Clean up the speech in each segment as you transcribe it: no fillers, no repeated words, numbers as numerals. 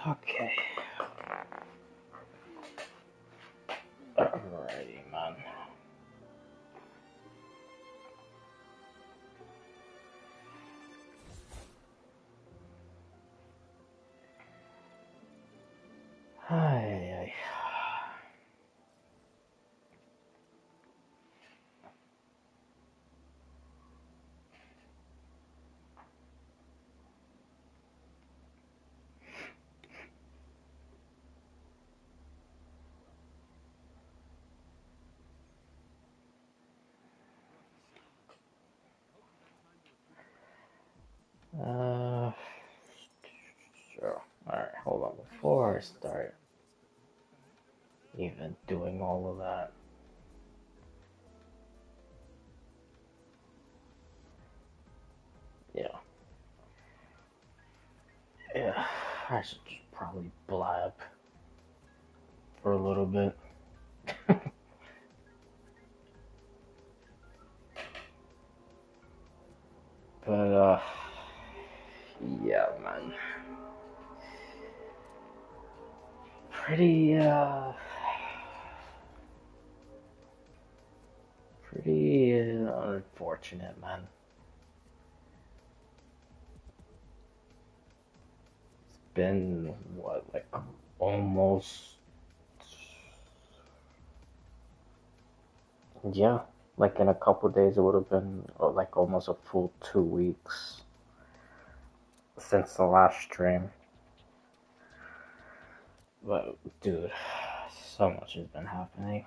Okay. Alrighty, man. Ay, ay. Uh, sure. Alright, hold on. Before I start even doing all of that, yeah. Yeah, I should just probably blab for a little bit. But, yeah, man. Pretty, unfortunate, man. It's been, what, like, almost, yeah, like in a couple days, it would have been like almost a full 2 weeks since the last stream. But, dude, so much has been happening.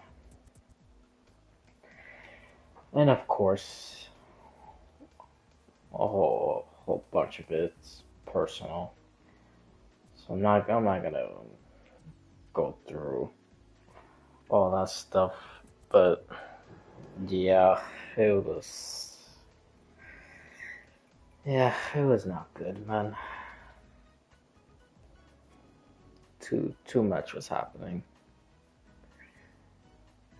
And of course, a whole bunch of it's personal. So I'm not gonna go through all that stuff. But yeah, it was it was not good, man. Too much was happening.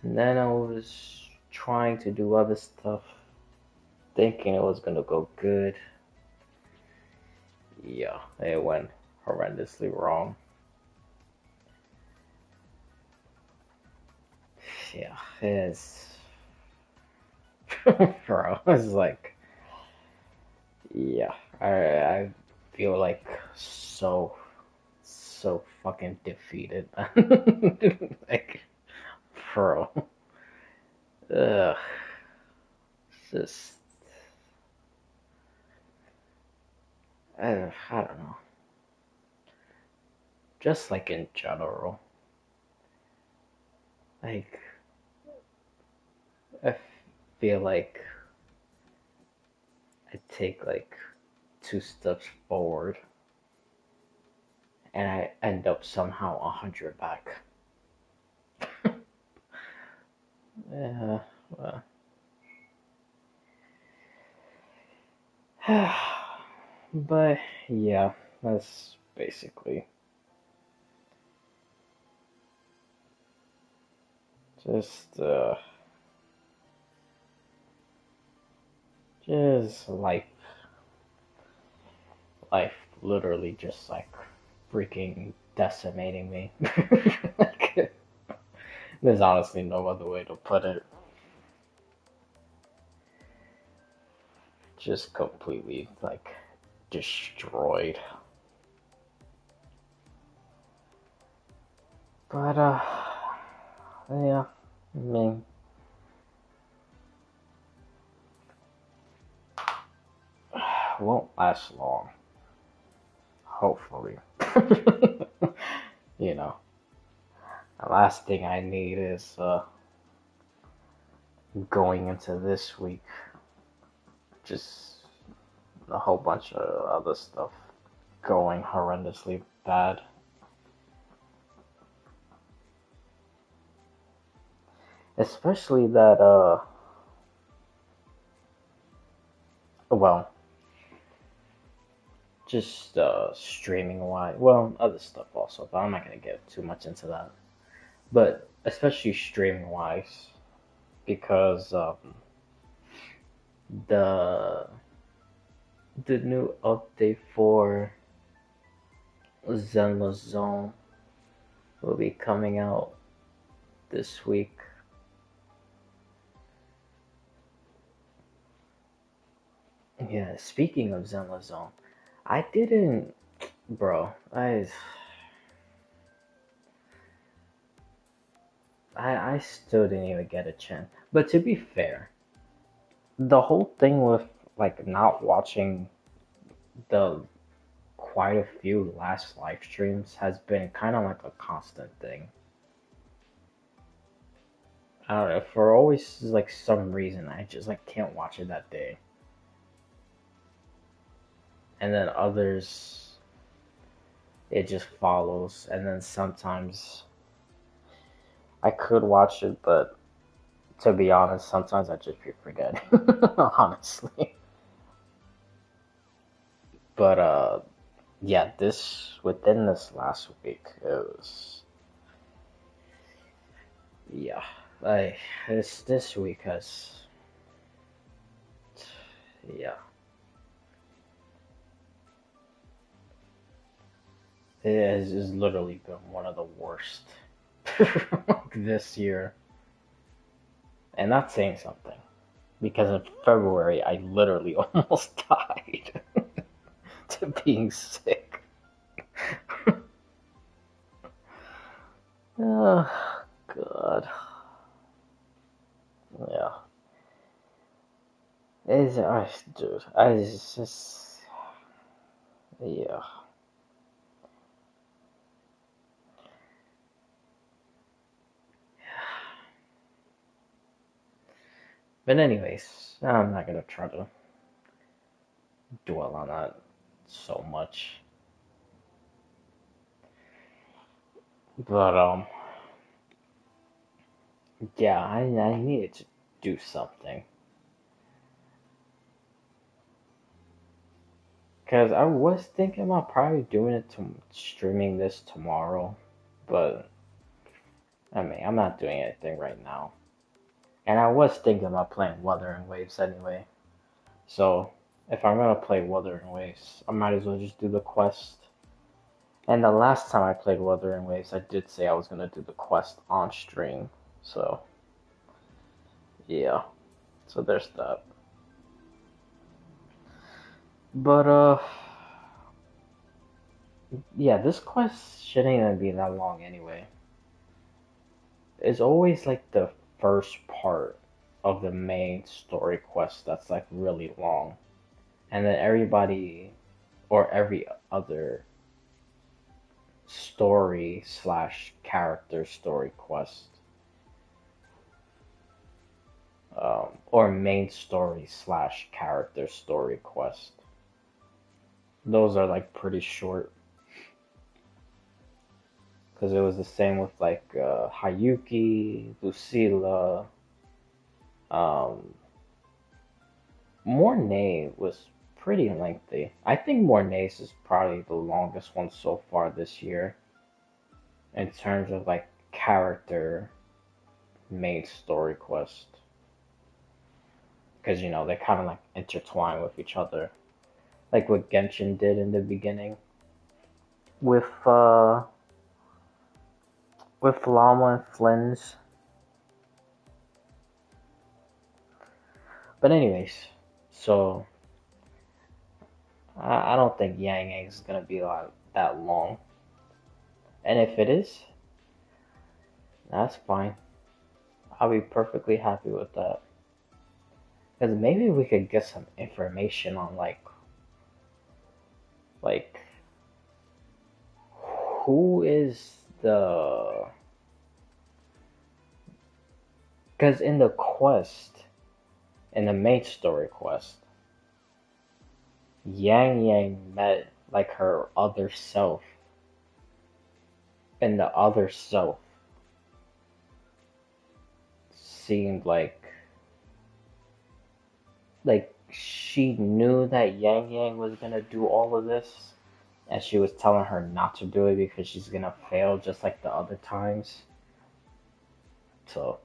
And then I was trying to do other stuff, thinking it was gonna go good. Yeah, it went horrendously wrong. Yeah, it's bro. It's like, yeah, I feel like so fucking defeated. Like, bro, ugh, just I don't know. Just like in general, like I feel like I take like 2 steps forward and I end up somehow 100 back. Yeah, well, but yeah, that's basically just just life literally just like freaking decimating me. Like, there's honestly no other way to put it. Just completely like destroyed. But yeah, I mean, won't last long. Hopefully, you know, the last thing I need is going into this week just a whole bunch of other stuff going horrendously bad. Especially that well, just streaming wise. Well, other stuff also, but I'm not gonna get too much into that. But especially streaming wise, because the the new update for Zenless Zone will be coming out this week. Yeah, speaking of Zenless Zone, I didn't, bro. I still didn't even get a chance. But to be fair, the whole thing with like not watching the quite a few last live streams has been kind of like a constant thing. I don't know, for always like some reason I just like can't watch it that day. And then others it just follows, and then sometimes I could watch it, but to be honest, sometimes I just be forgetting. Honestly. But yeah, this within this last week it was yeah. I this week has yeah. It has literally been one of the worst this year. And that's saying something. Because in February, I literally almost died to being sick. Oh, God. Yeah. Dude, just, yeah. But anyways, I'm not gonna try to dwell on that so much. But yeah, I needed to do something. Cause I was thinking about probably doing it to streaming this tomorrow, but I mean I'm not doing anything right now. And I was thinking about playing Wuthering Waves anyway. So if I'm gonna play Wuthering Waves, I might as well just do the quest. And the last time I played Wuthering Waves, I did say I was gonna do the quest on stream. So yeah. So there's that. But yeah, this quest shouldn't even be that long anyway. It's always like the first part of the main story quest that's like really long. And then everybody or every other story slash character story quest or main story slash character story quest. Those are like pretty short because it was the same with like Hayuki, Lucilla, um, Mornay was pretty lengthy. I think Mornay's is probably the longest one so far this year in terms of like character main story quest because you know they kind of like intertwine with each other, like what Genshin did in the beginning with Llama and Flynn's. But anyways, so I don't think Yangyang is gonna be like that long, and if it is, that's fine. I'll be perfectly happy with that. Because maybe we could get some information on like who is the because in the quest in the main story quest, Yangyang met like her other self, and the other self seemed like she knew that Yangyang was gonna do all of this, and she was telling her not to do it because she's gonna fail just like the other times. So,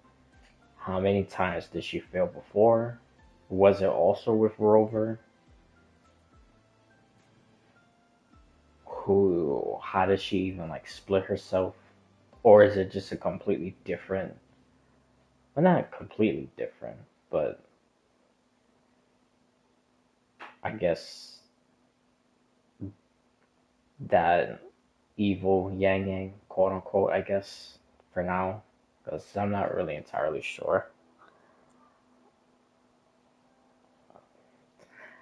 how many times did she fail before? Was it also with Rover? how does she even like split herself, or is it just a completely different? Well, not completely different, but I guess that evil Yangyang, quote unquote, I guess, for now, because I'm not really entirely sure.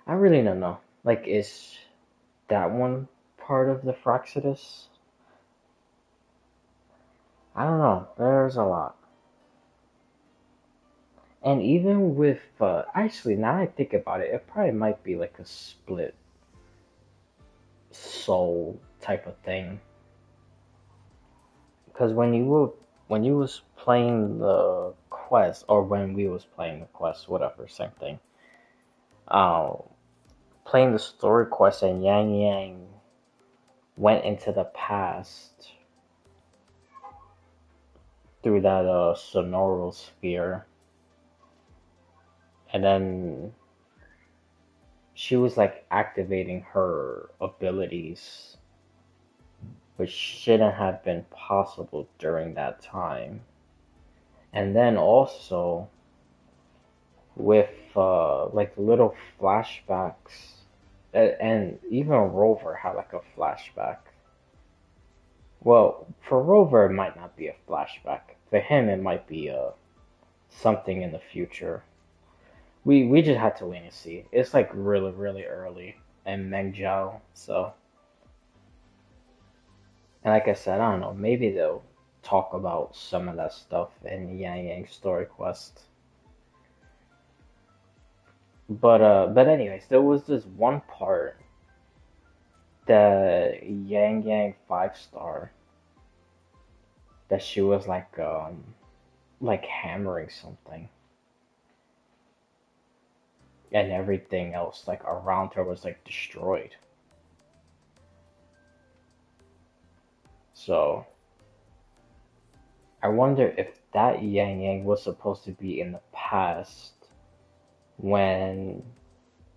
I really don't know. Like, is that one part of the Fraxidus? I don't know. There's a lot. And even with, actually, now I think about it, it probably might be like a split soul type of thing. Because when you was playing the quest, or when we was playing the quest, whatever, same thing. Uh, Playing the story quest, and Yangyang went into the past through that sonoro sphere, and then she was like activating her abilities, which shouldn't have been possible during that time. And then also with like little flashbacks, and even Rover had like a flashback. Well, for Rover, it might not be a flashback. For him, it might be something in the future. We just had to wait and see. It's like really early in Mengjiao, so and like I said, I don't know. Maybe they'll talk about some of that stuff in Yang Yang story quest. But anyways, there was this one part, the Yang Yang 5 star, that she was like hammering something, and everything else like around her was like destroyed. So I wonder if that Yang Yang was supposed to be in the past when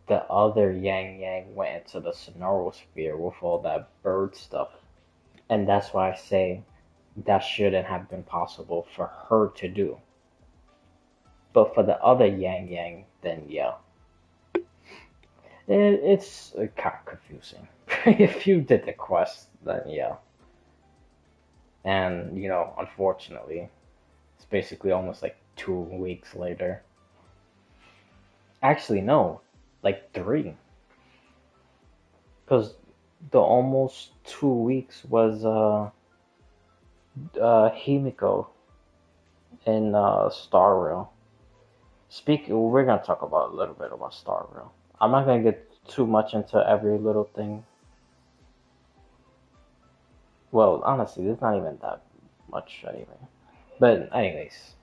the other Yang Yang went into the Sonorosphere with all that bird stuff. And that's why I say that shouldn't have been possible for her to do. But for the other Yang Yang, then yeah. It's kind of confusing. If you did the quest, then yeah. And, unfortunately, it's basically almost like 2 weeks later. Actually, no, like three. Because the almost 2 weeks was Himiko in Star Rail. We're gonna talk about a little bit about Star Rail. I'm not gonna get too much into every little thing. Well, honestly, there's not even that much anyway. But anyways,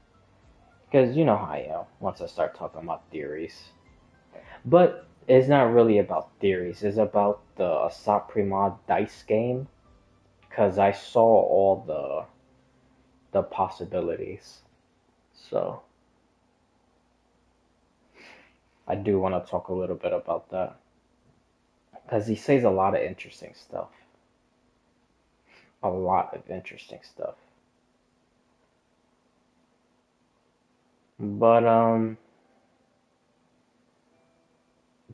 because you know how I am once I start talking about theories. But it's not really about theories. It's about the Saprima dice game. Because I saw all the possibilities. So I do want to talk a little bit about that. Because he says a lot of interesting stuff. A lot of interesting stuff. But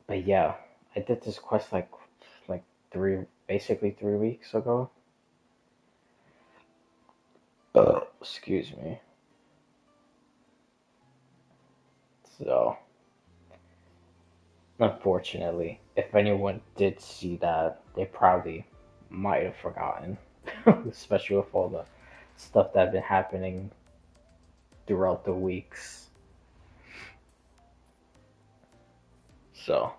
but yeah, I did this quest like basically 3 weeks ago. Excuse me. So unfortunately, if anyone did see that, they probably might have forgotten, especially with all the stuff that had been happening throughout the weeks. So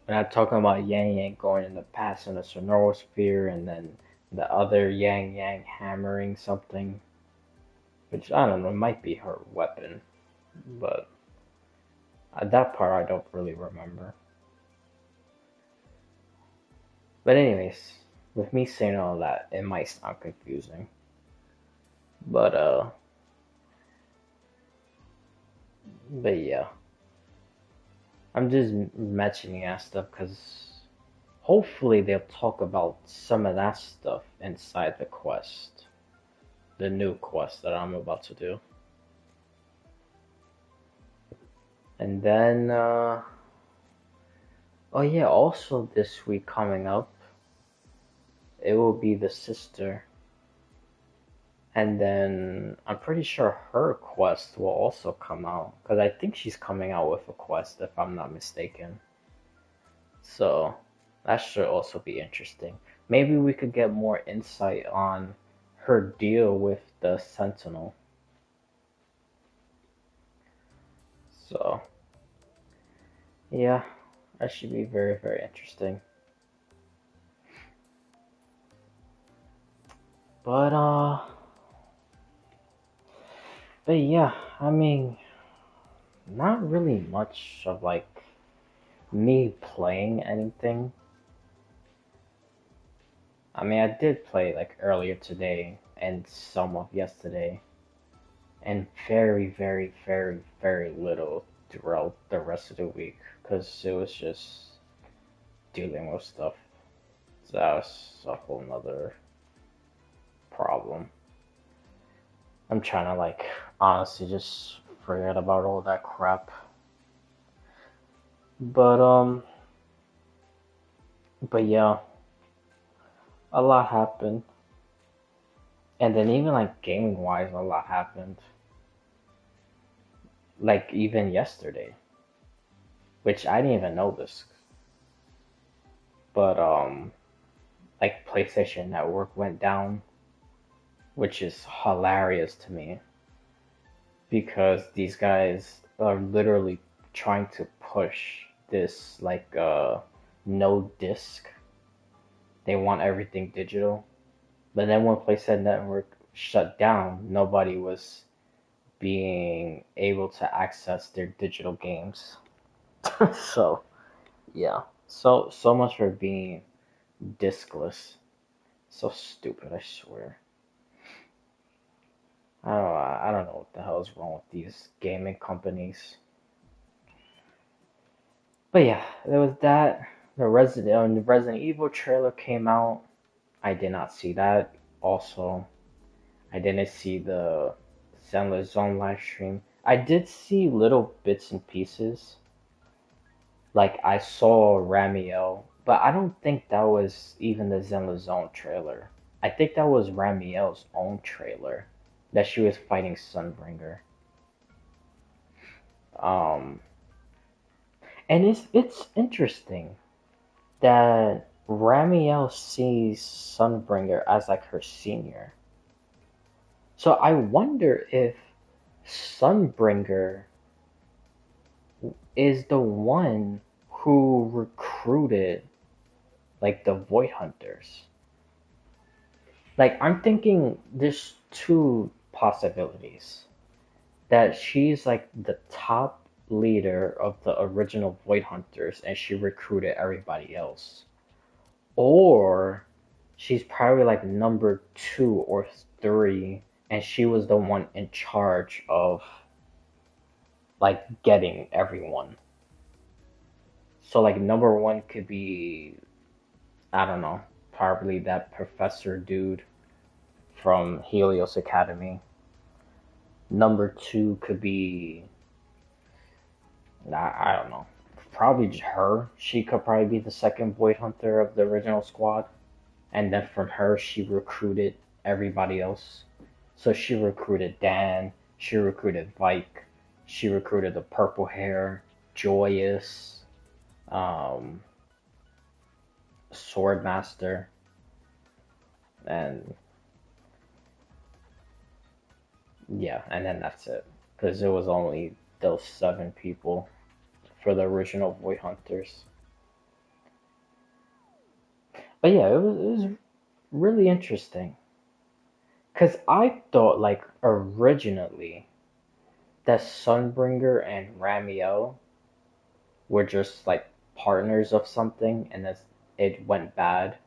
when I'm talking about Yang Yang going in the past in the Sonorosphere, and then the other Yang Yang hammering something, which I don't know, might be her weapon, but that part I don't really remember. But anyways, with me saying all that, it might sound confusing, but but yeah, I'm just mentioning that stuff because hopefully they'll talk about some of that stuff inside the quest, the new quest that I'm about to do. And then, oh yeah, also this week coming up, it will be the sister. And then I'm pretty sure her quest will also come out. Because I think she's coming out with a quest, if I'm not mistaken. So that should also be interesting. Maybe we could get more insight on her deal with the Sentinel. So, yeah, that should be very, very interesting. But, but yeah, I mean, not really much of like me playing anything. I mean, I did play like earlier today and some of yesterday, and very, very, very, very little throughout the rest of the week because it was just dealing with stuff. So that was a whole nother problem. I'm trying to like honestly just forget about all that crap. But but yeah, a lot happened. And then even like gaming wise, a lot happened. Like even yesterday, which I didn't even know this. But like PlayStation Network went down, which is hilarious to me because these guys are literally trying to push this like no disc. They want everything digital. But then when PlayStation Network shut down, nobody was being able to access their digital games. So yeah. So much for being discless. So stupid, I swear. I don't know what the hell is wrong with these gaming companies. But yeah, there was that. The Resident Evil trailer came out. I did not see that. Also, I didn't see the Zenless Zone live stream. I did see little bits and pieces. Like I saw Ramiel, but I don't think that was even the Zenless Zone trailer. I think that was Ramiel's own trailer that she was fighting Sunbringer. Um, and it's interesting that Ramiel sees Sunbringer as like her senior. So I wonder if Sunbringer is the one who recruited like the Void Hunters. Like I'm thinking there's two possibilities. That she's like the top leader of the original Void Hunters and she recruited everybody else. Or she's probably like number two or three and she was the one in charge of like getting everyone. So like number one could be, I don't know, probably that professor dude from Helios Academy. Number two could be, I don't know, probably just her. She could probably be the second Void Hunter of the original squad. And then from her, she recruited everybody else. So she recruited Dan, she recruited Vike, she recruited the purple hair, Joyous, um, Swordmaster, and yeah, and then that's it. Because it was only those seven people for the original Void Hunters. But yeah, it was really interesting. Because I thought, like, originally that Sunbringer and Ramiel were just, like, partners of something and then it went bad.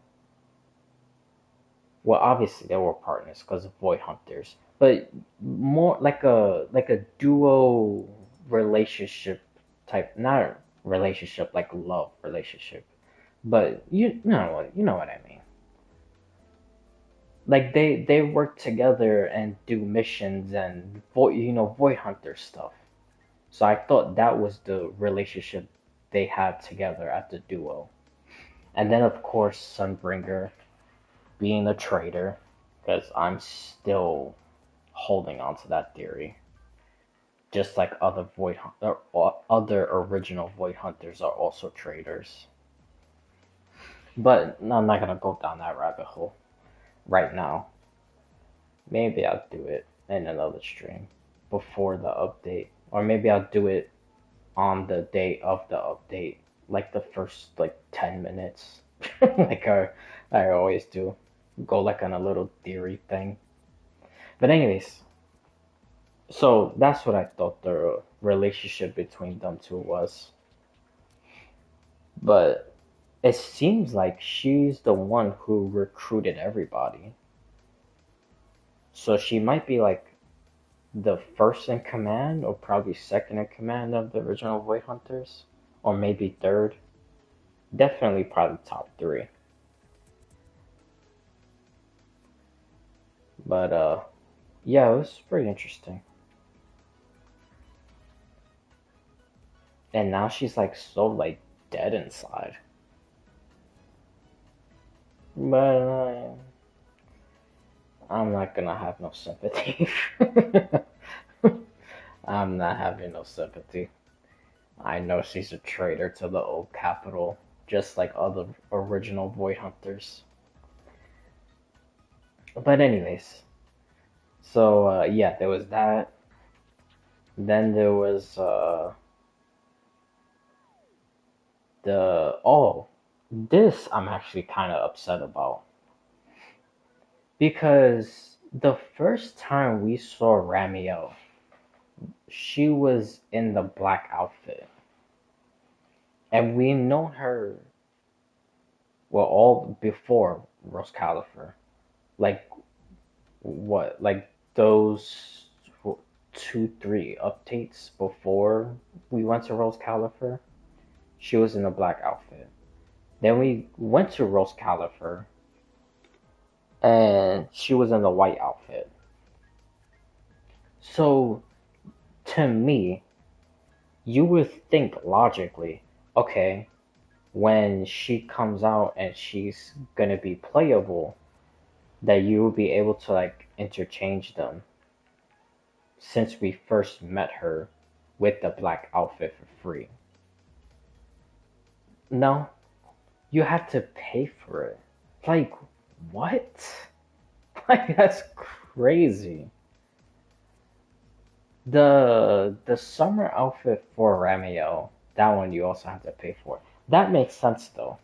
Well, obviously they were partners because of Void Hunters, but more like a duo relationship type, not relationship like love relationship, but you know what I mean. Like they work together and do missions and void hunter stuff. So I thought that was the relationship they had together at the duo. And then of course Sunbringer being a traitor, because I'm still holding on to that theory. Just like other other original Void Hunters are also traitors. But I'm not gonna go down that rabbit hole right now. Maybe I'll do it in another stream before the update, or maybe I'll do it on the day of the update, like the first like 10 minutes, like I always do. Go like on a little theory thing. But anyways, so that's what I thought the relationship between them two was. But it seems like she's the one who recruited everybody. So she might be like the first in command, or probably second in command of the original Void Hunters, or maybe third. Definitely probably top three. But yeah, it was pretty interesting. And now she's like so like dead inside. But I'm not gonna have no sympathy. I'm not having no sympathy. I know she's a traitor to the old capital, just like other original Void Hunters. But anyways, so yeah, there was that. Then there was this I'm actually kind of upset about, because the first time we saw Ramiel, she was in the black outfit, and we known her well all before Rose Califer. Like what? Like those 2, 3 updates before we went to Rose Califer, she was in a black outfit. Then we went to Rose Califer, and she was in the white outfit. So to me, you would think logically, okay, when she comes out and she's gonna be playable, that you will be able to like interchange them, since we first met her with the black outfit for free. No, you have to pay for it. Like, what? Like, that's crazy. The summer outfit for Ramiel, that one you also have to pay for. That makes sense though.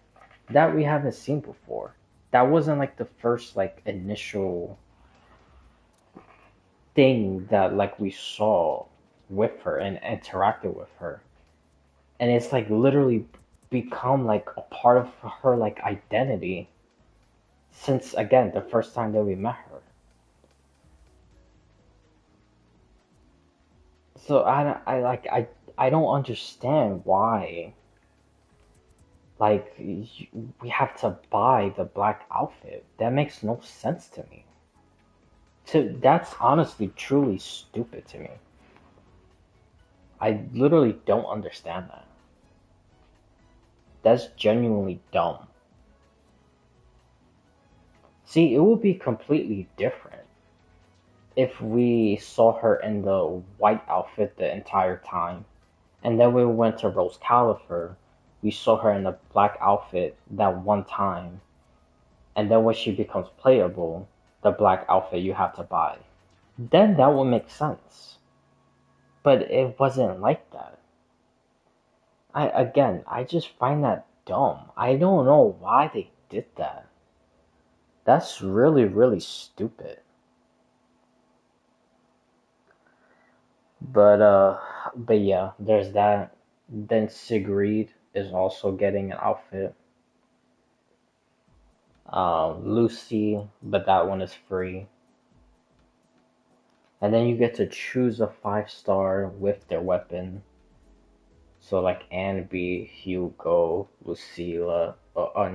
That we haven't seen before. That wasn't like the first like initial thing that like we saw with her and interacted with her. And it's like literally become like a part of her like identity since again the first time that we met her. So I don't understand why like we have to buy the black outfit. That makes no sense to me. That's honestly truly stupid to me. I literally don't understand that. That's genuinely dumb. See, it would be completely different if we saw her in the white outfit the entire time, and then we went to Rose Califer, we saw her in the black outfit that one time, and then when she becomes playable, the black outfit you have to buy. Then that would make sense. But it wasn't like that. I just find that dumb. I don't know why they did that. That's really, really stupid. But but yeah, there's that. Then Sigrid is also getting an outfit. Lucy, but that one is free. And then you get to choose a 5-star with their weapon. So like Anne B, Hugo, Lucilla,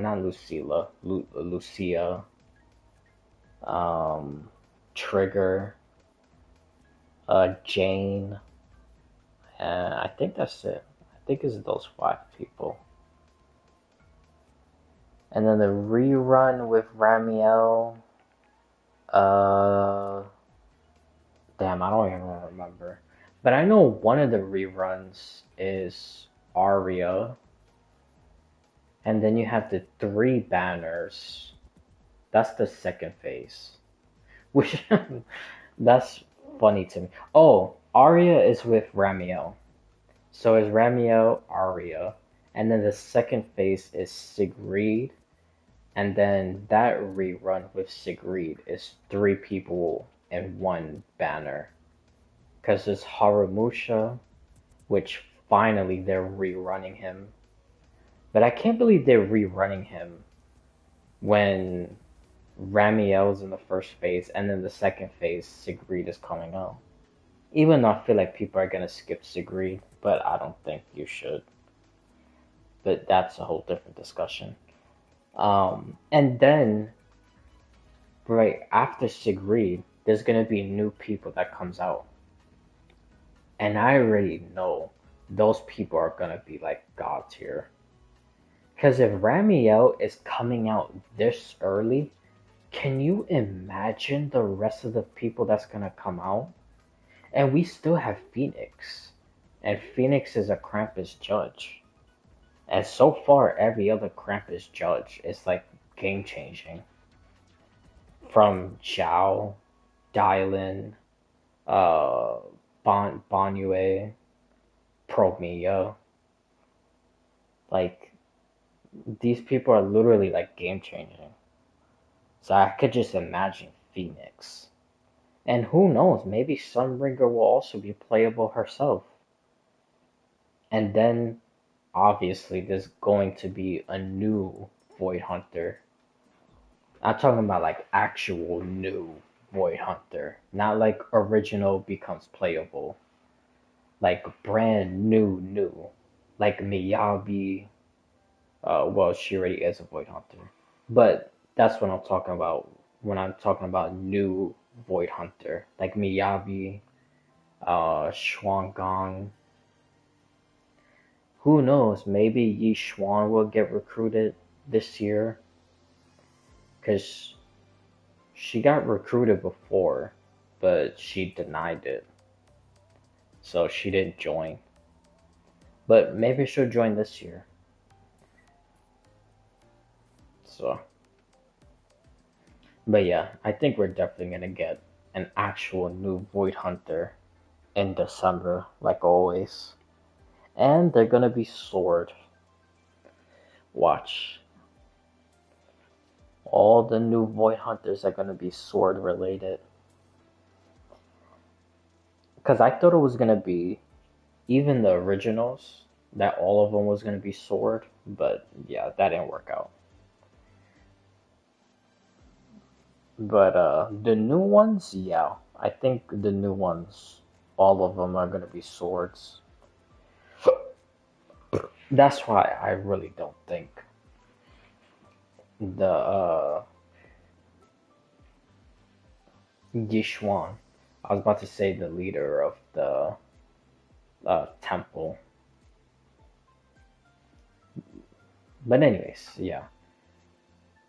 not Lucilla, Lucia, um, Trigger, Jane, and I think that's it. I think it's those five people. And then the rerun with Ramiel. Uh, Damn, I don't even remember. But I know one of the reruns is Aria, and then you have the three banners. That's the second phase, which that's funny to me. Oh, Aria is with Ramiel. So it's Ramiel, Aria, and then the second phase is Sigrid, and then that rerun with Sigrid is three people in one banner. Because there's Haramusha, which finally they're rerunning him. But I can't believe they're rerunning him when Ramiel's in the first phase, and then the second phase, Sigrid is coming out. Even though I feel like people are gonna skip Sigrid, but I don't think you should. But that's a whole different discussion. And then right after Sigrid, there's gonna be new people that comes out, and I already know those people are gonna be like god tier. Because if Ramiel is coming out this early, can you imagine the rest of the people that's gonna come out? And we still have Phoenix, and Phoenix is a Krampus judge. And so far, every other Krampus judge is like game changing. From Zhao, Dylan, uh, Bonyue, Promia. Like, these people are literally like game changing. So I could just imagine Phoenix. And who knows, maybe Sunbringer will also be playable herself. And then, obviously, there's going to be a new Void Hunter. I'm talking about like actual new Void Hunter. Not like original becomes playable. Like brand new. Like Miyabi. Well, she already is a Void Hunter. But that's what I'm talking about when I'm talking about new Void Hunter. Like Miyabi, Gong. Who knows? Maybe Yi Xuan will get recruited this year. Because she got recruited before, but she denied it. So she didn't join. But maybe she'll join this year. So. But yeah, I think we're definitely gonna get an actual new Void Hunter in December, like always. And they're gonna be sword. Watch. All the new Void Hunters are gonna be sword related. Because I thought it was gonna be, even the originals, that all of them was gonna be sword. But yeah, that didn't work out. But the new ones, yeah. I think the new ones, all of them are gonna be swords. That's why I really don't think the Yishuan. I was about to say the leader of the temple. But anyways, yeah.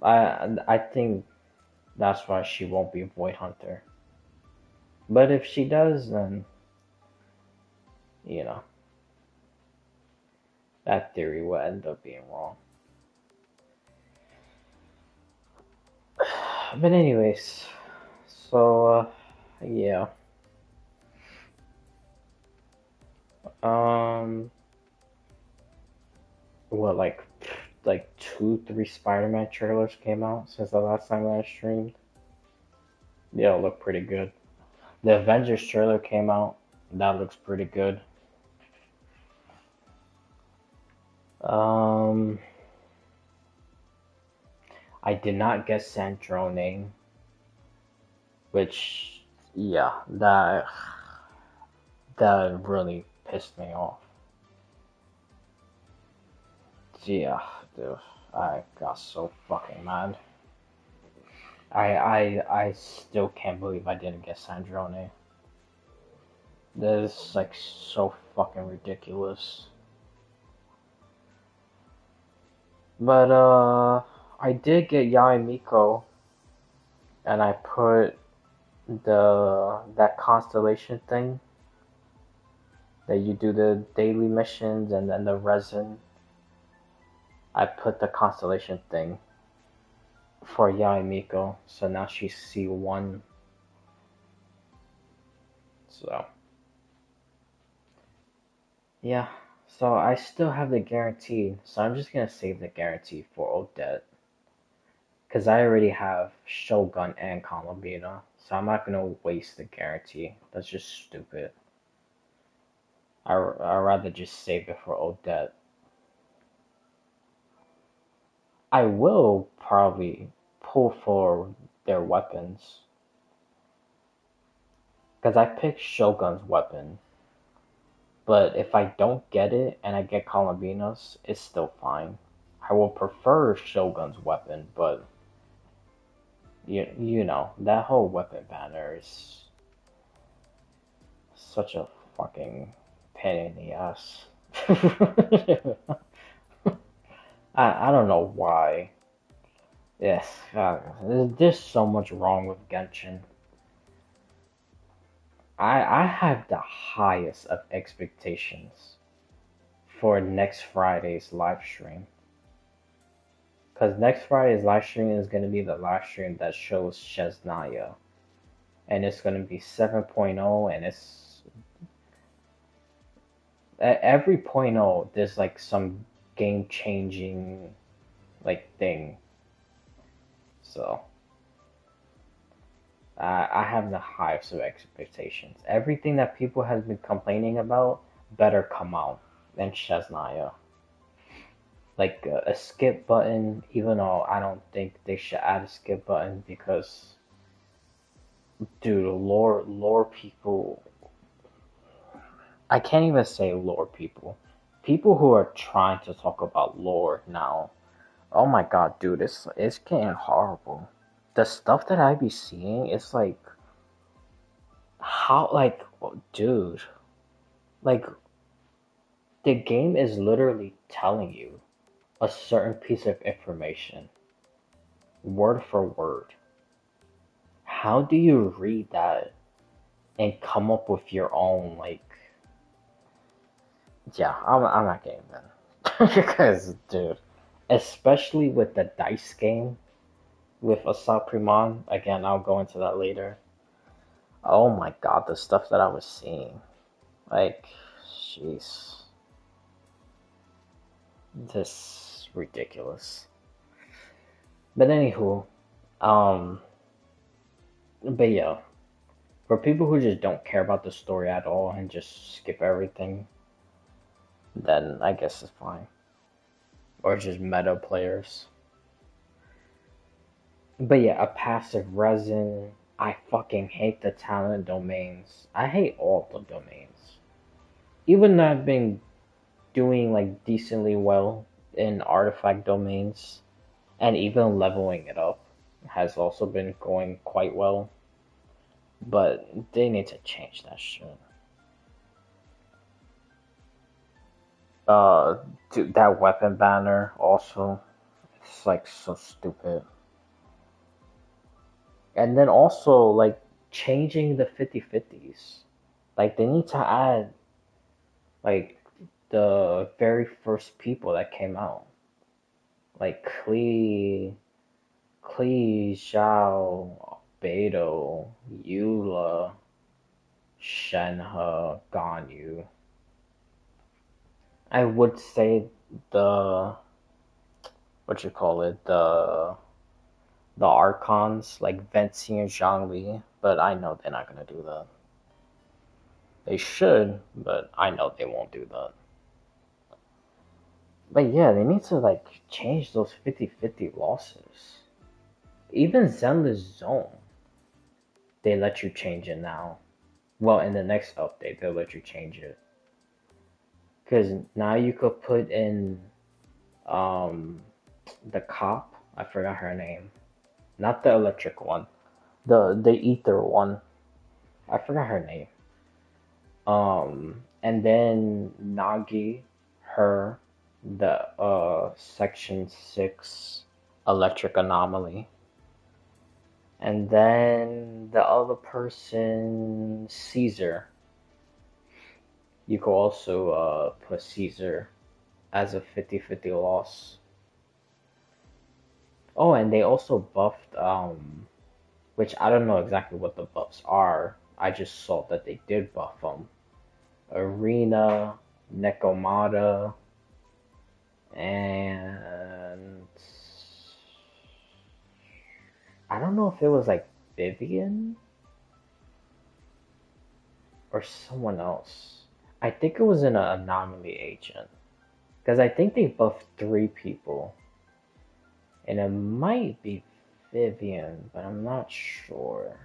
I think that's why she won't be a Void Hunter. But if she does, then you know that theory will end up being wrong. But anyways, so yeah. Um, what like two, three Spider-Man trailers came out since the last time I streamed. Yeah, it looked pretty good. The Avengers trailer came out. That looks pretty good. Um, I did not get Sandro name, which yeah, that really pissed me off. Yeah, Dude, I got so fucking mad. I still can't believe I didn't get Sandrone. This is like so fucking ridiculous. But I did get Yaimiko, and I put that constellation thing that you do the daily missions and then the resin. I put the constellation thing for Yaimiko, so now she's C1. So yeah, so I still have the guarantee, so I'm just gonna save the guarantee for Odette. Because I already have Shogun and Columbina, so I'm not gonna waste the guarantee. That's just stupid. I'd rather just save it for Odette. I will probably pull for their weapons. Because I picked Shogun's weapon. But if I don't get it and I get Columbina's, it's still fine. I will prefer Shogun's weapon, but you know, that whole weapon banner is such a fucking pain in the ass. I don't know why. Yes, there's so much wrong with Genshin. I have the highest of expectations for next Friday's live stream. Because next Friday's live stream is going to be the live stream that shows Shesnaya. And it's going to be 7.0, and it's at every point 0, there's like some game changing like thing. So I have the highest of expectations. Everything that people have been complaining about better come out than Shesnaya. Like a skip button, even though I don't think they should add a skip button because, dude, lore people. I can't even say lore people. People who are trying to talk about lore now. Oh my god, dude, it's getting horrible. The stuff that I be seeing, it's like, how, like, dude, like, the game is literally telling you a certain piece of information, word for word. How do you read that and come up with your own, like, yeah, I'm not getting that. Because, dude, especially with the dice game with Asap Primon, again, I'll go into that later. Oh my god, the stuff that I was seeing. Like, jeez. This ridiculous. But anywho, um, but yeah, for people who just don't care about the story at all and just skip everything, then I guess it's fine. Or just meta players. But yeah, a passive resin. I fucking hate the talent domains. I hate all the domains. Even though I've been doing like decently well in artifact domains, and even leveling it up has also been going quite well. But they need to change that shit. Dude, that weapon banner also, it's like so stupid. And then also like changing the 50/50s. Like they need to add like the very first people that came out. Like Klee, Zhao, Beidou, Eula, Shenhe, Ganyu. I would say the what you call it, the Archons like Venti and Zhongli, but I know they're not gonna do that. They should, but I know they won't do that. But yeah, they need to like change those 50/50 losses. Even Zenless Zone, they let you change it now. Well, in the next update, they'll let you change it. Because now you could put in Um, the cop, I forgot her name. Not the electric one. The ether one. I forgot her name. And then Nagi, her, the Section 6 electric anomaly. And then the other person, Caesar. You could also put Caesar as a 50-50 loss. Oh, and they also buffed, which I don't know exactly what the buffs are. I just saw that they did buff them. Arena, Nekomata, and I don't know if it was like Vivian or someone else. I think it was an anomaly agent because I think they buffed 3 people, and it might be Vivian, but I'm not sure.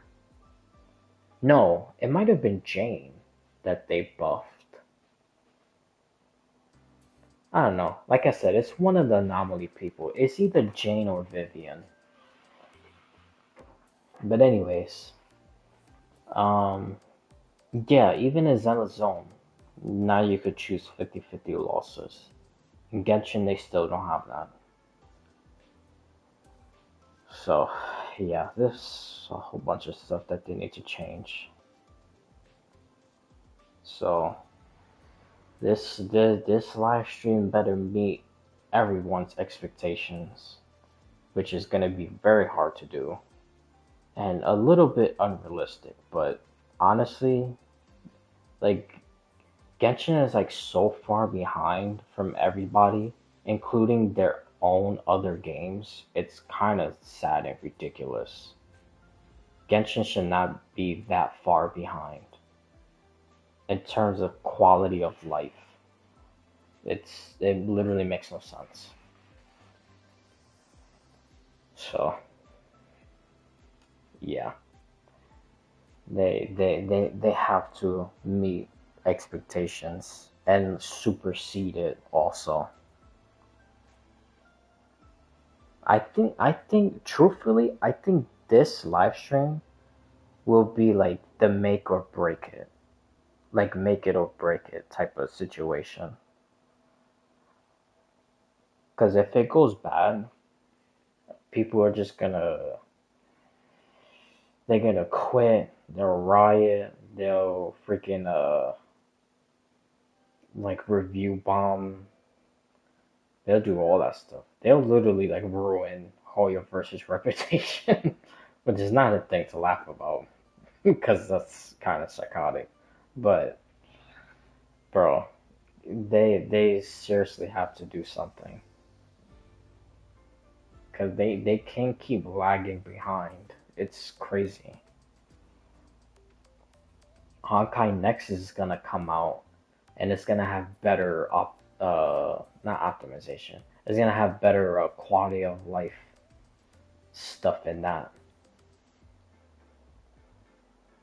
No, it might have been Jane that they buffed. I don't know. Like I said, it's one of the anomaly people. It's either Jane or Vivian. But anyways, um, yeah, even in Zenless Zone, now you could choose 50-50 losses. In Genshin, they still don't have that. So, yeah, there's a whole bunch of stuff that they need to change. So, this live stream better meet everyone's expectations, which is gonna be very hard to do and a little bit unrealistic. But honestly, like Genshin is like so far behind from everybody, including their own other games. It's kind of sad and ridiculous. Genshin should not be that far behind in terms of quality of life. It literally makes no sense. So yeah, they have to meet expectations and supersede it also. I think truthfully, I think this live stream will be like the make or break it. Like make it or break it type of situation. Cuz if it goes bad, people are just they're gonna quit, they'll riot, they'll freaking like review bomb, they'll do all that stuff. They'll literally like ruin Hoya versus reputation, which is not a thing to laugh about because that's kind of psychotic. But bro, they seriously have to do something because they can't keep lagging behind. It's crazy. Honkai Next is gonna come out and it's gonna have better not optimization. It's gonna have better quality of life stuff in that.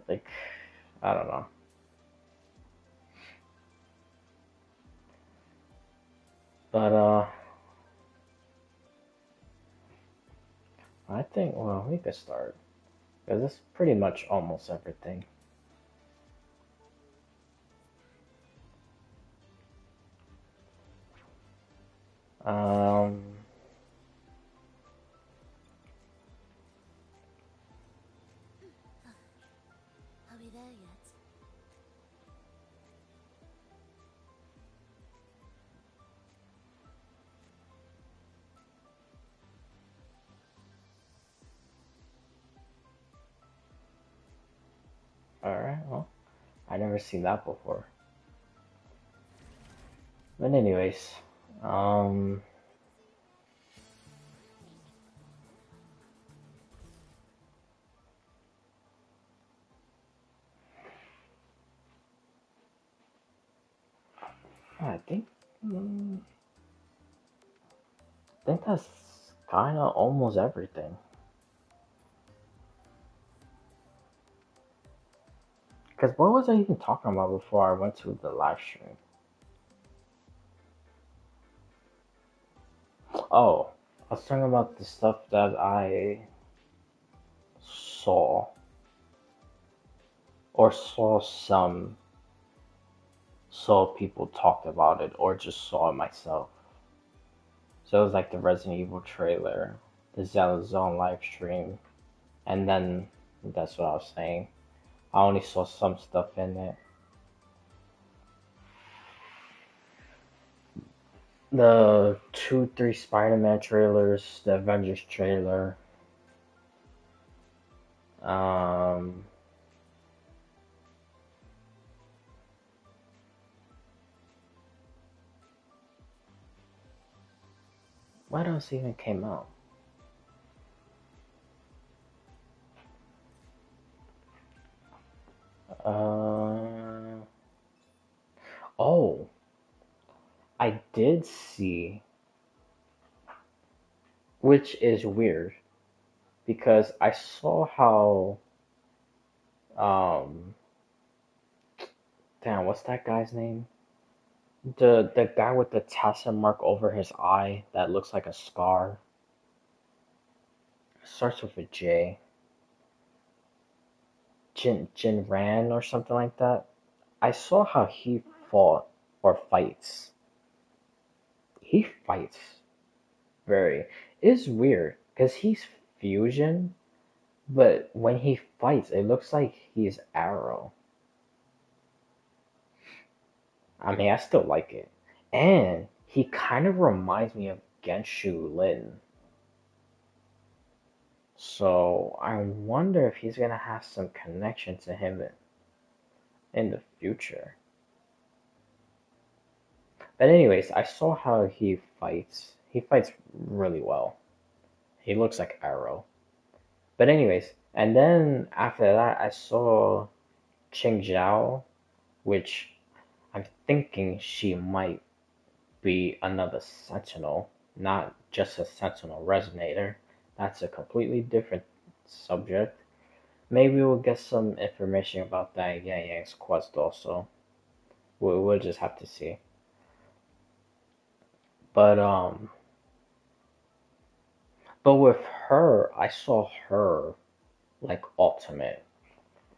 Like I don't know, but I think well we could start because it's pretty much almost everything. Um, Are we there yet? all right. Well, I never seen that before. But anyways, um, I think mm, I think that's kind of almost everything. Because what was I even talking about before I went to the live stream? Oh, I was talking about the stuff that I saw or saw people talked about it or just saw it myself. So it was like the Resident Evil trailer, the Zelda Zone live stream, and then that's what I was saying. I only saw some stuff in it. The two, three Spider-Man trailers, the Avengers trailer. Um, what else even came out? Uh, oh, I did see, which is weird because I saw how, um, damn, what's that guy's name? The guy with the tattoo mark over his eye that looks like a scar. Starts with a J. Jin Ran or something like that. I saw how he fought or fights. He fights very. It's weird because he's fusion, but when he fights, it looks like he's Arrow. I mean, I still like it, and he kind of reminds me of Genshu Lin. So I wonder if he's gonna have some connection to him in the future. But anyways, I saw how he fights. He fights really well. He looks like Arrow. But anyways, and then after that, I saw Ching Zhao, which I'm thinking she might be another Sentinel, not just a Sentinel Resonator. That's a completely different subject. Maybe we'll get some information about that in Yangyang's quest also. We'll just have to see. But but with her, I saw her like ultimate,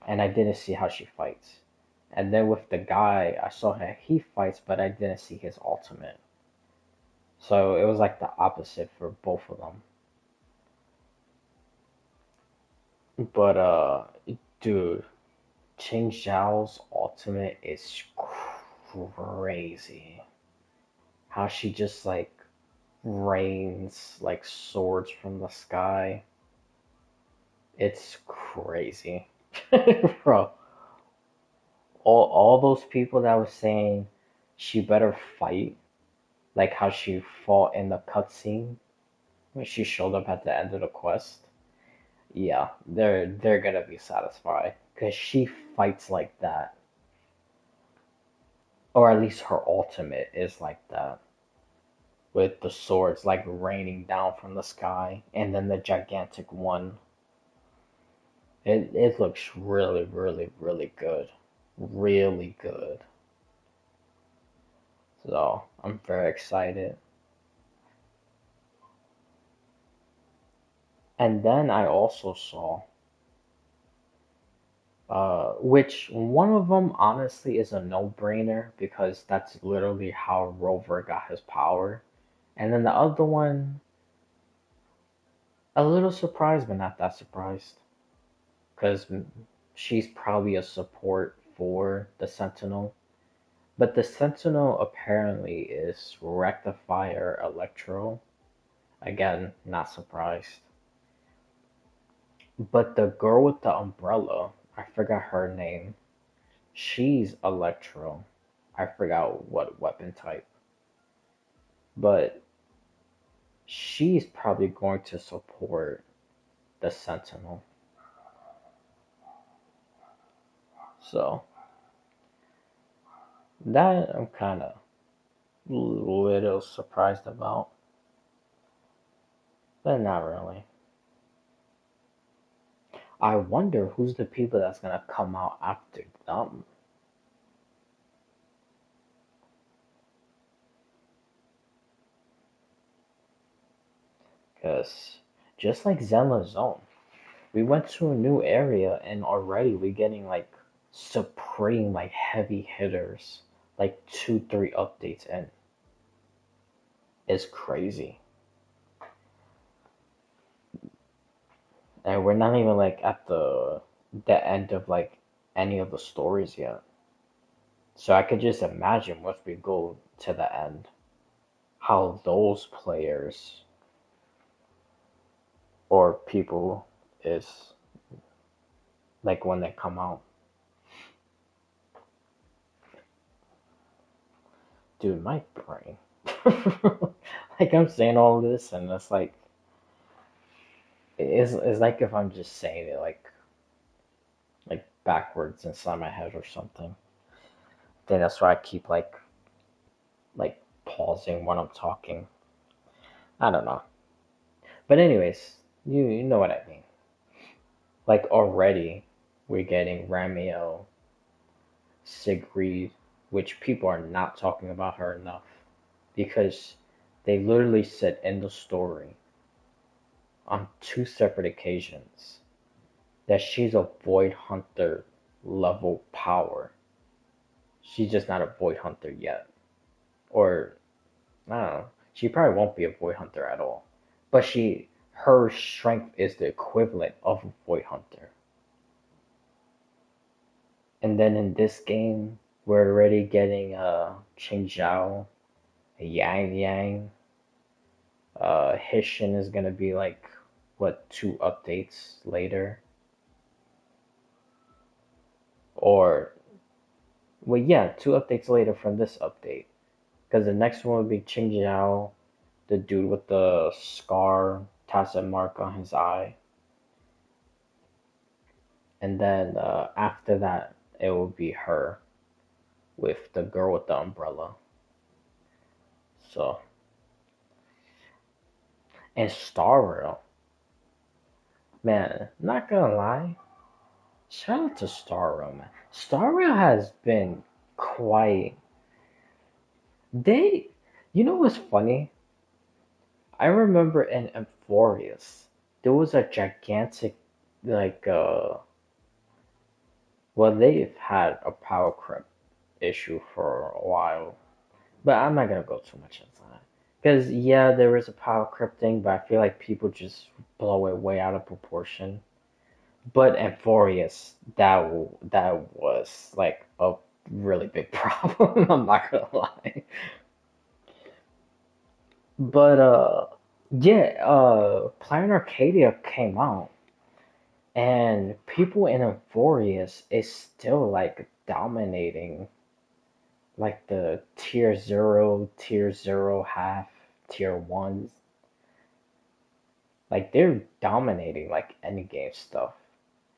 and I didn't see how she fights. And then with the guy, I saw how he fights, but I didn't see his ultimate. So it was like the opposite for both of them. But dude, Ching Zhao's ultimate is crazy. How she just like rains like swords from the sky. It's crazy. Bro, all those people that was saying she better fight, like how she fought in the cutscene when she showed up at the end of the quest. Yeah, they're gonna be satisfied because she fights like that, or at least her ultimate is like that, with the swords like raining down from the sky, and then the gigantic one. It looks really, really, really good, really good. So I'm very excited. And then I also saw, which one of them honestly is a no-brainer because that's literally how Rover got his power. And then the other one, a little surprised, but not that surprised, because she's probably a support for the Sentinel. But the Sentinel apparently is Rectifier Electro. Again, not surprised. But the girl with the umbrella, I forgot her name. She's Electro. I forgot what weapon type. But she's probably going to support the Sentinel. So that I'm kind of little surprised about, but not really. I wonder who's the people that's gonna come out after them. Cause just like Zenless Zone, we went to a new area and already we getting like supreme like heavy hitters like 2 3 updates in. It's crazy. And we're not even like at the end of like any of the stories yet. So I could just imagine once we go to the end, how those players or people is like when they come out. Dude, my brain. Like I'm saying all this and it's like it's like if I'm just saying it like backwards inside my head or something. Then that's why I keep like pausing when I'm talking. I don't know. But anyways, you know what I mean. Like already we're getting Ramiel, Sigrid, which people are not talking about her enough because they literally said in the story on 2 separate occasions that she's a void hunter level power. She's just not a void hunter yet. Or I don't know. She probably won't be a void hunter at all. But her strength is the equivalent of a void hunter. And then in this game, we're already getting Ching Zhao, Yangyang. Hishin is gonna be like what 2 updates later, or well, yeah, 2 updates later from this update. Because the next one would be Ching Zhao, the dude with the scar, tacit mark on his eye, and then after that, it will be her with the girl with the umbrella. So, and Star Rail, man, not gonna lie, shout out to Star Rail, man. Star Rail has been quite. They, you know what's funny? I remember in Euphorius, there was a gigantic, like, well, they've had a power creep issue for a while, but I'm not gonna go too much into that. Because, yeah, there is a power creep thing, but I feel like people just blow it way out of proportion. But Euphorius, that was like a really big problem. I'm not gonna lie. But yeah, Planet Arcadia came out, and people in Euphorius is still like dominating like the tier zero half, tier ones. Like they're dominating like any game stuff.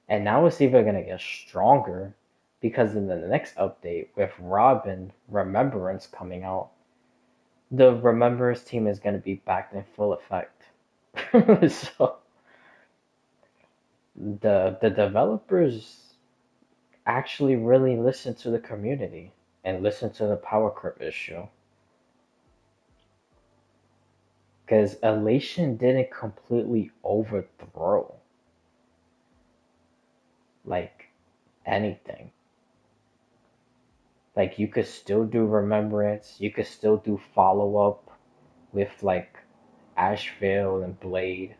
And now it's even gonna get stronger because in the next update with Robin Remembrance coming out, the Remembrance team is gonna be back in full effect. So the developers actually really listen to the community and listen to the power creep issue. Because Elation didn't completely overthrow like anything. Like you could still do Remembrance, you could still do follow up with like Asheville and Blade.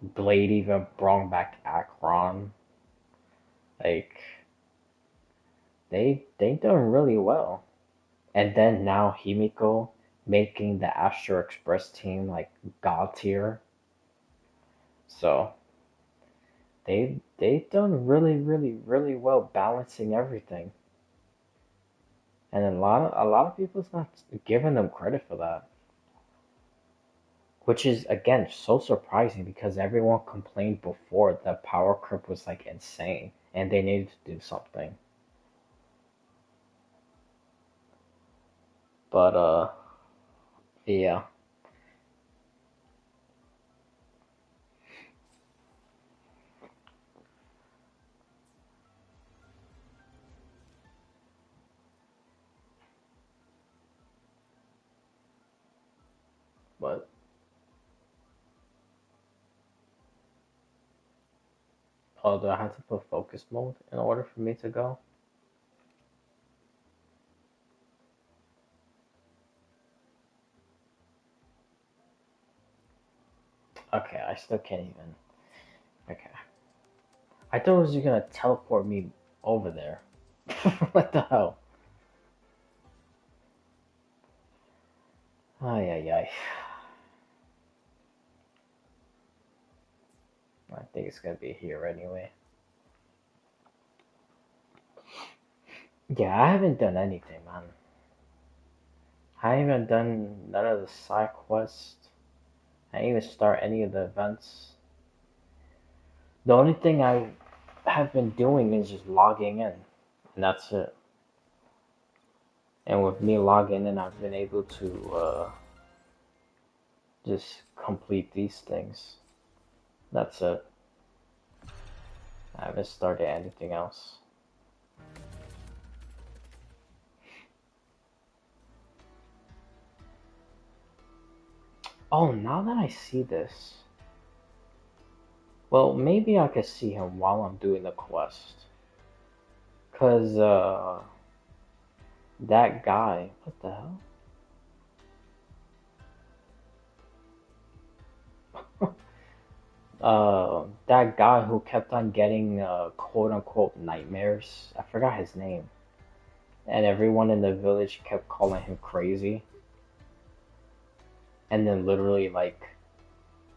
Blade even brought back Akron. Like they done really well. And then now Himiko making the Astro Express team like god tier. So they done really well balancing everything. And a lot of people's not giving them credit for that. Which is again so surprising because everyone complained before that power creep was like insane and they needed to do something. But yeah. But Oh, do I have to put focus mode in order for me to go? Okay, I still can't even. Okay. I thought it was gonna teleport me over there. What the hell? Ay, ay, ay. I think it's gonna be here anyway. Yeah, I haven't done anything, man. I haven't done none of the side quests. I didn't even start any of the events. The only thing I have been doing is just logging in, and that's it. And with me logging in, I've been able to just complete these things. That's it. I haven't started anything else. Oh, now that I see this, well, maybe I could see him while I'm doing the quest. Cause that guy, what the hell? That guy who kept on getting quote unquote nightmares. I forgot his name. And everyone in the village kept calling him crazy. And then literally like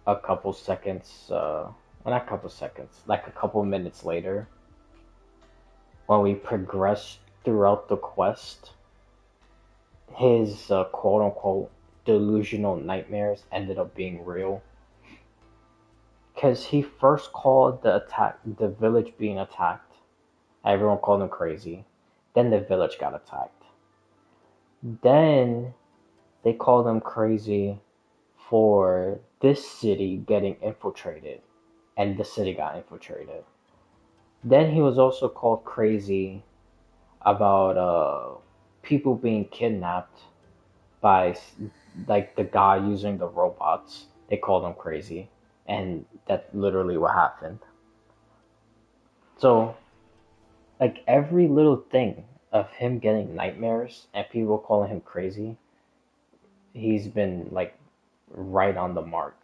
a couple seconds, well, not a couple seconds, like a couple minutes later, when we progressed throughout the quest, his quote unquote delusional nightmares ended up being real. Because he first called the village being attacked. Everyone called him crazy. Then the village got attacked. Then they called him crazy for this city getting infiltrated, and the city got infiltrated. Then he was also called crazy about people being kidnapped by like the guy using the robots. They called him crazy, and that's literally what happened. So like every little thing of him getting nightmares and people calling him crazy, he's been like right on the mark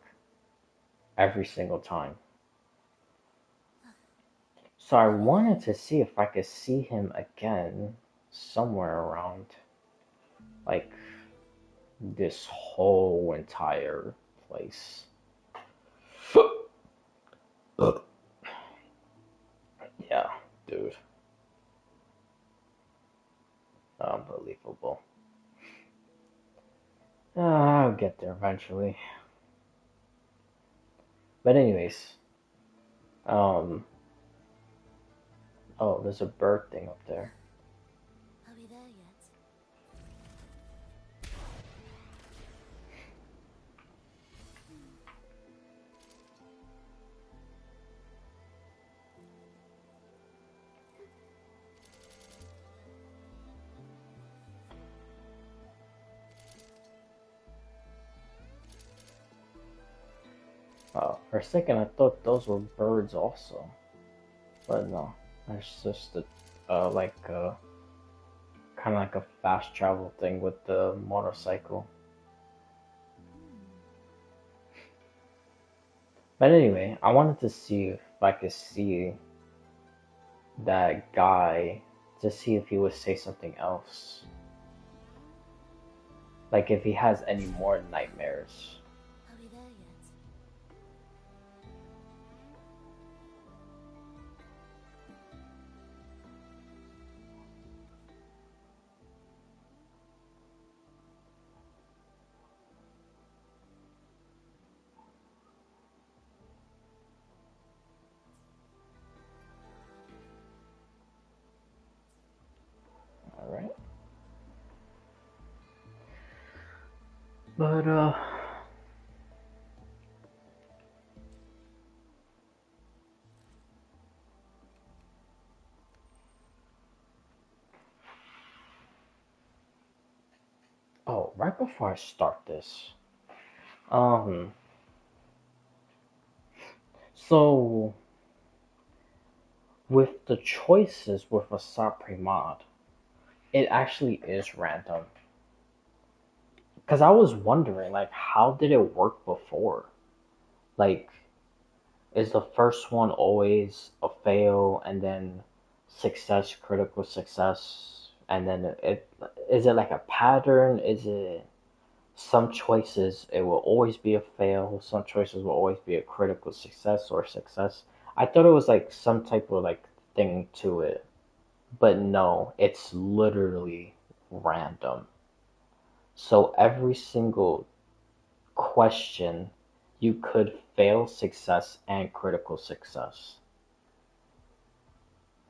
every single time. So I wanted to see if I could see him again somewhere around like this whole entire place. Yeah, dude. Unbelievable. I'll get there eventually. But anyways, um oh, there's a bird thing up there. Are we there yet? Oh, for a second I thought those were birds also. But no. That's just a like kind of like a fast travel thing with the motorcycle. But anyway, I wanted to see if I could see that guy to see if he would say something else. Like if he has any more nightmares. Are we there yet? Alright. But oh, right before I start this. Um so with the choices with a Saprimod, it actually is random. Because I was wondering, like, how did it work before? Like, is the first one always a fail and then success, critical success, and then it is it like a pattern? Is it some choices it will always be a fail, some choices will always be a critical success or success? I thought it was like some type of like thing to it, but no, it's literally random. So every single question you could fail success and critical success.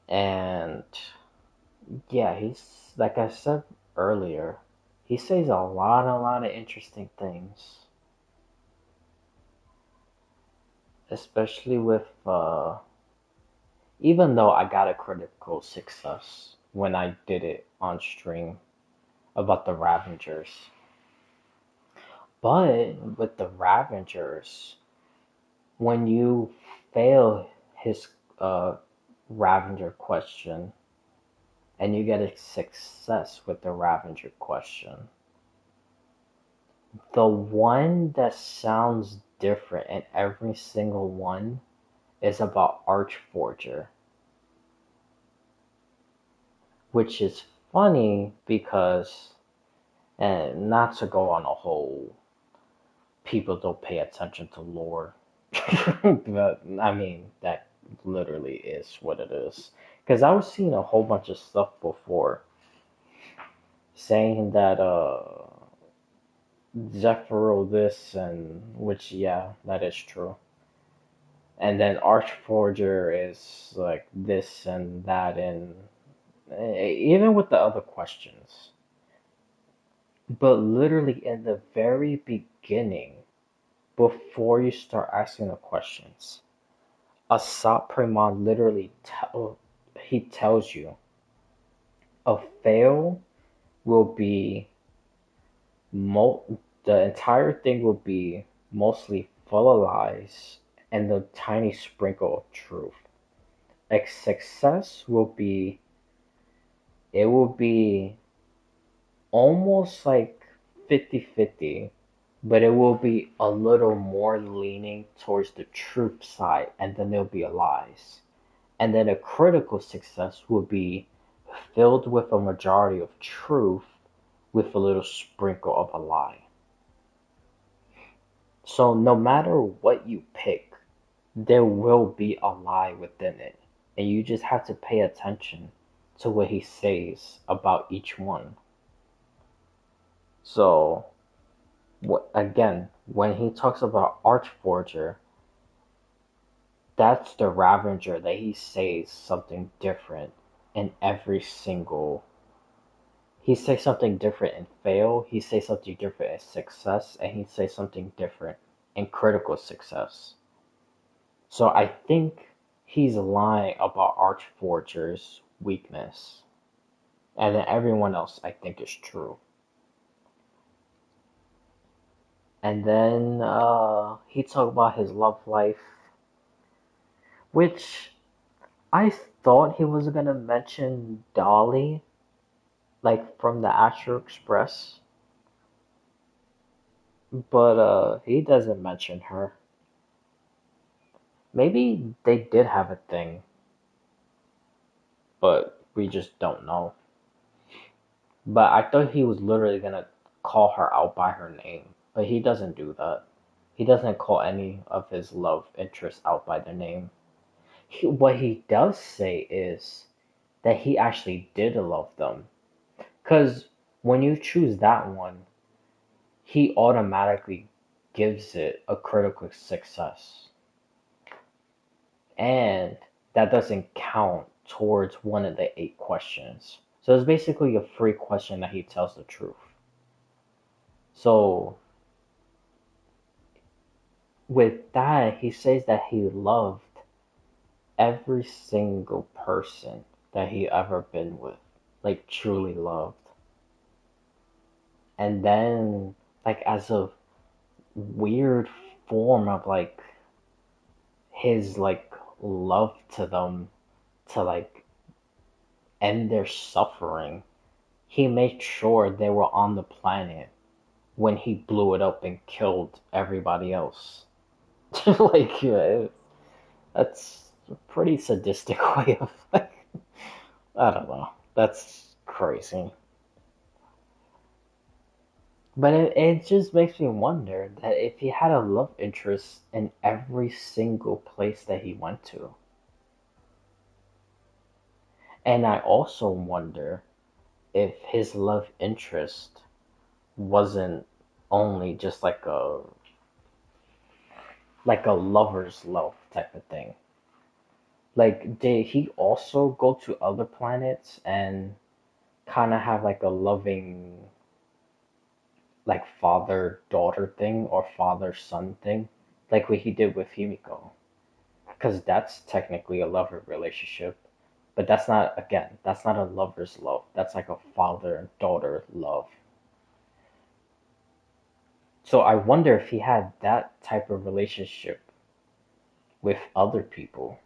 And yeah, he's like I said earlier, he says a lot of interesting things, especially with even though I got a critical success when I did it on stream about the Ravengers. But with the Ravengers, when you fail his uh, Ravenger question and you get a success with the Ravenger question, the one that sounds different in every single one is about Archforger, which is funny because, and not to go on a whole people don't pay attention to lore, but I mean, that literally is what it is. Because I was seeing a whole bunch of stuff before saying that Zephyro this and which yeah, that is true. And then Archforger is like this and that and even with the other questions. But literally in the very beginning, before you start asking the questions, Asat Preman literally he tells you a fail will be the entire thing will be mostly full of lies and a tiny sprinkle of truth. A success will be it will be almost like 50-50, but it will be a little more leaning towards the truth side and then there'll be a lies. And then a critical success will be filled with a majority of truth with a little sprinkle of a lie. So no matter what you pick, there will be a lie within it. And you just have to pay attention to what he says about each one. So, again, when he talks about Archforger, that's the Ravager that he says something different in every single. He says something different in fail, he says something different in success, and he says something different in critical success. So I think he's lying about Archforger's weakness. And then everyone else I think is true. And then he talked about his love life, which I thought he was gonna mention Dolly, like from the Astro Express, but he doesn't mention her. Maybe they did have a thing, but we just don't know. But I thought he was literally gonna call her out by her name, but he doesn't do that. He doesn't call any of his love interests out by their name. What he does say is that he actually did love them. Because when you choose that one, he automatically gives it a critical success. And that doesn't count towards one of the 8 questions. So it's basically a free question that he tells the truth. So with that, he says that he loved every single person that he ever been with, like truly loved. And then, like as a weird form of like his like love to them to like end their suffering, he made sure they were on the planet when he blew it up and killed everybody else. Like, that's a pretty sadistic way of, like, I don't know. That's crazy. But it just makes me wonder that if he had a love interest in every single place that he went to. And I also wonder if his love interest wasn't only just like a lover's love type of thing. Like, did he also go to other planets and kind of have like a loving, like father daughter thing or father son thing, like what he did with Himiko? Because that's technically a lover relationship, but that's not, again, that's not a lover's love. That's like a father and daughter love. So I wonder if he had that type of relationship with other people.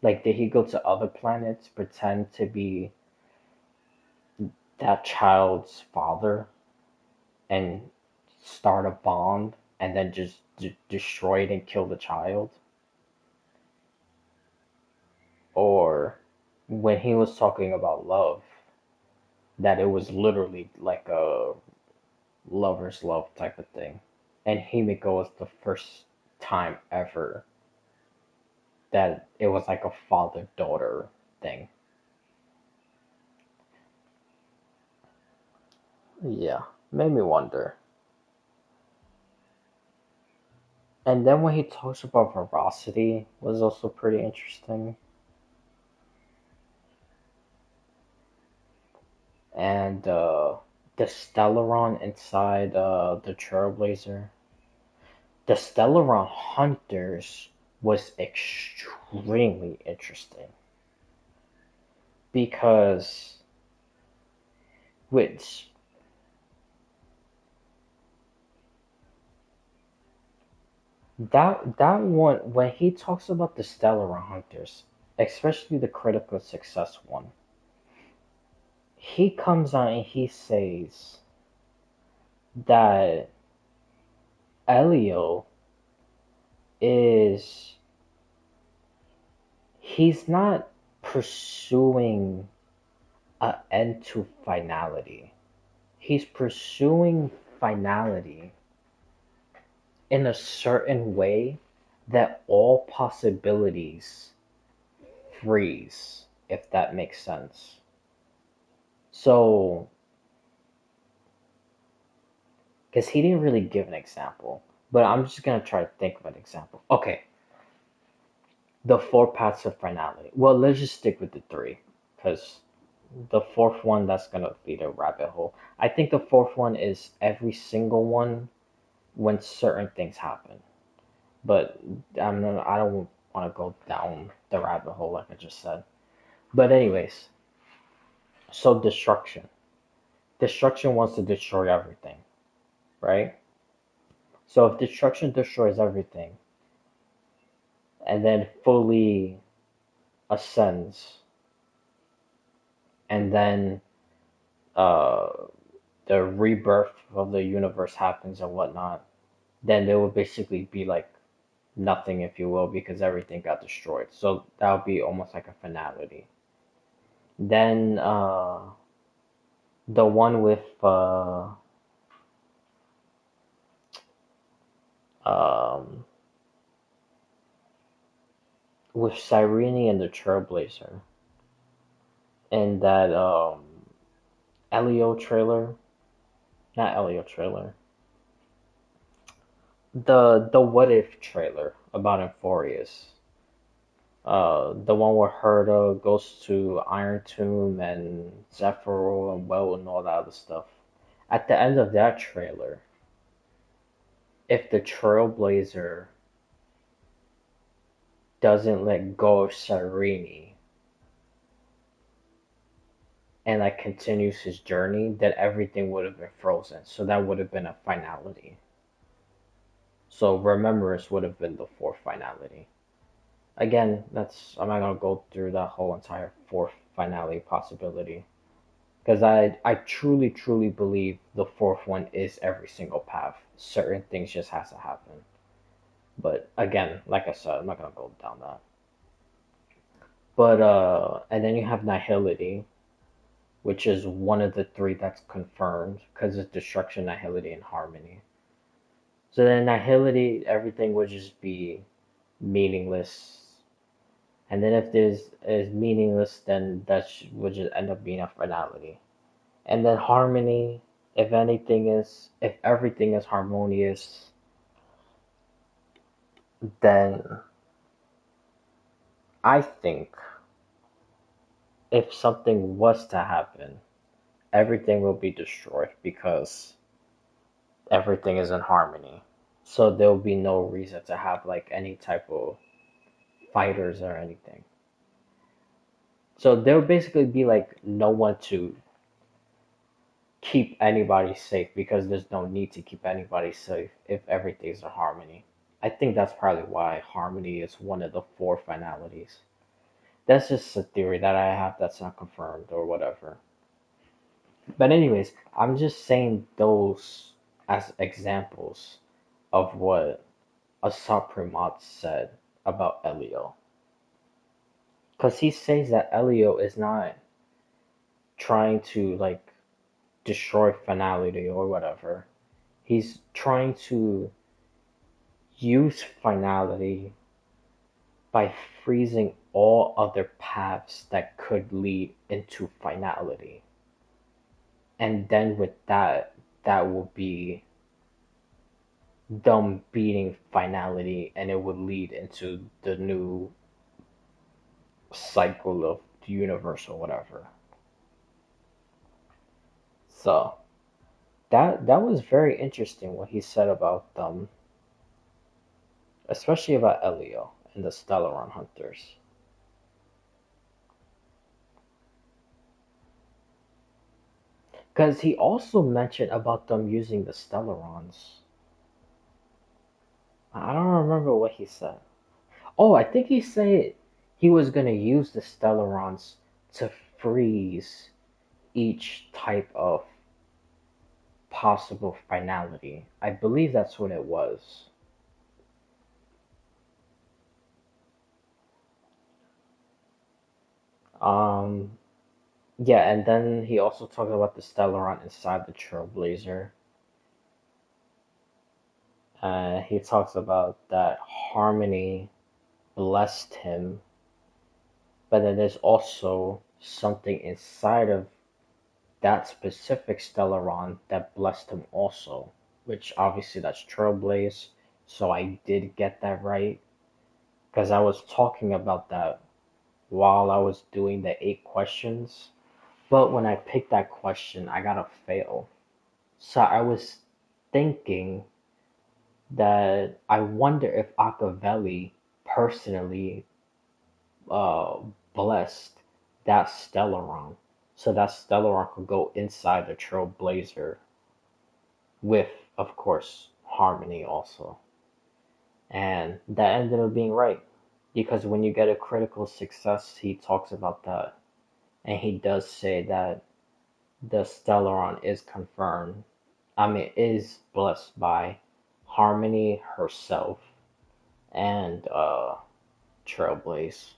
Like, did he go to other planets, pretend to be that child's father, and start a bond, and then just destroy it and kill the child? Or when he was talking about love, that it was literally like a lover's love type of thing. And Himiko was the first time ever that it was like a father daughter thing. Yeah, made me wonder. And then when he talks about veracity was also pretty interesting. And the Stellaron inside the Trailblazer. The Stellaron Hunters was extremely interesting because which that one when he talks about the Stellaron Hunters, especially the critical success one, he comes out and he says that Elio is he's not pursuing an end to finality. He's pursuing finality in a certain way that all possibilities freeze, if that makes sense. So, because he didn't really give an example, but I'm just gonna try to think of an example. Okay, the four paths of finality. Well, let's just stick with the three, because the fourth one that's gonna lead a rabbit hole. I think the fourth one is every single one when certain things happen. But I don't want to go down the rabbit hole like I just said. But anyways, so destruction. Destruction wants to destroy everything, right? So if destruction destroys everything and then fully ascends, and then uh, the rebirth of the universe happens and whatnot, then there will basically be like nothing, if you will, because everything got destroyed. So that would be almost like a finality. Then the one um, with Cyrene and the Trailblazer in that Elio trailer, not Elio trailer, the What If trailer about Euphorius. The one where Herta goes to Iron Tomb and Zephyro and Well and all that other stuff. At the end of that trailer, if the Trailblazer doesn't let go of Cyrene and like continues his journey, then everything would have been frozen. So that would have been a finality. So Remembrance would have been the fourth finality. Again, that's I'm not gonna go through that whole entire fourth finale possibility because I truly believe the fourth one is every single path. Certain things just has to happen. But again, like I said, I'm not gonna go down that. But and then you have Nihility, which is one of the three that's confirmed because it's Destruction, Nihility, and Harmony. So then Nihility, everything would just be meaningless. And then if there's is meaningless, then would just end up being a finality. And then Harmony, if everything is harmonious, then I think if something was to happen, everything will be destroyed because everything is in harmony. So there will be no reason to have like any type of fighters or anything. So there will basically be like no one to keep anybody safe because there's no need to keep anybody safe if everything's in harmony. I think that's probably why harmony is one of the four finalities. That's just a theory that I have that's not confirmed or whatever. But anyways, I'm just saying those as examples of what Asap Primat said about Elio. Because he says that Elio is not trying to like destroy finality or whatever. He's trying to use finality by freezing all other paths that could lead into finality. And then with that, that will be them beating finality and it would lead into the new cycle of the universe or whatever. So that was very interesting what he said about them, especially about Elio and the Stellaron Hunters. Because he also mentioned about them using the Stellarons. I don't remember what he said. Oh, I think he said he was gonna use the Stellarons to freeze each type of possible finality. I believe that's what it was. Um, yeah, and then he also talked about the Stellaron inside the Trailblazer. He talks about that Harmony blessed him, but then there's also something inside of that specific Stellaron that blessed him also, which obviously that's Trailblaze. So I did get that right because I was talking about that while I was doing the 8 questions. But when I picked that question, I got a fail. So I was thinking that I wonder if Akavelli personally uh, blessed that Stellaron. So that Stellaron could go inside the Trailblazer with, of course, Harmony also. And that ended up being right. Because when you get a critical success, he talks about that. And he does say that the Stellaron is confirmed. I mean, is blessed by Harmony herself and Trailblaze.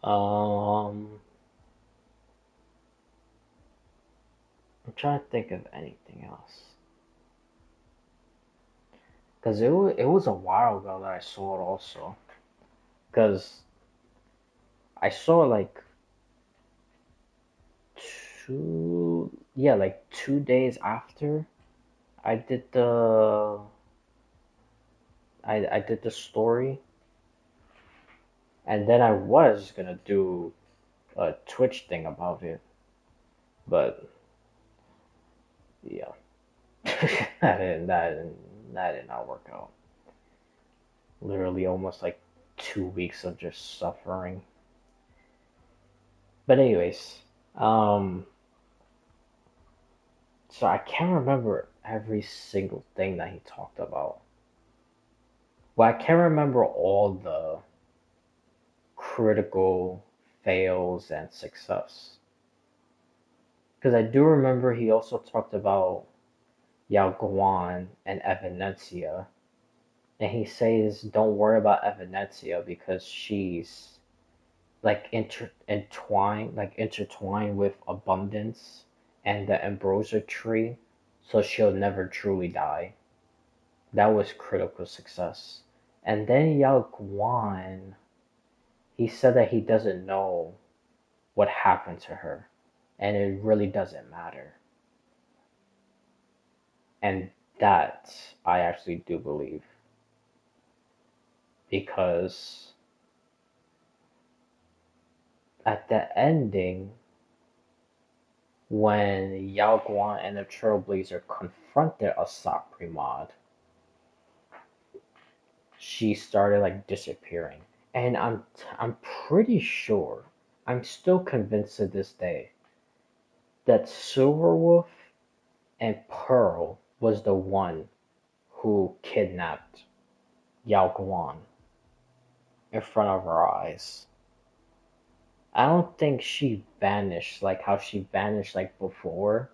Um, I'm trying to think of anything else. Because it was a while ago that I saw it also. Because I saw it like like 2 days after I did I did the story, and then I was gonna do a Twitch thing about it, but yeah, that did not work out. Literally, almost like 2 weeks of just suffering. But anyways, um, so I can't remember. every single thing that he talked about. Well, I can't remember all the critical fails and success. Because I do remember he also talked about Yao Guan and Evanencia. And he says, don't worry about Evanencia because she's like intertwined with abundance and the ambrosia tree, so she'll never truly die. That was critical success. And then Yao Guan, he said that he doesn't know what happened to her, and it really doesn't matter. And that I actually do believe because at the ending, when Yao Guan and the Trailblazer confronted Asap Primad, she started like disappearing. And I'm pretty sure, I'm still convinced to this day that Silverwolf and Pearl was the one who kidnapped Yao Guan in front of our eyes. I don't think she vanished like how she vanished like before.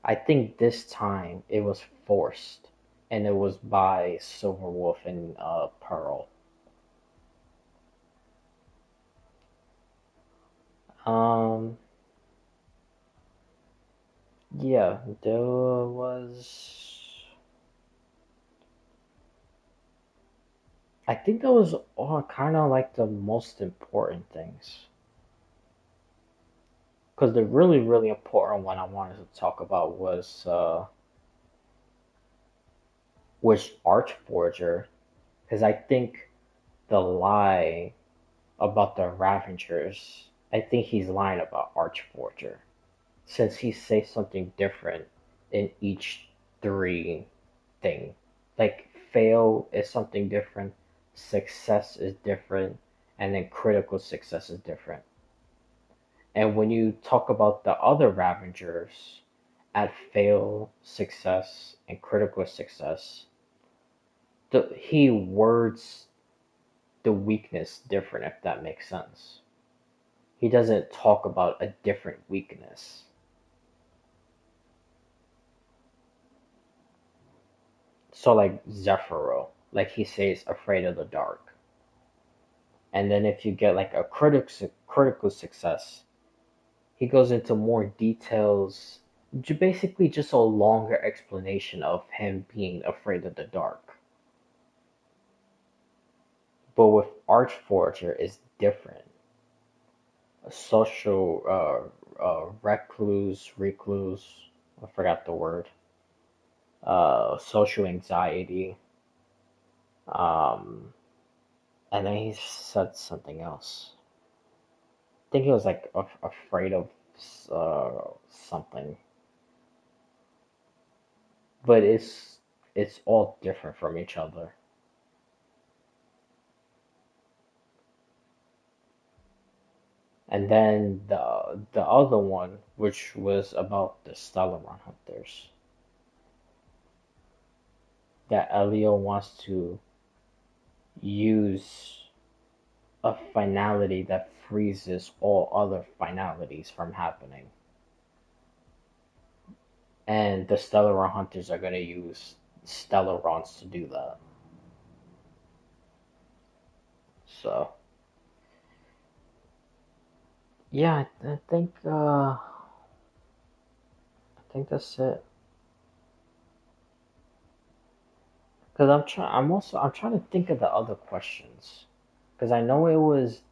I think this time it was forced, and it was by Silverwolf and Pearl. Um, yeah, there was. I think that was all kind of like the most important things. Because the really, really important one I wanted to talk about was Archforger. Because I think the lie about the Ravengers, I think he's lying about Archforger. Since he says something different in each three thing. Like fail is something different, success is different, and then critical success is different. And when you talk about the other Ravengers at fail, success, and critical success, he words the weakness different, if that makes sense. He doesn't talk about a different weakness. So like Zephyro, like he says, afraid of the dark. And then if you get like a critical success, he goes into more details, basically just a longer explanation of him being afraid of the dark. But with Archforger is different. A social recluse, I forgot the word. Social anxiety. Um, and then he said something else. I think he was like afraid of something, but it's all different from each other. And then the other one, which was about the Stellaron hunters, that Elio wants to use a finality that freezes all other finalities from happening. And the Stellaron hunters are going to use Stellarons to do that. So, yeah, I think that's it. Because I'm trying to think of the other questions. Because I know it was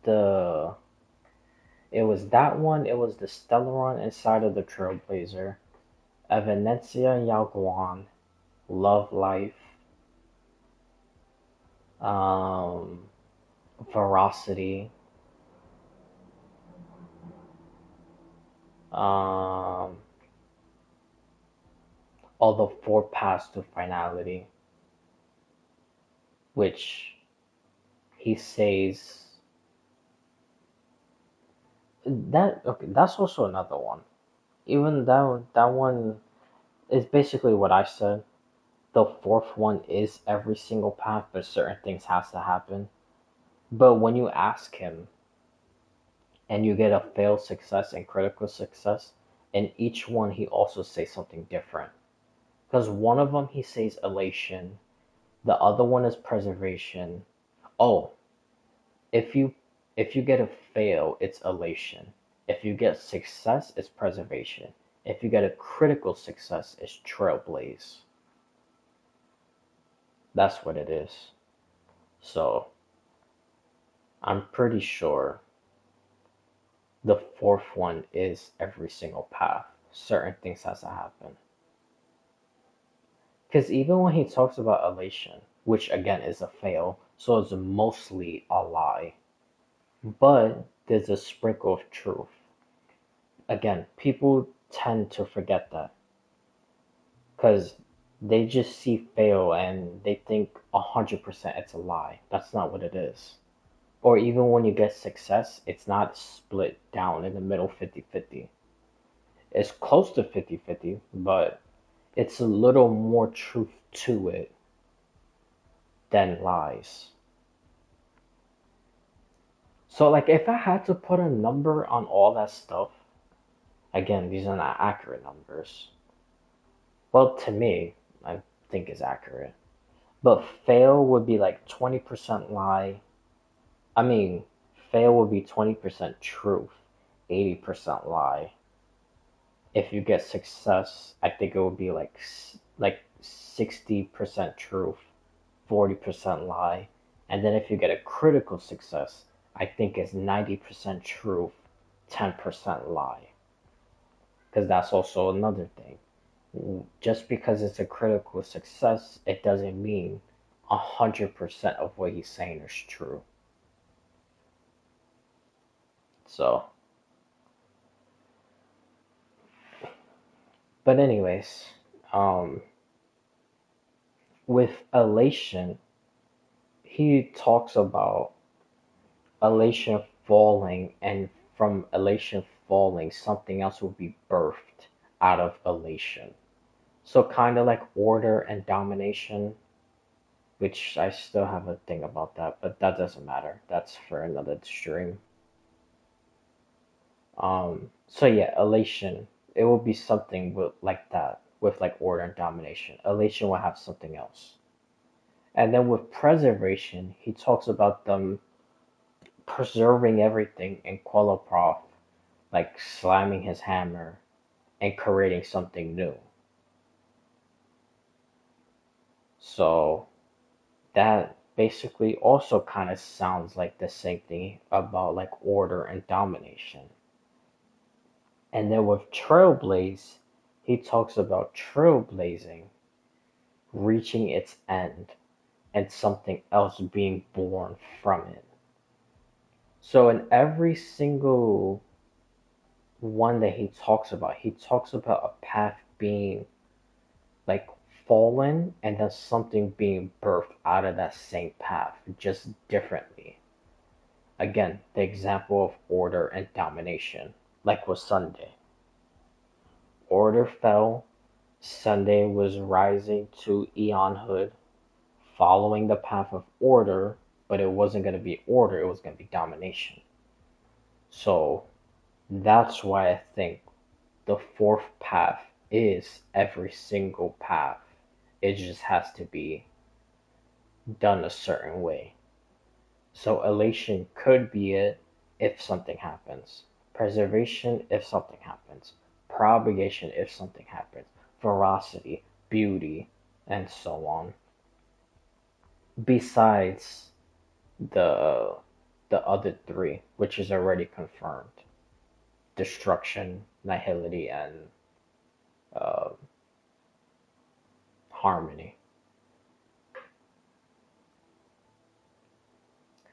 that one. It was the Stellaron inside of the Trailblazer, Evanencia and Yaoguan, Love Life, um, Veracity, um, all the four paths to finality, which he says that okay. That's also another one. Even that one, It's basically what I said. The fourth one is every single path, but certain things has to happen. But when you ask him and you get a failed success and critical success, in each one he also says something different. Because one of them he says elation, the other one is preservation. Oh, if you if you get a fail, it's elation. If you get success, it's preservation. If you get a critical success, it's trailblaze. That's what it is. So I'm pretty sure the fourth one is every single path. Certain things has to happen. Because even when he talks about elation, which again is a fail, so it's mostly a lie, but there's a sprinkle of truth. Again, people tend to forget that because they just see fail and they think 100% it's a lie. That's not what it is. Or even when you get success, it's not split down in the middle 50-50. It's close to 50-50, but it's a little more truth to it than lies. So, like, if I had to put a number on all that stuff, again, these are not accurate numbers. Well, to me, I think is accurate. But fail would be like 20% lie. I mean, fail would be 20% truth, 80% lie. If you get success, I think it would be like 60% truth, 40% lie. And then if you get a critical success, I think it's 90% truth, 10% lie. Because that's also another thing. Just because it's a critical success, it doesn't mean 100% of what he's saying is true. So, but anyways, um, with elation, he talks about elation falling, and from elation falling, something else will be birthed out of elation. So kind of like order and domination, which I still have a thing about that, but that doesn't matter. That's for another stream. So yeah, elation. It will be something with like that, with like order and domination. Elation will have something else. And then with preservation, he talks about them preserving everything in Quallaproth, like slamming his hammer and creating something new. So that basically also kind of sounds like the same thing about like order and domination. And then with Trailblaze, he talks about trailblazing, reaching its end, and something else being born from it. So in every single one that he talks about a path being like fallen and then something being birthed out of that same path, just differently. Again, the example of order and domination, like with Sunday. Order fell, Sunday was rising to Eonhood, following the path of order, but it wasn't going to be order, it was going to be domination. So that's why I think the fourth path is every single path. It just has to be done a certain way. So elation could be it if something happens. Preservation if something happens. Propagation if something happens. Ferocity, beauty, and so on. Besides the the other three, which is already confirmed. Destruction, nihility, and uh, harmony.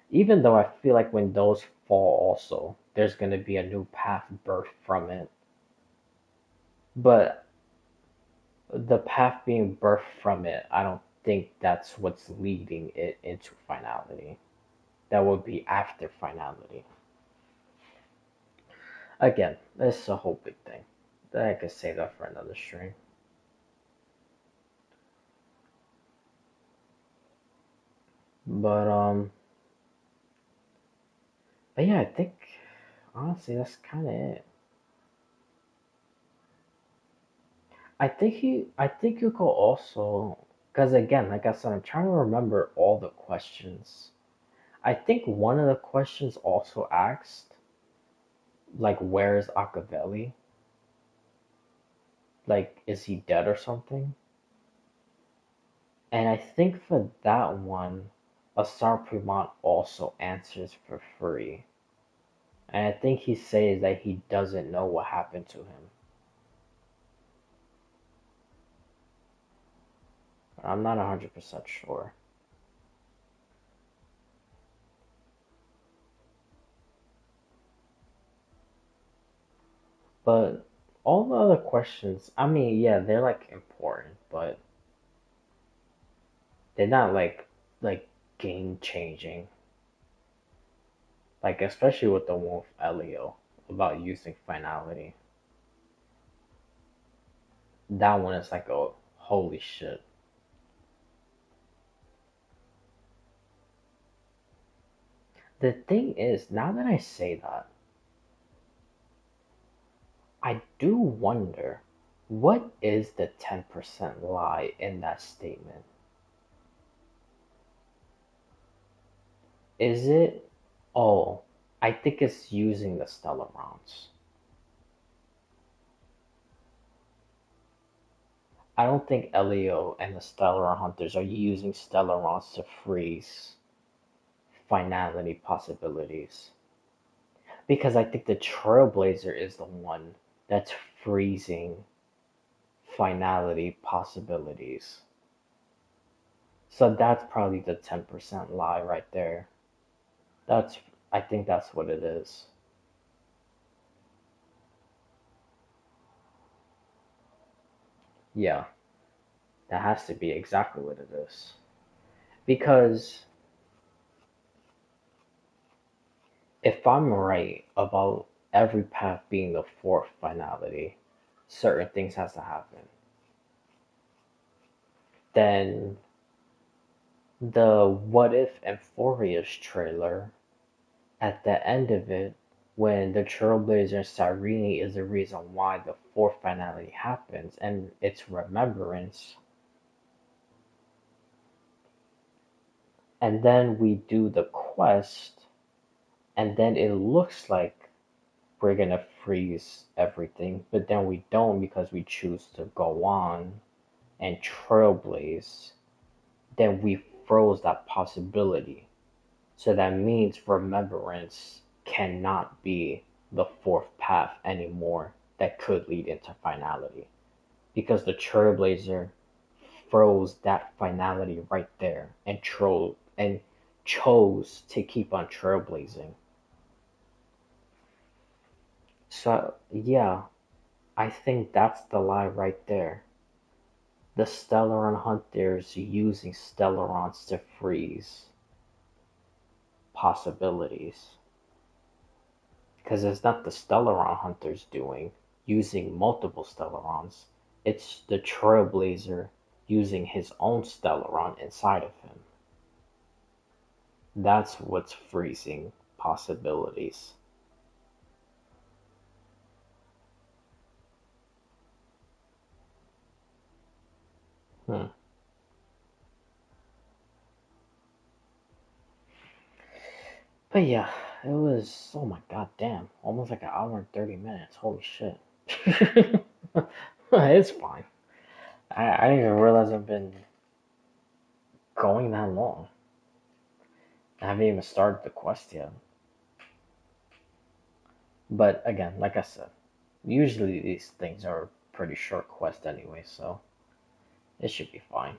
Even though I feel like when those fall also, there's gonna be a new path birthed from it. But the path being birthed from it, I don't think that's what's leading it into finality. That would be after finality. Again, this is a whole big thing. I could save that for another stream. But but yeah, I think honestly that's kind of it. I think you could also, because again, like I said, I'm trying to remember all the questions. I think one of the questions also asked, like, where is Akavelli? Like, is he dead or something? And I think for that one, Asar Primant also answers for free. And I think he says that he doesn't know what happened to him. I'm not 100% sure. But all the other questions, I mean, yeah, they're like important, but they're not like game changing. Like especially with the one with Elio about using finality. That one is like a holy shit. The thing is, now that I say that, I do wonder what is the 10% lie in that statement? Is it, oh, I think it's using the stellar rounds. I don't think Elio and the Stellar Hunters are using stellar rounds to freeze finality possibilities. Because I think the Trailblazer is the one that's freezing finality possibilities. So that's probably the 10% lie right there. That's I think that's what it is. Yeah, that has to be exactly what it is. Because if I'm right about every path being the fourth finality, certain things has to happen. Then the What If Euphoria's trailer, at the end of it, when the Trailblazer Cyrene is the reason why the fourth finality happens, and it's remembrance, and then we do the quest, and then it looks like we're gonna freeze everything, but then we don't because we choose to go on and trailblaze, then we froze that possibility. So that means remembrance cannot be the fourth path anymore that could lead into finality. Because the trailblazer froze that finality right there and chose to keep on trailblazing. So yeah, I think that's the lie right there. The Stellaron hunters using Stellarons to freeze possibilities. Because it's not the Stellaron hunters doing using multiple Stellarons. It's the Trailblazer using his own Stellaron inside of him. That's what's freezing possibilities. Hmm. But yeah, it was, oh my god damn, almost like an hour and 30 minutes. Holy shit. It's fine. I didn't even realize I've been going that long. I haven't even started the quest yet. But again, like I said, usually these things are pretty short quests anyway, so it should be fine.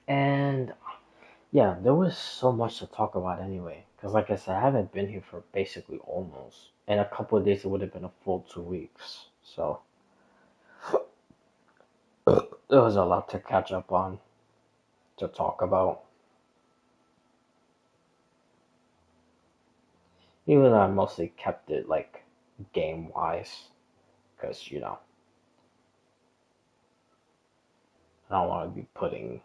And yeah, there was so much to talk about anyway. Because like I said, I haven't been here for basically almost. In a couple of days, it would have been a full 2 weeks. So there was a lot to catch up on, to talk about. Even though I mostly kept it like game wise. Because, I don't want to be putting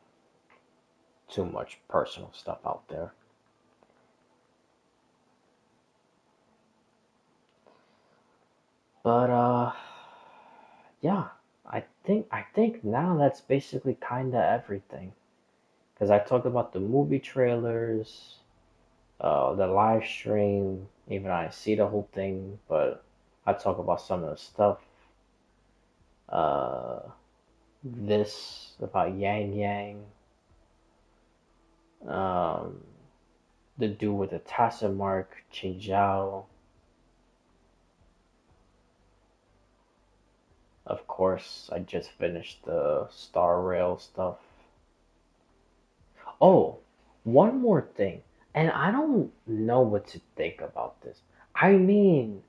too much personal stuff out there. But yeah, I think now that's basically kind of everything. Because I talked about the movie trailers, the live stream, even though I see the whole thing, but I talk about some of the stuff. Uh, this about Yangyang, um, the dude with the Tassa mark, Qingjiao. Of course, I just finished the Star Rail stuff. Oh, one more thing, and I don't know what to think about this. I mean,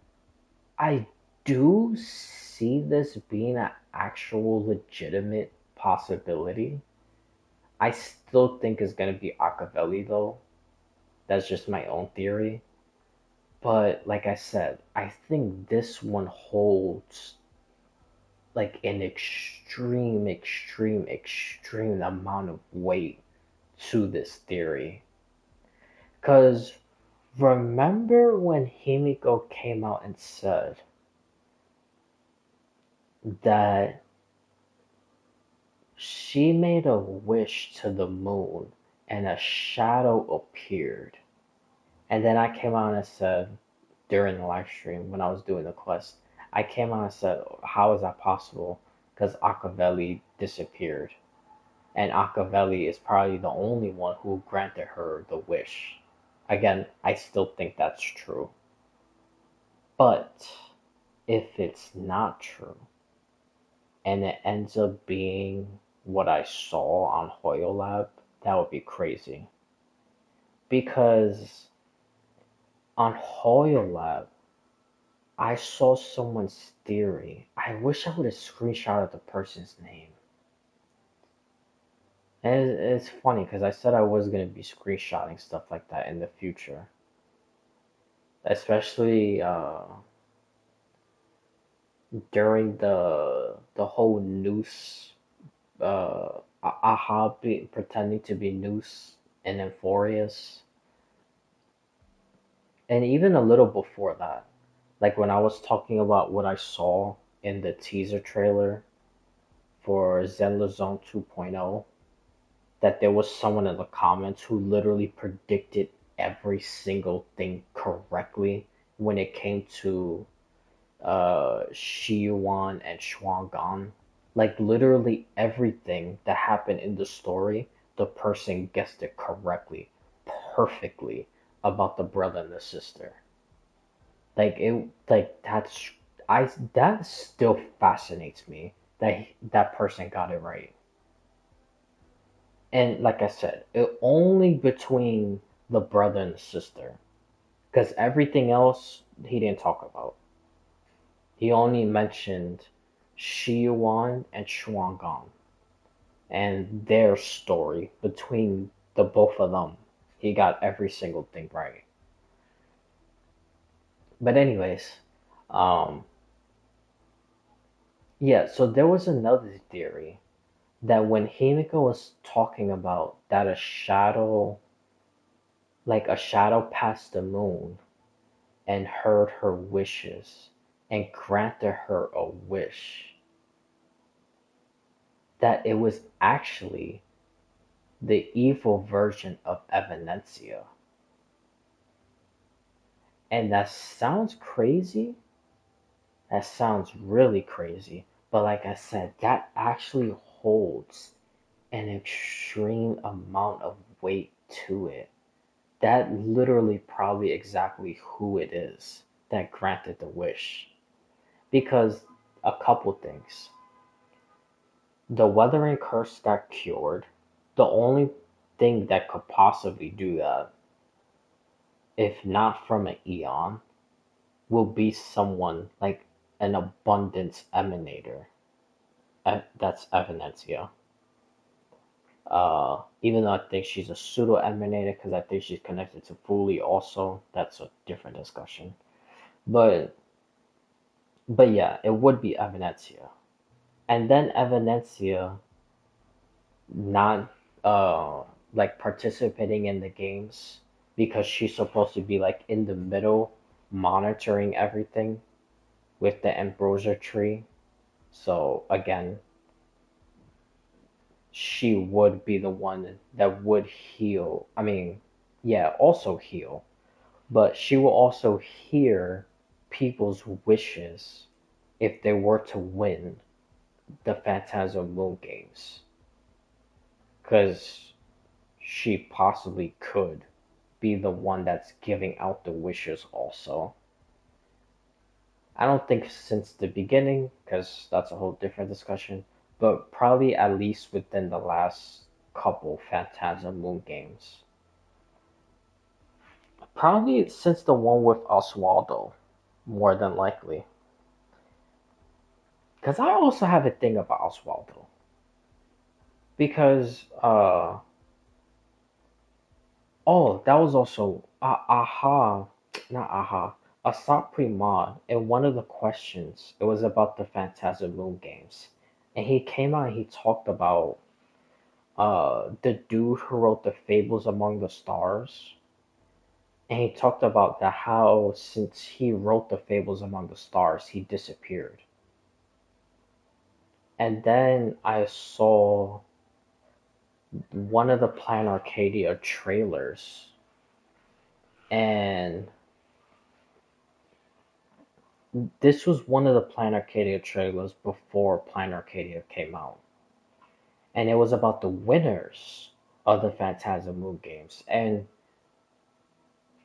I do see this being an actual legitimate possibility. I still think it's gonna be Machiavelli though. That's just my own theory. But like I said, I think this one holds like an extreme amount of weight to this theory. Cause remember when Himiko came out and said that she made a wish to the moon and a shadow appeared. And then I came out and said during the live stream when I was doing the quest, I came out and said, how is that possible? Because Machiavelli disappeared. And Machiavelli is probably the only one who granted her the wish. Again, I still think that's true. But if it's not true, and it ends up being what I saw on Hoyolab, that would be crazy. Because on Hoyolab, I saw someone's theory. I wish I would have screenshotted the person's name. And it's funny because I said I was going to be screenshotting stuff like that in the future. Especially during the whole noose, Aha pretending to be Noose and Euphorius. And even a little before that, like when I was talking about what I saw in the teaser trailer for Zenless Zone 2.0, that there was someone in the comments who literally predicted every single thing correctly when it came to Shiyuan and Shuanggan. Like literally everything that happened in the story, the person guessed it correctly, perfectly about the brother and the sister. That's I that still fascinates me that that person got it right. And like I said, it only between the brother and the sister, because everything else he didn't talk about. He only mentioned Shiyuan and Shuanggang and their story between the both of them. He got every single thing right. But anyways, um, yeah. So there was another theory that when Himiko was talking about that a shadow passed the moon and heard her wishes and granted her a wish, that it was actually the evil version of Evanencia. And that sounds crazy. That sounds really crazy. But like I said, that actually holds an extreme amount of weight to it. That literally probably exactly who it is that granted the wish. Because a couple things. The weathering curse got cured. The only thing that could possibly do that, if not from an Eon, will be someone like an abundance emanator. That's Evanencia. Even though I think she's a pseudo emanator because I think she's connected to Fuli also. That's a different discussion. But yeah, it would be Evanencia. And then Evanencia not like participating in the games because she's supposed to be like in the middle monitoring everything with the ambrosia tree. So again, she would be the one that would heal. I mean, yeah, also heal, but she will also hear people's wishes if they were to win the Phantasm Moon games, because she possibly could be the one that's giving out the wishes also. I don't think since the beginning, because that's a whole different discussion, but probably at least within the last couple Phantasm Moon games. Probably since the one with Oswaldo, more than likely. Because I also have a thing about Oswaldo. Because, oh, that was also, not Aha, Asap Primad, in one of the questions, it was about the Phantasm Moon games. And he came out and he talked about the dude who wrote the Fables Among the Stars. And he talked about that how since he wrote the Fables Among the Stars, he disappeared. And then I saw one of the Plan Arcadia trailers, and this was one of the Plan Arcadia trailers before Plan Arcadia came out, and it was about the winners of the Phantasm Moon games. And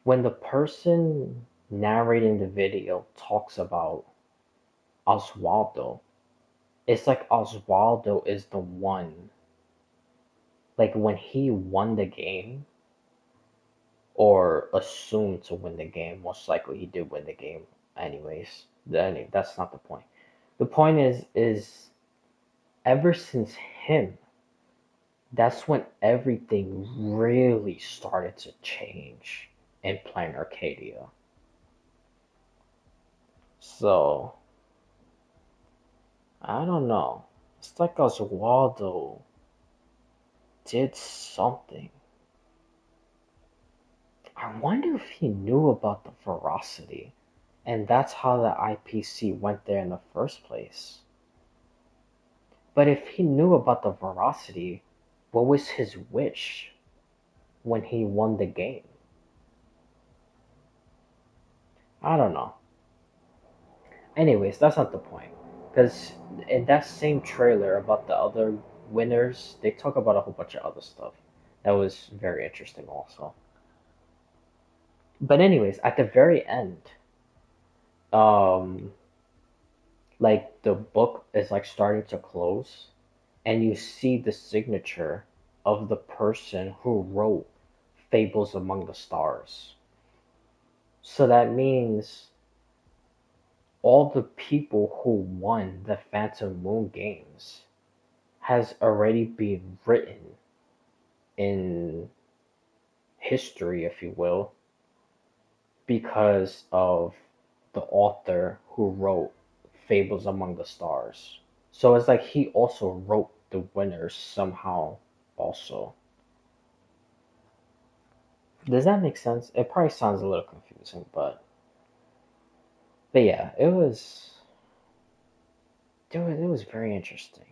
when the person narrating the video talks about Oswaldo, it's like Oswaldo is the one. Like when he won the game, or assumed to win the game. Most likely he did win the game anyways. That's not the point. The point is ever since him, that's when everything really started to change in Plain Arcadia. So I don't know. It's like Oswaldo did something. I wonder if he knew about the veracity. And that's how the IPC went there in the first place. But if he knew about the veracity, what was his wish when he won the game? I don't know. Anyways, that's not the point. Because in that same trailer about the other winners, they talk about a whole bunch of other stuff. That was very interesting also. But anyways, at the very end, um, like the book is like starting to close, and you see the signature of the person who wrote Fables Among the Stars. So that means all the people who won the Phantom Moon games has already been written in history, if you will, because of the author who wrote Fables Among the Stars. So it's like he also wrote the winners somehow also. Does that make sense? It probably sounds a little confusing, but yeah, it was very interesting.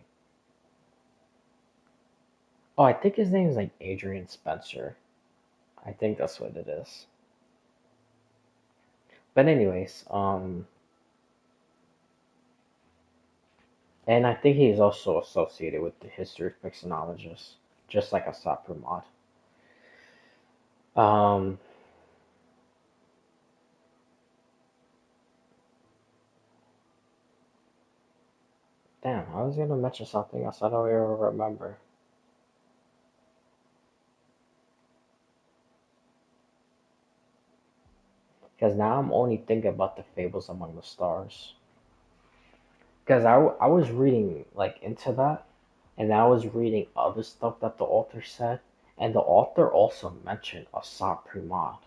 Oh, I think his name is like Adrian Spencer. I think that's what it is. But anyways, and I think he is also associated with the history vixenologist, just like a Saprumod. Um, damn, I was gonna mention something else. I don't even remember. Because now I'm only thinking about the fables among the stars. Because I was reading like into that, and I was reading other stuff that the author said, and the author also mentioned Asap Primad,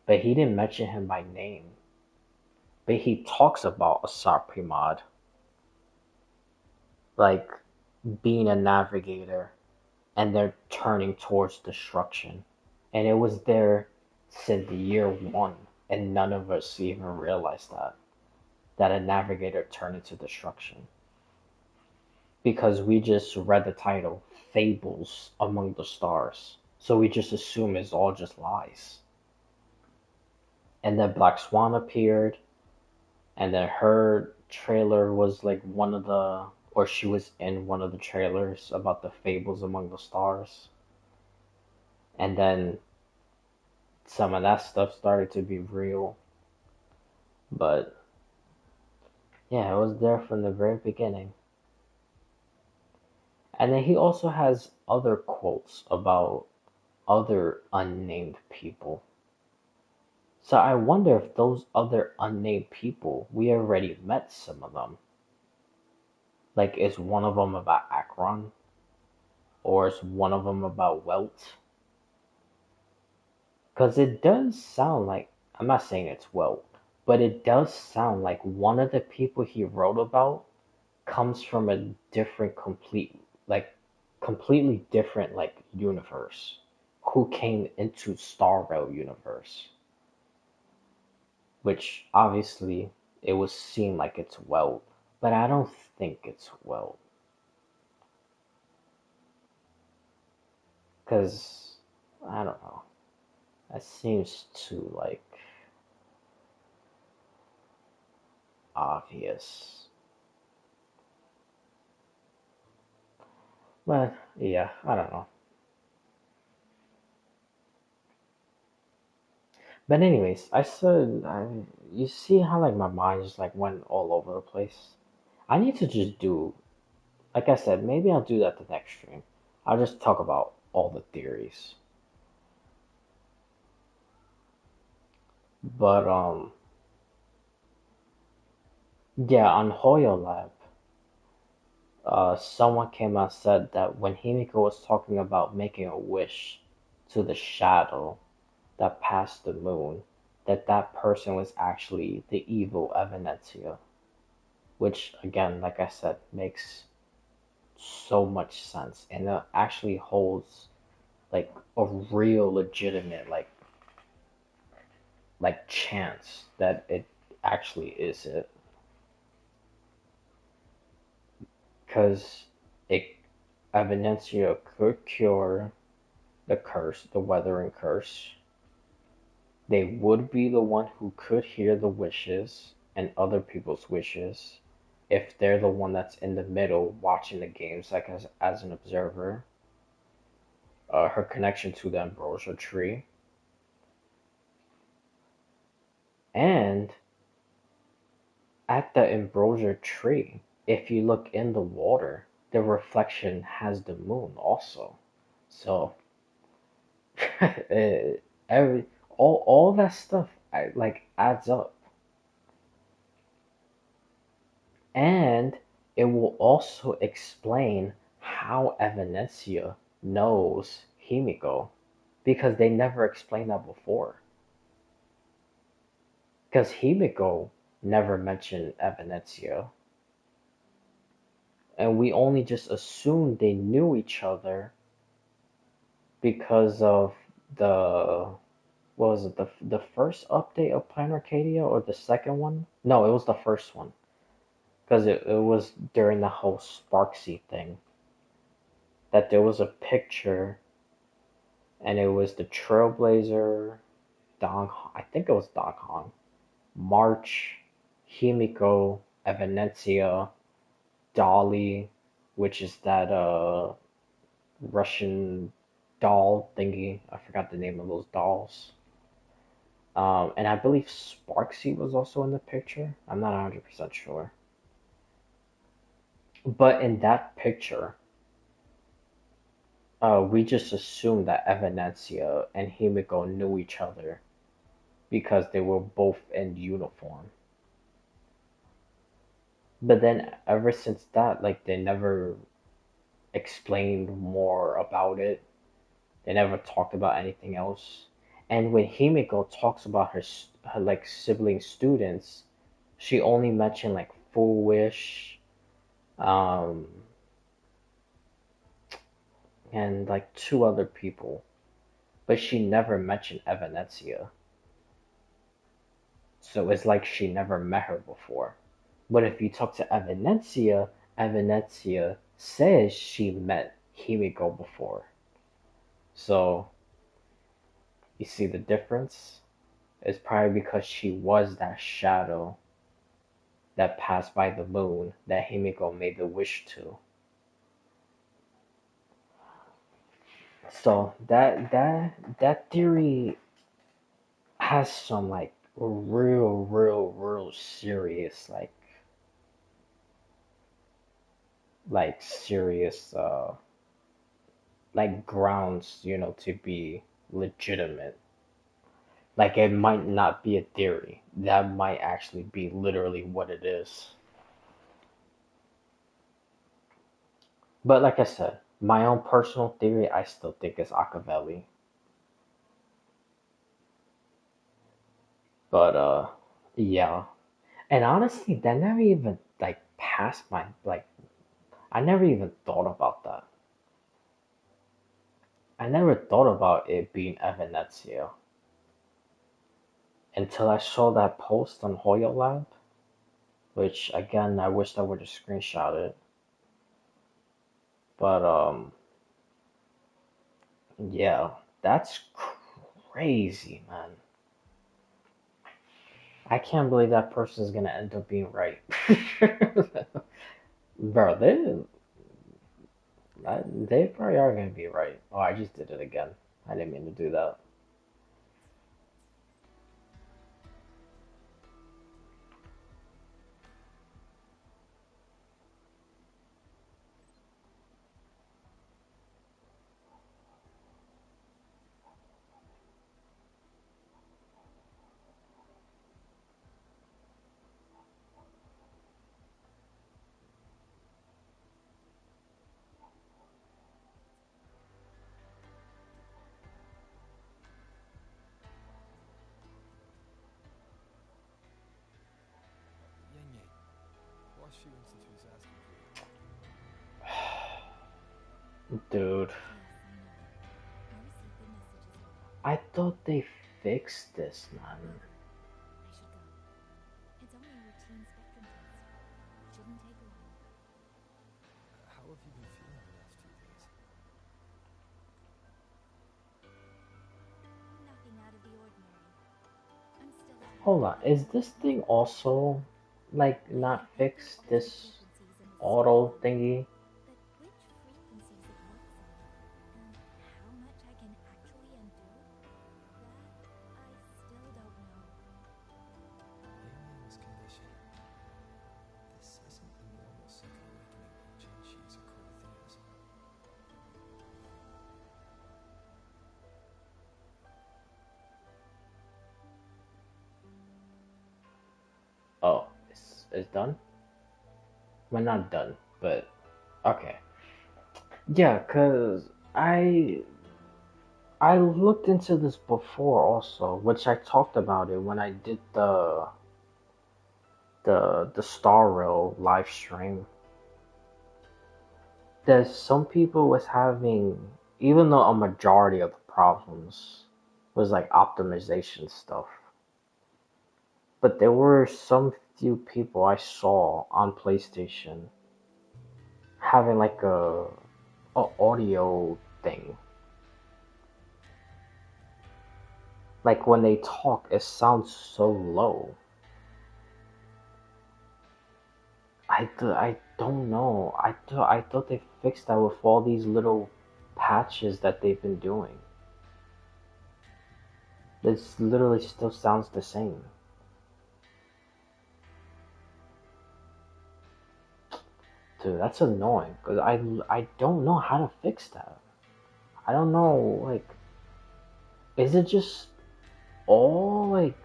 but he didn't mention him by name. But he talks about Asap Primad, like being a navigator and they're turning towards destruction. And it was there since year one, and none of us even realized that a navigator turned into destruction because we just read the title Fables Among the Stars. So we just assume it's all just lies. And then Black Swan appeared, and then her trailer was like one of the, or she was in one of the trailers about the Fables Among the Stars. And then some of that stuff started to be real. But yeah, it was there from the very beginning. And then he also has other quotes about other unnamed people. So I wonder if those other unnamed people, we already met some of them. Like, is one of them about Akron? Or is one of them about Welt? Because it does sound like, I'm not saying it's Welt, but it does sound like one of the people he wrote about comes from a different, like, completely different, like, universe. Who came into Star Rail universe. Which obviously it would seem like it's Welt, but I don't think it's Welt. Because, I don't know. That seems too, like, obvious. But, yeah, I don't know. But anyways, you see how, like, my mind just, like, went all over the place? I need to just do, like I said, maybe I'll do that the next stream. I'll just talk about all the theories. But, yeah, on Hoyo Lab, someone came out and said that when Himiko was talking about making a wish to the shadow that passed the moon, that person was actually the evil Evanetia, which again, like I said, makes so much sense and it actually holds like a real legitimate like chance that it actually is it, because it Evanetia could cure the curse, the weathering curse. They would be the one who could hear the wishes and other people's wishes if they're the one that's in the middle watching the games, like as an observer. Her connection to the ambrosia tree, and at the ambrosia tree, if you look in the water, the reflection has the moon also. So every all that stuff like adds up. And it will also explain how Evanesia knows Himiko, because they never explained that before. Because Himiko never mentioned Evanesia, and we only just assumed they knew each other because of the what was it, the first update of Plan Arcadia or the second one? No, it was the first one because it was during the whole Sparksy thing that there was a picture and it was the Trailblazer, Dong. I think it was Dong Hong, March, Himiko, Evanesia, Dolly, which is that Russian doll thingy. I forgot the name of those dolls. And I believe Sparksy was also in the picture. I'm not 100% sure. But in that picture, we just assumed that Evanesia and Himiko knew each other because they were both in uniform. But then ever since that, like they never explained more about it. They never talked about anything else. And when Himiko talks about her like sibling students, she only mentioned like Full Wish, um, and like two other people, but she never mentioned Evanetia. So it's like she never met her before. But if you talk to Evanetia, Evanetia says she met Himiko before. So you see the difference? It's probably because she was that shadow that passed by the moon that Himiko made the wish to. So that theory has some like real serious like serious like grounds, to be legitimate. Like it might not be a theory. That might actually be literally what it is. But like I said, my own personal theory, I still think it's Machiavelli. But yeah. And honestly, that never even like passed my like I never even thought about that. I never thought about it being Evanesio until I saw that post on Hoyo Lab, which again I wish I would have screenshot it. But yeah, that's crazy, man. I can't believe that person is gonna end up being right. Bro, they probably are gonna be right. Oh, I just did it again. I didn't mean to do that. Yangyang, why she wanted to is asking for you. Dude, Yes, I know. I received the message as well. I thought they fixed this, man. Look, I should go. It's only a routine spectrum test. Shouldn't take long. How have you been feeling the last few days? Nothing out of the ordinary. I'm still trying to Hold on, figure is out this what thing happened. also like I not get the fixed? altered This frequencies in the auto signal, thingy? but which frequencies it works on, and how much I can actually undo, that I still don't know. Yangyang's condition. This isn't a normal second awakening where Genshis occur within it, is it? Oh, it's done? Well, not done, but okay. Yeah, cause I looked into this before also, which I talked about it when I did the Star Rail live stream. That some people was having, even though a majority of the problems was like optimization stuff, but there were some few people I saw on PlayStation having like a audio thing. Like when they talk, it sounds so low. I don't know. I thought they fixed that with all these little patches that they've been doing. This literally still sounds the same. Dude, that's annoying because I don't know how to fix that. I don't know, like, is it just all like,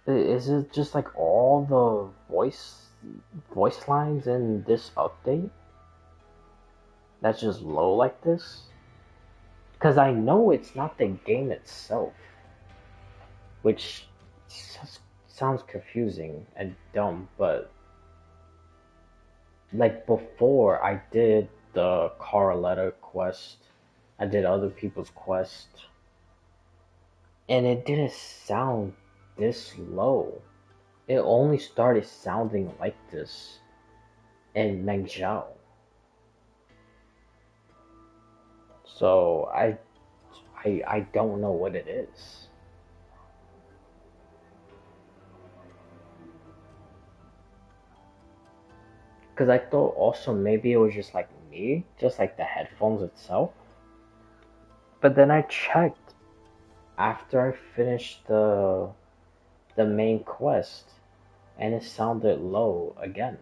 is it just like all the voice lines in this update that's just low like this? Because I know it's not the game itself, which sounds confusing and dumb, but like before I did the Carletta quest. I did other people's quest, and it didn't sound this low. It only started sounding like this in Mengzhou. So I don't know what it is. Because I thought also maybe it was just like me, just like the headphones itself. But then I checked after I finished the main quest, and it sounded low again.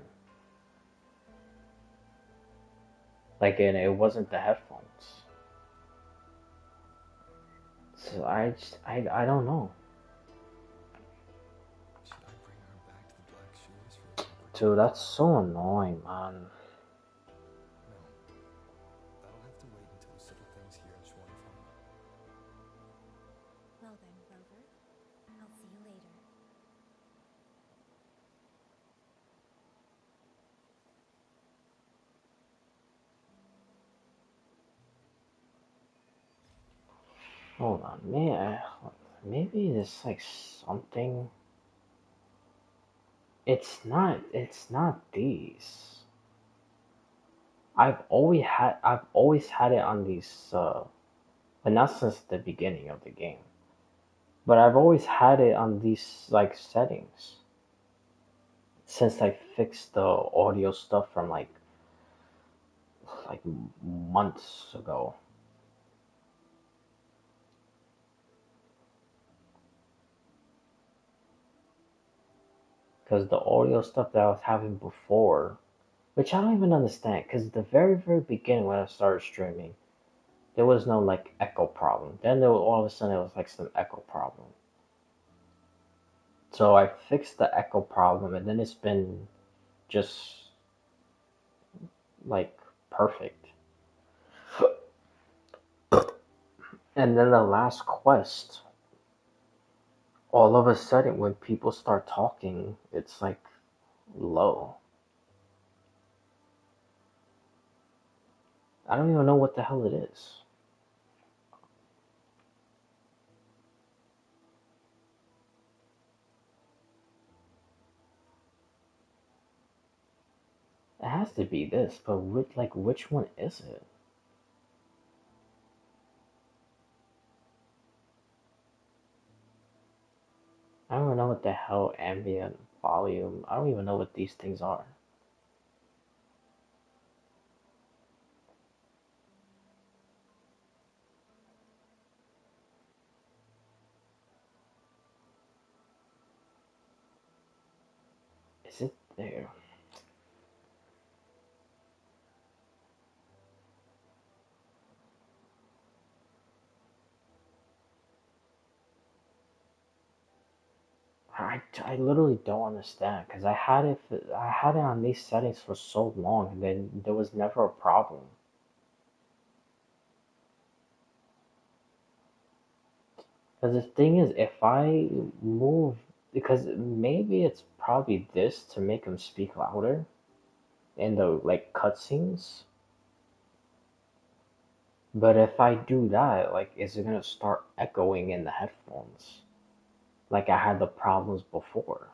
Like, and it wasn't the headphones. So I don't know. Should I bring her back to the Black Shores for a deeper Dude, check? that's so annoying, man. No. That'll have to wait until we settle things here in Schwanfang. Well then, Rover. I'll see you later. Hold on, maybe it's like something. It's not these. I've always had it on these but not since the beginning of the game. But I've always had it on these like settings since I fixed the audio stuff from like months ago. Because the audio stuff that I was having before, which I don't even understand, because the very beginning when I started streaming, there was no like echo problem. Then there was, all of a sudden it was like some echo problem. So I fixed the echo problem, and then it's been just like perfect. And then the last quest, all of a sudden when people start talking, it's like low. I don't even know what the hell it is. It has to be this, but which one is it? I don't even know what the hell ambient volume. I don't even know what these things are. Is it there? I literally don't understand because I had it on these settings for so long and then there was never a problem. Because the thing is, if I move, because maybe it's probably this to make him speak louder in the like cutscenes. But if I do that, like, is it gonna start echoing in the headphones? Like I had the problems before.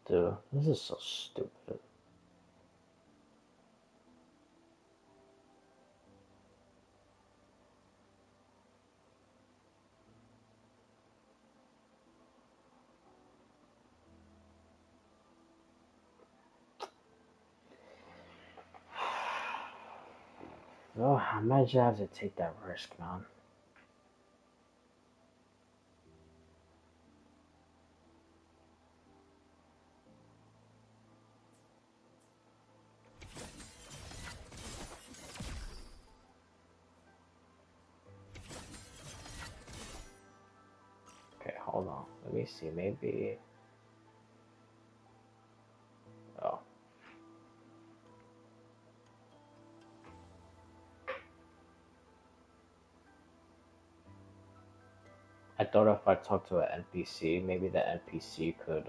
Dude, this is so stupid. Oh, I might just have to take that risk, man. Okay, hold on. Let me see. Maybe. Oh. I thought if I talked to an NPC, maybe the NPC could,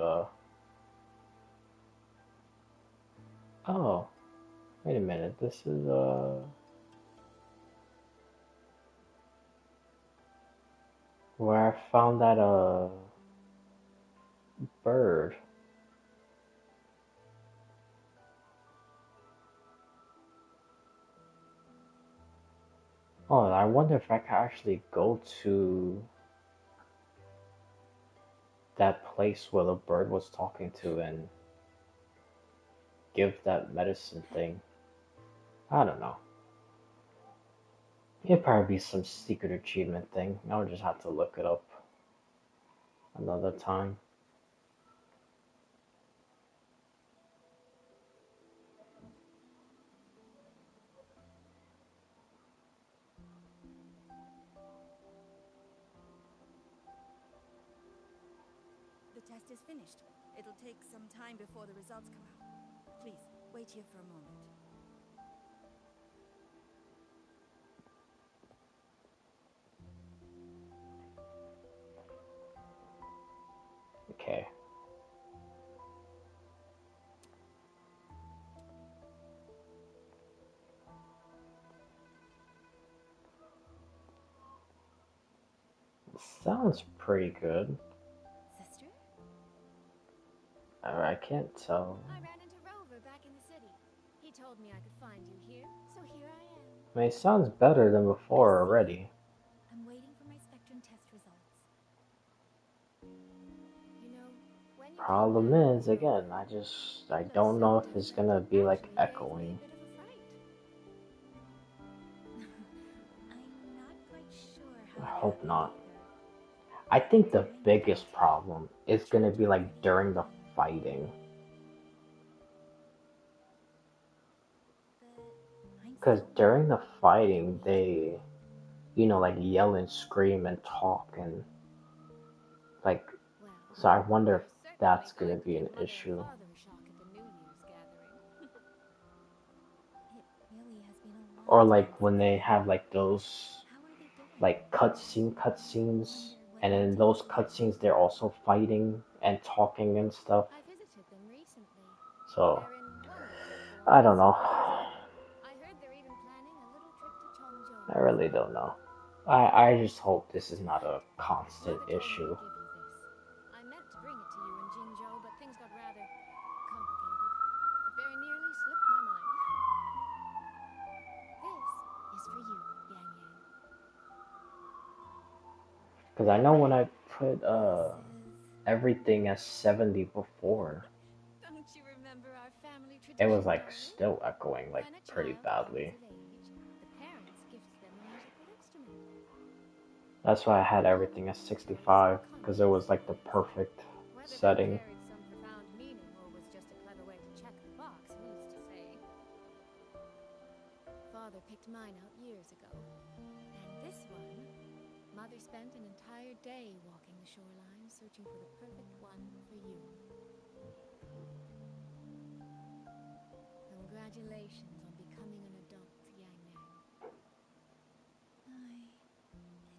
oh, wait a minute, this is, where I found that, bird. Oh, I wonder if I could actually go to that place where the bird was talking to and give that medicine thing. I don't know. It'd probably be some secret achievement thing. I'll just have to look it up another time. The test is finished. It'll take some time before the results come out. Please, wait here for a moment. Okay. Sounds pretty good. Sister? I can't tell. I ran into Rover back in the city. He told me I could find you here, so here I am. I mean, it sounds better than before already. I'm waiting for my spectrum test results. You know, when you Problem is, again, I don't know if it's gonna be like echoing. I'm not quite sure I how hope not. either. I think the biggest problem is gonna be like during the fighting. Because during the fighting, they, like yell and scream and talk and like, so I wonder if that's gonna be an issue. Or like when they have like those like cutscenes, and in those cutscenes they're also fighting and talking and stuff. So I don't know. I really don't know. I just hope this is not a constant issue. I meant to bring it to you in Jingzhou, but things got rather complicated. It very nearly slipped my mind. This is for you, Yangyang. Because I know when I put everything as 70 before, Don't you remember our family it tradition, was like darling? still echoing like When a pretty child badly. comes of age, the parents gift them a musical instrument. That's why I had One everything as choice 65 because it was like the subconscious. perfect Whether that setting. carried some profound meaning or was just a clever way to check the box, who's to say? Father picked mine out years ago. And this one, Mother spent an entire day walking the shoreline searching for the perfect one for you. Congratulations on becoming an adult, Yangyang.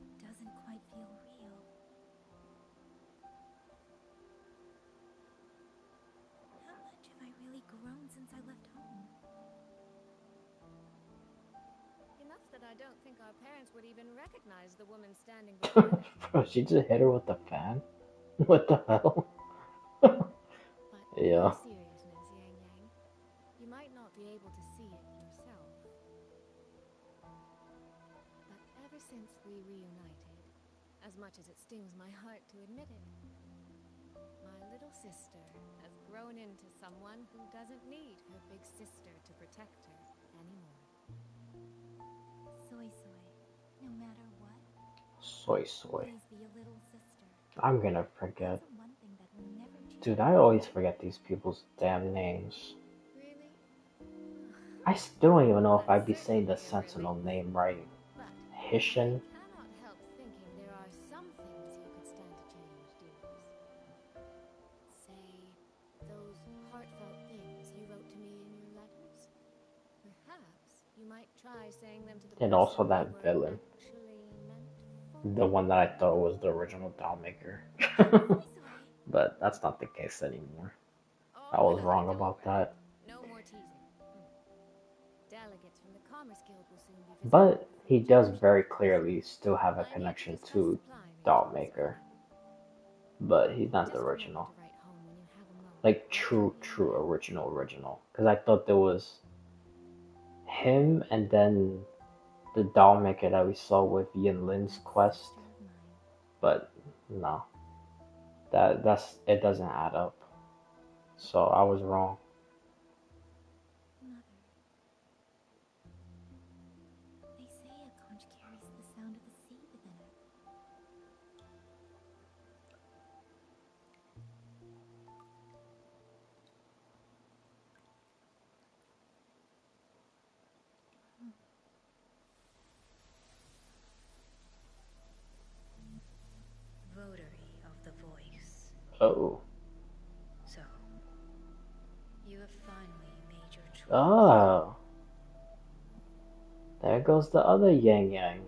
It doesn't quite feel real. How much have I really grown since I left home? Enough that I don't think our parents would even recognize the woman standing before them. Bro, she just hit her with the fan? What the hell? But Yeah. in seriousness, Yangyang, you might not be able to see it yourself. But ever since we reunited, as much as it stings my heart to admit it, my little sister has grown into someone who doesn't need her big sister to protect her anymore. Soy soy, no matter what, Soy soy. always be a little sister. I'm gonna forget. That's the one thing that will never change. Dude, I always forget these people's damn names. Really? I still don't even know if I'd be saying the Sentinel name right. Hishin? I cannot help thinking there are some things you could stand to change, dearest. Say, those heartfelt things you wrote to me in your letters. Perhaps you might try saying them to the And person also they that were villain. actually meant for. the one that I thought was the original Dollmaker. But that's not the case anymore. I Oh, was honey, wrong don't about worry. that. No more teasing. Delegates from the Commerce Guild will soon be visiting But before he the does chapter very starts. clearly still have a I'm here to connection discuss to supply arrangements with Dollmaker, you. but he's not the Just remember original. to write home when you have a moment, Like okay, true Yangyang? original. Because I thought there was him and then the Dollmaker that we saw with Yinlin's That quest, sister of mine. but no, that's it doesn't add up. So I was wrong. Mother, they say a conch carries the sound of the sea within it. Votary of the voice. Oh, So, you have finally made your choice. oh, there goes the other Yangyang.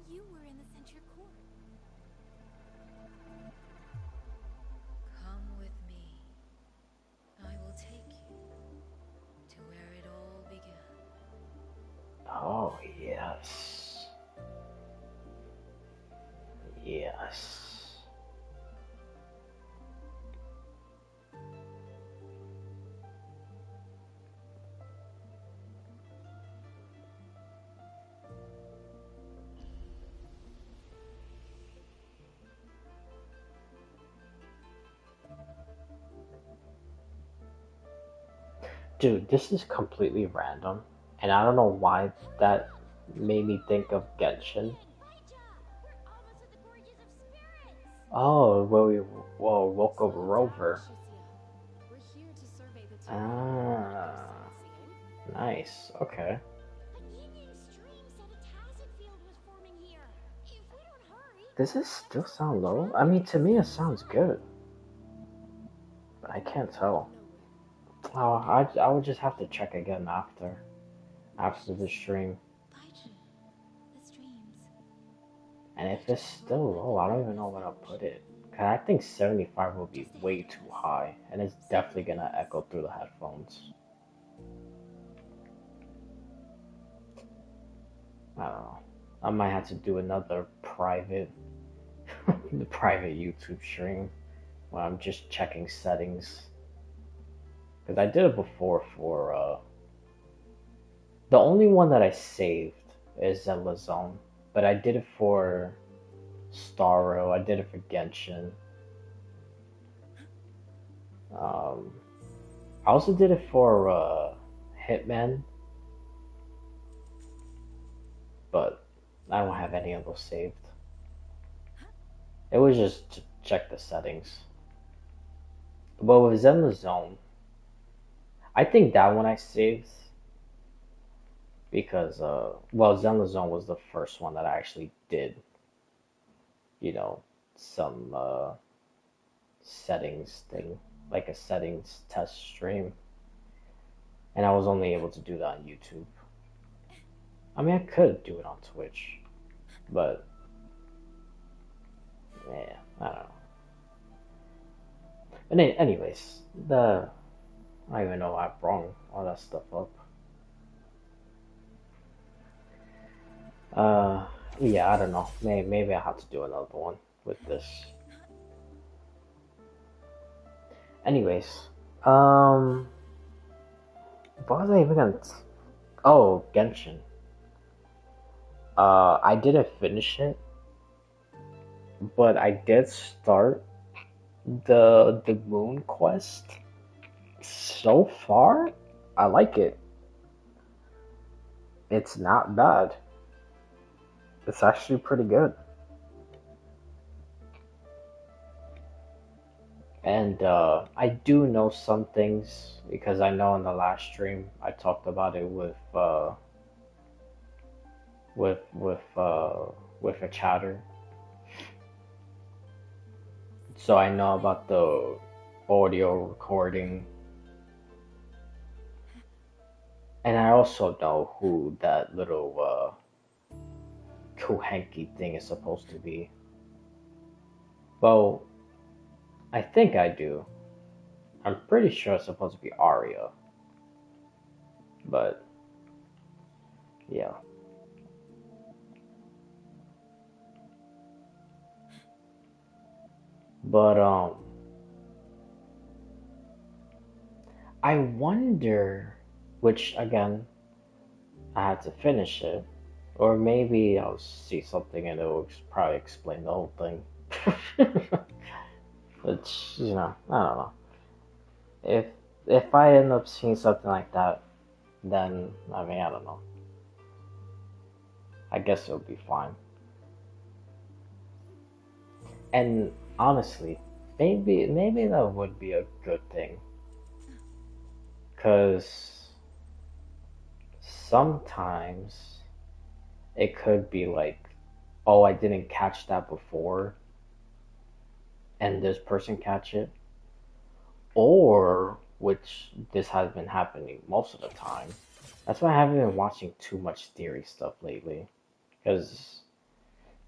You were in the centaur court. Come with me. I will take you to where it all began. Oh yes, yes. Dude, this is completely random, and I don't know why that made me think of Genshin. Oh, where we woke up Slow down, Rover. Shisia. We're here to survey the terrain, not go Ah, sightseeing. nice. Okay. But Yangyang's stream said a Tacet field was forming here. If we don't hurry, Does this we'll still get stuck sound in low? I traffic mean, and to me it miss sounds the sun. good, but I can't We're going tell. nowhere. Oh, Take me. I would just have to check again after the Shisia, stream. Baiji, the streams. And if They it's just flow still like low, I don't even water know over where the to put ocean. it. Cause I think 75 will be Just way ahead of too us. high, and it's See what definitely it gonna is? echo through the headphones. I don't know. I might have to do another private, the private YouTube stream where I'm just checking settings. Cause I did it before for the only one that I saved is Zelda Zone, but I did it for Starro. I did it for Genshin. Um, I also did it for Hitman, but I don't have any of those saved. It was just to check the settings. But with Zenless Zone, I think that one I saved because, well, Zenless Zone was the first one that I actually did, you know, some settings thing, like a settings test stream, and I was only able to do that on YouTube. I mean, I could do it on Twitch, but yeah, I don't know. But anyways, I don't even know why I brought all that stuff up. Uh, yeah, I don't know. Maybe I have to do another one with this. Anyways, um, what was I even gonna? Oh, Genshin. I didn't finish it, but I did start the Moon Quest. So far, I like it. It's not bad. It's actually pretty good. And I do know some things because I know in the last stream I talked about it with with uh, with a chatter. So I know about the audio recording, and I also know who that little cool hanky thing is supposed to be. Well, I think I do. I'm pretty sure it's supposed to be Arya, but yeah. But I wonder, which again, I had to finish it, or maybe I'll see something and it'll probably explain the whole thing. Which, I don't know. If if I end up seeing something like that, then I mean, I don't know. I guess it'll be fine. And honestly, maybe that would be a good thing, cause sometimes it could be like, oh, I didn't catch that before, and this person catch it, or which this has been happening most of the time. That's why I haven't been watching too much theory stuff lately, because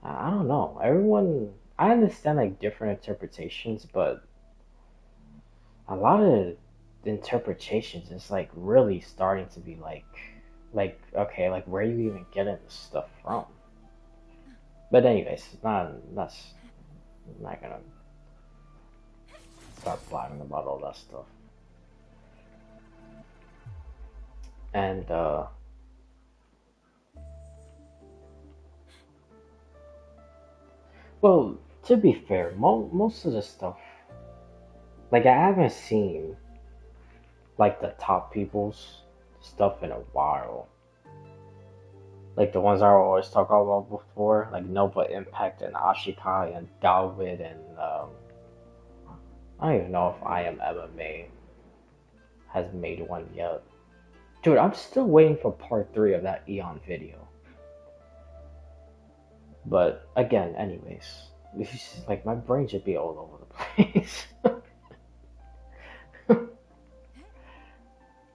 I don't know. Everyone, I understand like different interpretations, but a lot of interpretations is like really starting to be like okay, like where are you even getting this stuff from? But anyways, that's not gonna start blabbing about all that stuff. And well, to be fair, most of the stuff, like I haven't seen like the top people's stuff in a while. Like the ones I always talk about before, like Nova Impact and Ashikai and Dalvid and I don't even know if I Am MMA has made one yet. Dude, I'm still waiting for part 3 of that Eon video. But again, anyways, this is like my brain should be all over the place.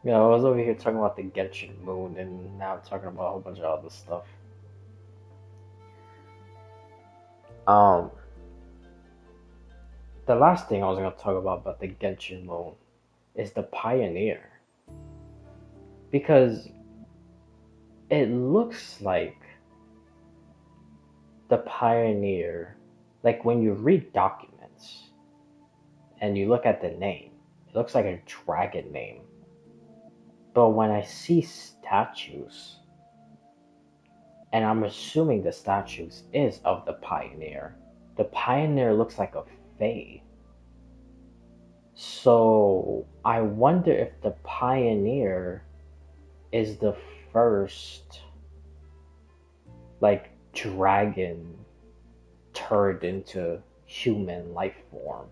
I was over here talking about the Genshin Moon, and now I'm talking about a whole bunch of other stuff. Um, the last thing I was gonna talk about the Genshin Moon is the Pioneer, because it looks like the Pioneer, like when you read documents and you look at the name, it looks like a dragon name. But when I see statues, and I'm assuming the statues is of the Pioneer looks like a Fae. So I wonder if the Pioneer is the first like dragon turned into human life form.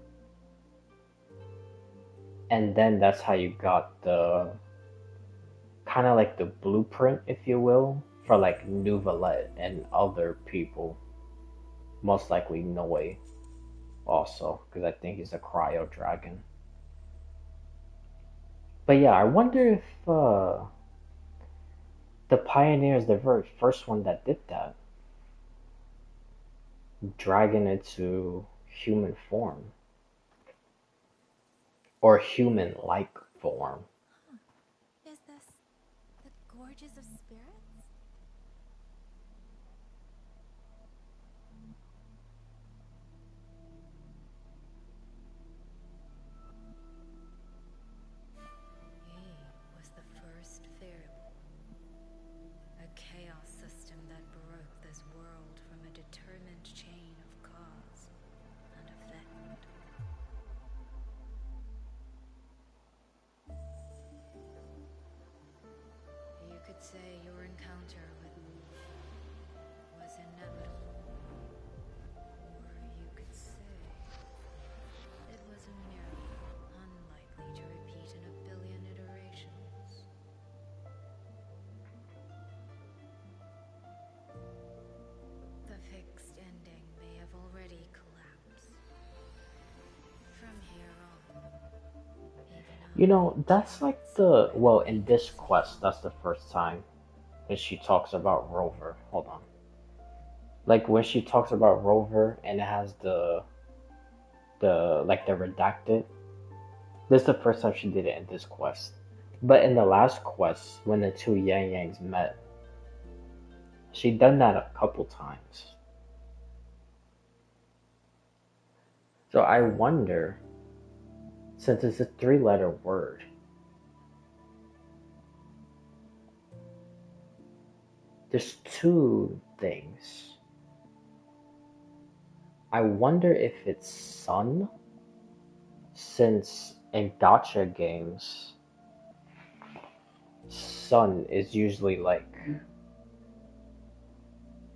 And then that's how you got the kind of like the blueprint, if you will, for like Nuvalet and other people. Most likely Noi also, because I think he's a cryo dragon. But yeah, I wonder if the Pioneer is the very first one that did that. Dragon into human form. Or human-like form. Is this the Gorges of Spirits? He was the first Fairy, a chaos system that broke this world from a determined chain of cause and effect. You could say your encounter with me was inevitable, or you could say it was a miracle unlikely to repeat in a billion iterations. The fixed ending may have already collapsed. From here on, That's like well, in this quest, that's the first time that she talks about Rover. Hold on. Like when she talks about Rover and it has the redacted. This is the first time she did it in this quest. But in the last quest, when the two Yangyangs met, she done that a couple times. So I wonder, since it's a 3-letter word, there's two things. I wonder if it's sun, since in gacha games, sun is usually like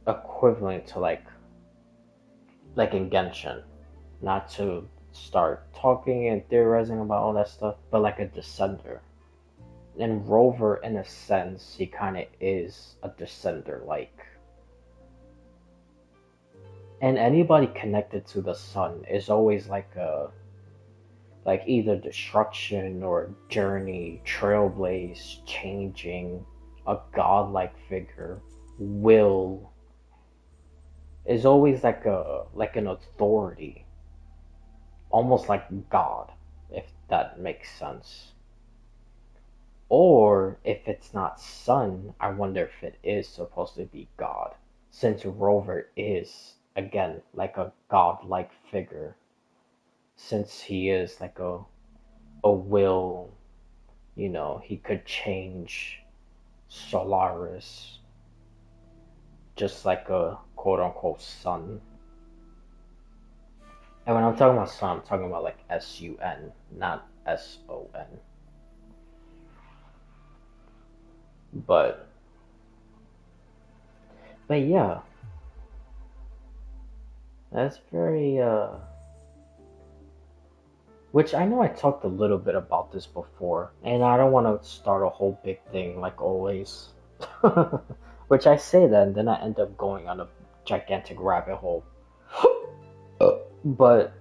equivalent to like in Genshin. Not to start talking and theorizing about all that stuff, but like a descender. And Rover, in a sense, he kind of is a descender like. And anybody connected to the sun is always like either destruction or journey, trailblaze, changing, a godlike figure, will is always like an authority, almost like God, if that makes sense. Or if it's not sun, I wonder if it is supposed to be God, since Rover is again like a godlike figure, since he is like a will, he could change Solaris just like a quote unquote sun. And when I'm talking about sun, I'm talking about like SUN, not SON. But but yeah, that's very which I know I talked a little bit about this before, and I don't want to start a whole big thing like always. Which I say that, and then I end up going on a gigantic rabbit hole. But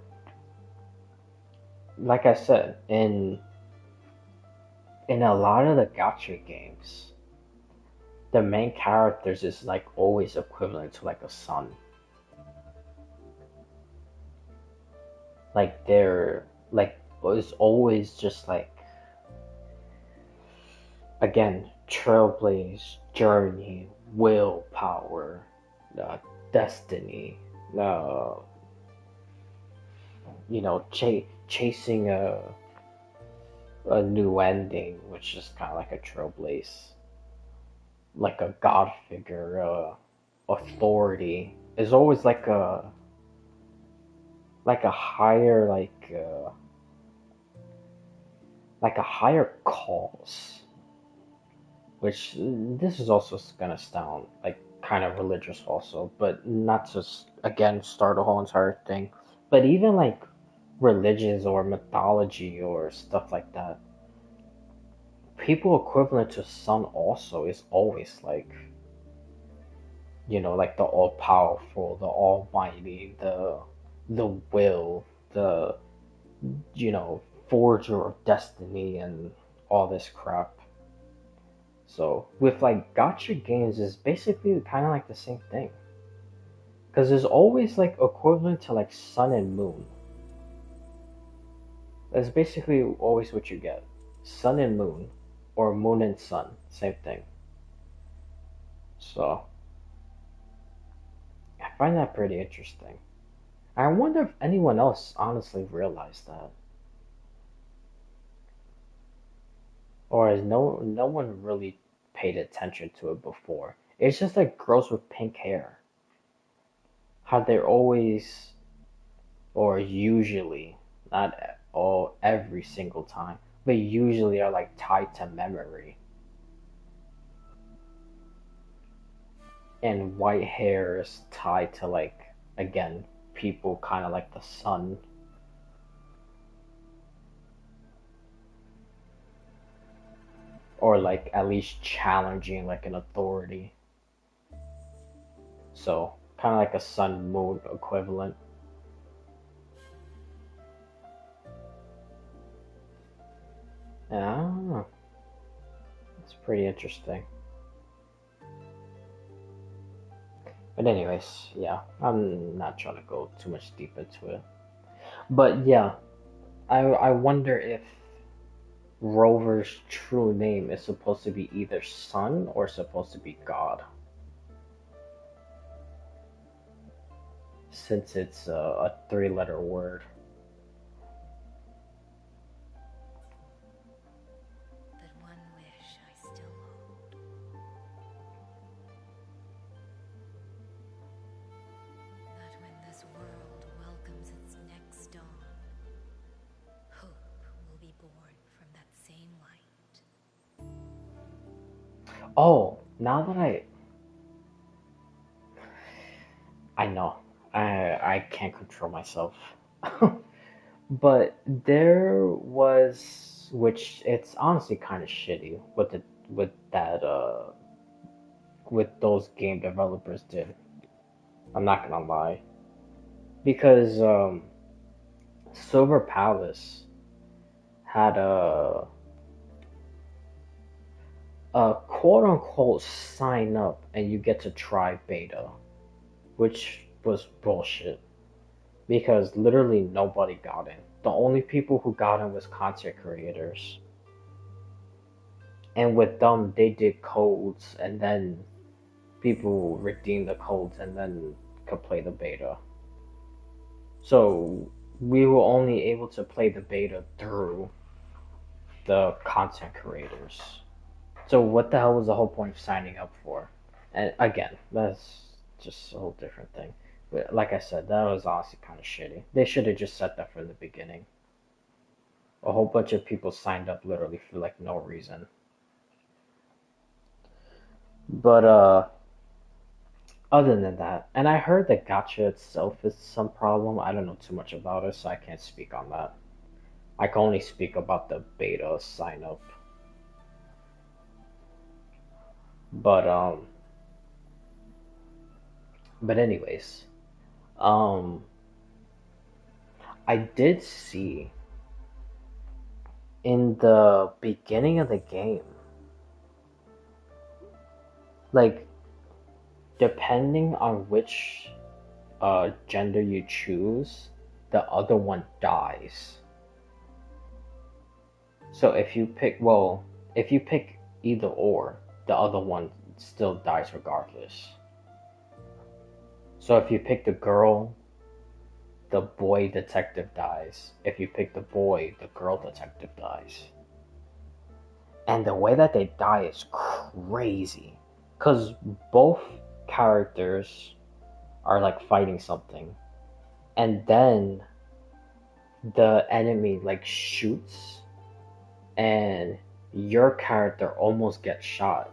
like I said, in a lot of the gacha games, the main characters is like always equivalent to like a sun. Like they're like it's always just like again trailblaze, journey, willpower, destiny, uh, chasing a new ending, which is kind of like a trailblaze, like a god figure, authority. Is always like a higher like a higher cause, which this is also gonna sound like kind of religious also, but not to again start a whole entire thing. But even like religions or mythology or stuff like that, people equivalent to sun also is always like like the all powerful, the almighty, the will, the forger of destiny and all this crap. So with like gacha games is basically kind of like the same thing. Because there's always like equivalent to like sun and moon. That's basically always what you get. Sun and moon. Or moon and sun. Same thing. So I find that pretty interesting. I wonder if anyone else honestly realized that. Or has no one really paid attention to it before. It's just like girls with pink hair. How they're always or usually, not all every single time, but usually are like tied to memory. And white hair is tied to like again people kind of like the sun. Or like at least challenging like an authority. So kind of like a sun moon equivalent. Ah, it's pretty interesting. But anyways, yeah, I'm not trying to go too much deep into it. But yeah, I wonder if Rover's true name is supposed to be either son or supposed to be God, since it's a three-letter word. But one wish I still hold. That when this world welcomes its next dawn, hope will be born from that same light. Oh, now that I know, I can't control myself. But there was, which it's honestly kind of shitty with the with that with those game developers did. I'm not gonna lie, because Silver Palace had a quote unquote sign up and you get to try beta, which was bullshit because literally nobody got in. The only people who got in was content creators. And with them, they did codes and then people redeemed the codes and then could play the beta. So we were only able to play the beta through the content creators. So what the hell was the whole point of signing up for? And again, that's just a whole different thing. But like I said, that was honestly kind of shitty. They should have just said that from the beginning. A whole bunch of people signed up literally for like no reason. But other than that, and I heard the gacha itself is some problem. I don't know too much about it, so I can't speak on that. I can only speak about the beta sign up. But anyways, um I did see in the beginning of the game, like depending on which gender you choose, the other one dies. So if you pick either or, the other one still dies regardless. So if you pick the girl, the boy detective dies. If you pick the boy, the girl detective dies. And the way that they die is crazy. Because both characters are like fighting something. And then the enemy like shoots and your character almost gets shot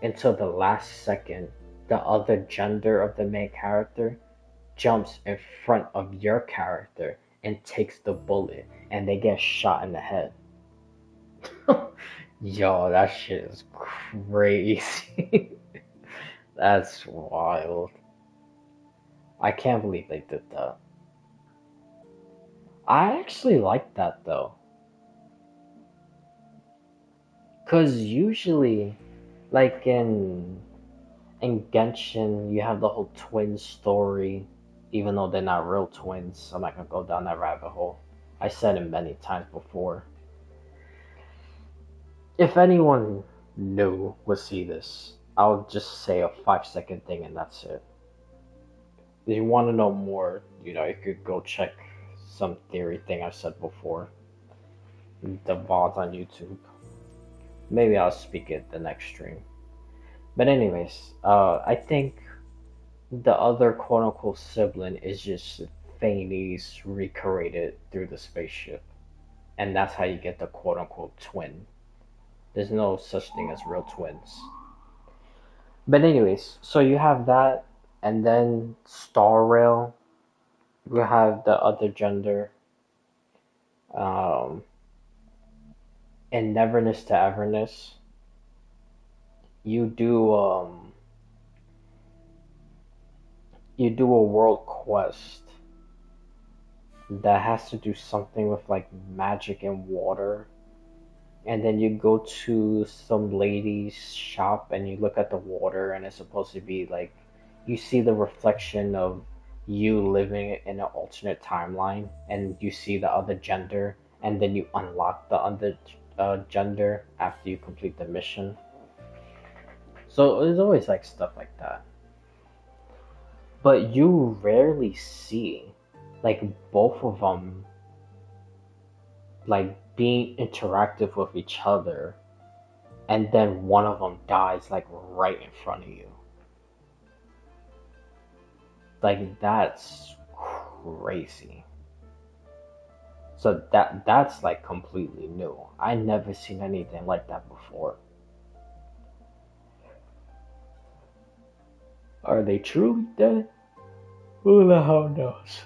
until the last second the other gender of the main character jumps in front of your character and takes the bullet and they get shot in the head. Yo, that shit is crazy. That's wild. I can't believe they did that. I actually like that though. Cause usually, like in Genshin, you have the whole twin story, even though they're not real twins. I'm not gonna go down that rabbit hole. I said it many times before. If anyone new would see this, I'll just say a 5 second thing and that's it. If you want to know more, you could go check some theory thing I've said before. The VODs on YouTube. Maybe I'll speak it the next stream. But anyways, I think the other quote unquote sibling is just Faney's recreated through the spaceship. And that's how you get the quote unquote twin. There's no such thing as real twins. But anyways, so you have that, and then Star Rail, you have the other gender, um, and Neverness to Everness. You do you do a world quest that has to do something with like magic and water, and then you go to some lady's shop and you look at the water and it's supposed to be like you see the reflection of you living in an alternate timeline, and you see the other gender, and then you unlock the other gender after you complete the mission. So there's always like stuff like that. But you rarely see like both of them like being interactive with each other, and then one of them dies like right in front of you. Like that's crazy. So that's like completely new. I never seen anything like that before. Are they truly dead? Who the hell knows?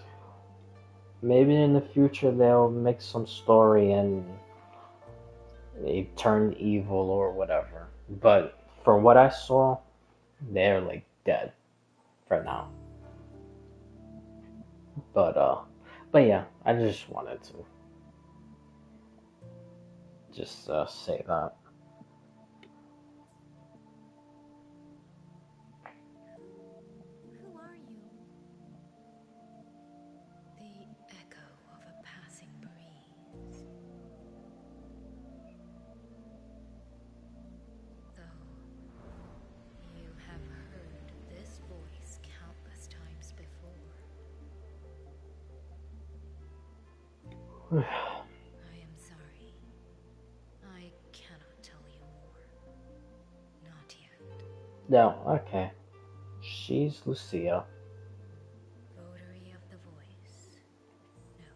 Maybe in the future they'll make some story and they turn evil or whatever. But from what I saw, they're like dead for now. But but yeah, I just wanted to just say that. Who are you? The echo of a passing breeze. Though you have heard this voice countless times before. I am sorry. I cannot tell you more. Not yet. No, okay. She's Lucia. Votary of the voice. No.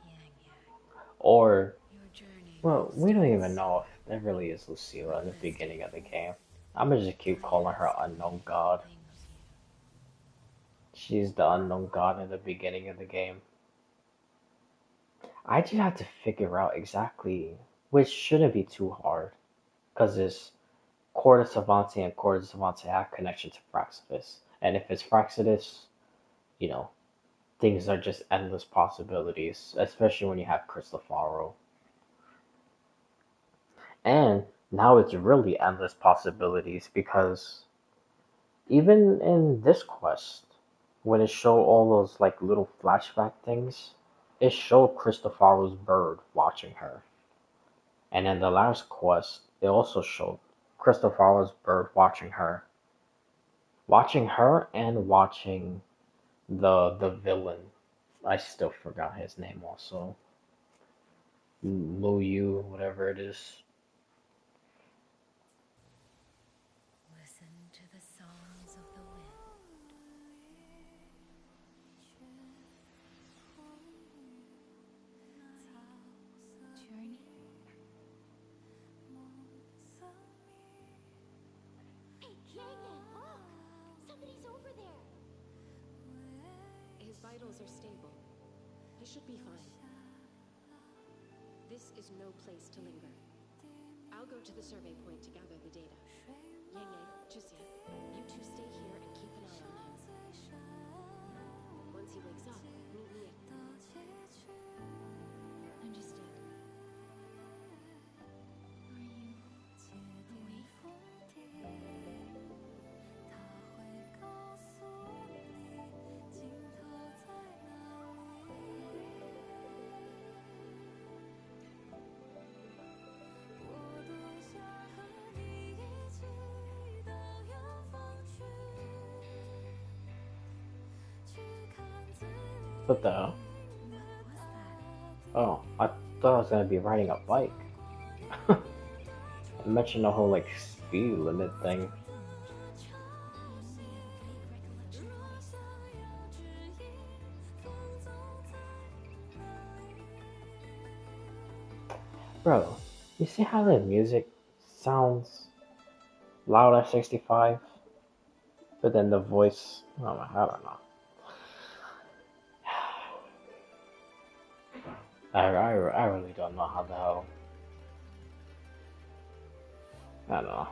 Yangyang. Or, Your journey well, will we don't start even know soon. if it really is Lucilla in the This beginning of the day, game. I'm gonna just keep I calling her ask Unknown only what God. claims you. She's the Unknown God in the beginning of the game. I just have to figure out exactly, which shouldn't be too hard, because it's Corda Savante and Corda Savante have connection to Fraxidus. And if it's Fraxidus, you know, things are just endless possibilities, especially when you have Cristofaro. And now it's really endless possibilities because even in this quest, when it showed all those like little flashback things, it showed Cristofaro's bird watching her. And in the last quest, it also showed Cristofaro's bird watching her and watching the villain. I still forgot his name also. Lu Yu, whatever it is. Listen to the songs of the wind. Journey? Hey, Yangyang, look! Somebody's over there! His vitals are stable. He should be fine. This is no place to linger. I'll go to the survey point to gather the data. Yangyang, Jusia, you two stay here and keep an eye on him. Once he wakes up, meet me at... Understood. Are you awake? What the hell? What was that? Oh, I thought I was gonna be riding a bike. I mentioned the whole like speed limit thing. Only a vague recollection voice. Bro, you see how the music sounds loud at 65? But then the voice, oh, I don't know. I really don't know how the hell. I don't know.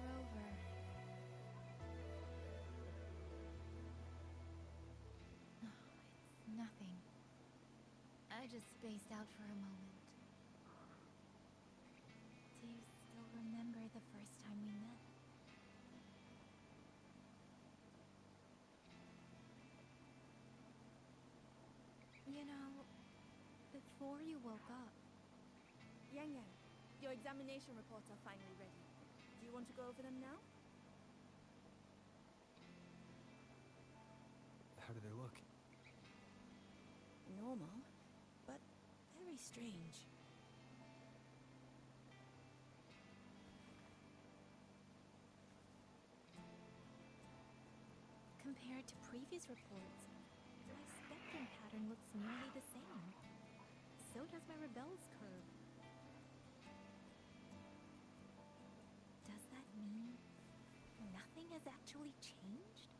Rover. It's nothing. I just spaced out for a moment. Do you still remember the first before you woke up. Yangyang, your examination reports are finally ready. Do you want to go over them now? How do they look? Normal, but very strange. Compared to previous reports, my spectrum pattern looks nearly the same. So does my rebel's curve. Does that mean nothing has actually changed?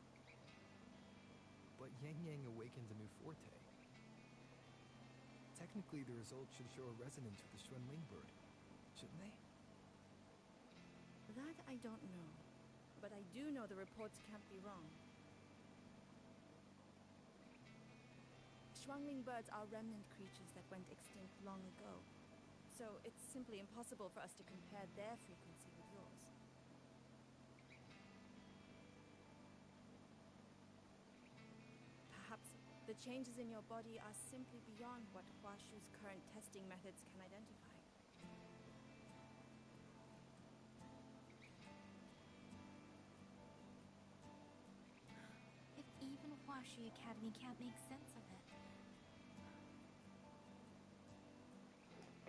But Yangyang awakened a new forte. Technically, the results should show a resonance with the Xuanling bird, shouldn't they? That I don't know, but I do know the reports can't be wrong. Xuanling birds are remnant creatures that went extinct long ago, so it's simply impossible for us to compare their frequency with yours. Perhaps the changes in your body are simply beyond what Huashu's current testing methods can identify. If even Huashi Academy can't make sense of it.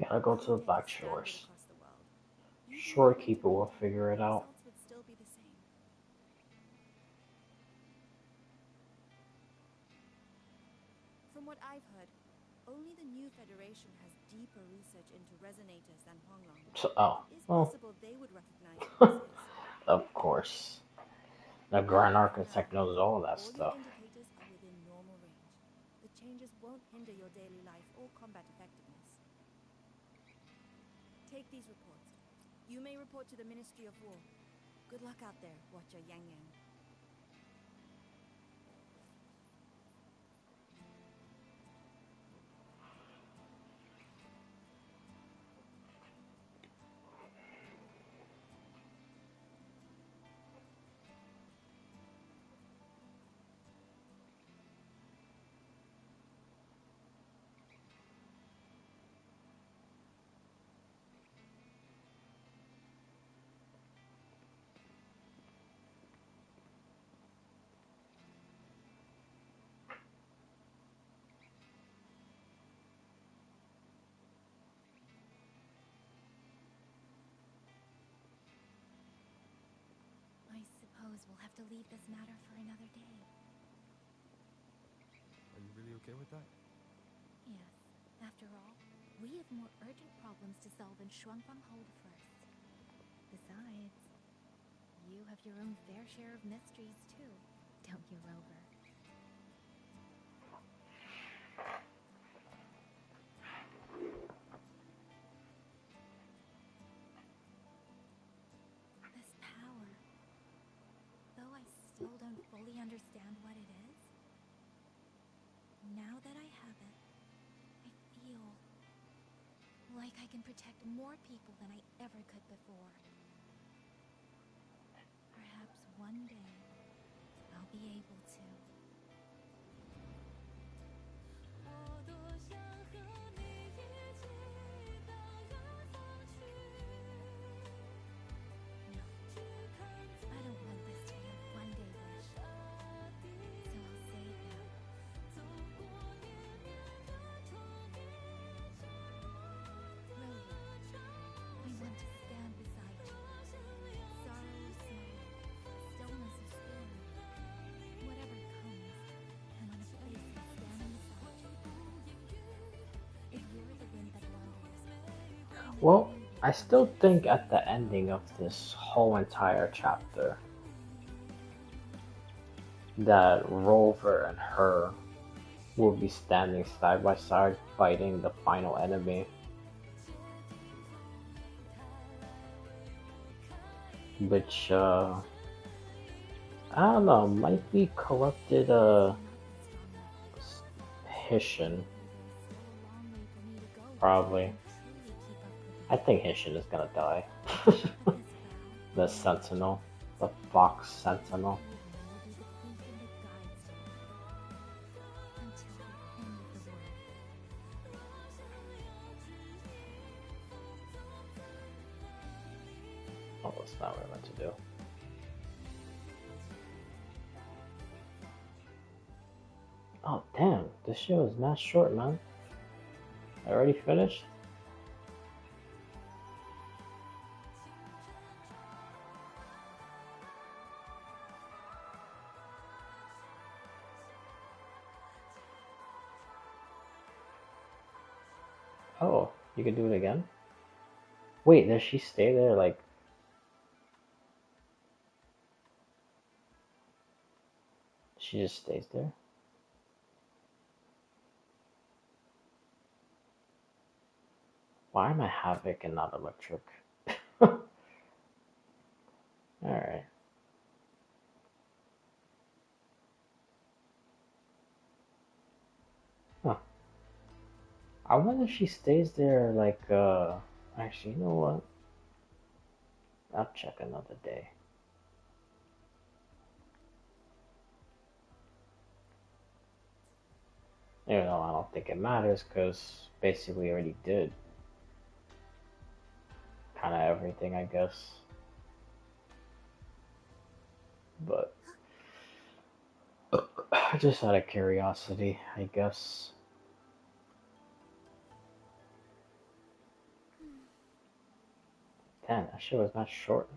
Gotta go to the Anything Black standard Shores. across the world. Using Shorekeeper will quantum figure it the out. results would still be the same. From what I've heard, only the new Federation has deeper research into resonators than Huanglong. So, oh, It's well, possible they would recognize what this is. of course. The Grand Architect Now, knows all that all stuff. your indicators are within normal range. The changes won't hinder your daily life or combat effectiveness. Take these reports. You may report to the Ministry of War. Good luck out there, Watcher Yangyang. I suppose we'll have to leave this matter for another day. Are you really okay with that? Yes. After all, we have more urgent problems to solve in Shuangfang Hold first. Besides, you have your own fair share of mysteries too, don't you, Rover? This power, though I still don't fully understand what it is, now that I have it, I feel like I can protect more people than I ever could before. Perhaps one day, I'll be able to. No, I don't want this to be a one-day wish, so I'll say it now. Rover, I want to stand beside you. Sorrow or smile, stillness or storm, whatever comes, I want to face and stand beside you. If you're the wind that wanders, Well, I still think at the ending of this whole entire chapter that Rover and her will be standing side by side fighting the final enemy. Which, I don't know, might be corrupted, Hishin. Probably. I think Hishin is gonna die. The Sentinel. The Fox Sentinel. Oh, that's not what I meant to do. Oh, damn. This show is mad short, man. I already finished? Oh, you can do it again? Wait, does she stay there like... She just stays there? Why am I Havoc and not Electric? Alright. Huh. I wonder if she stays there like, Actually, you know what? I'll check another day. You know, I don't think it matters because basically already did kind of everything, I guess. But just out of curiosity, I guess. Damn, that shit was not short.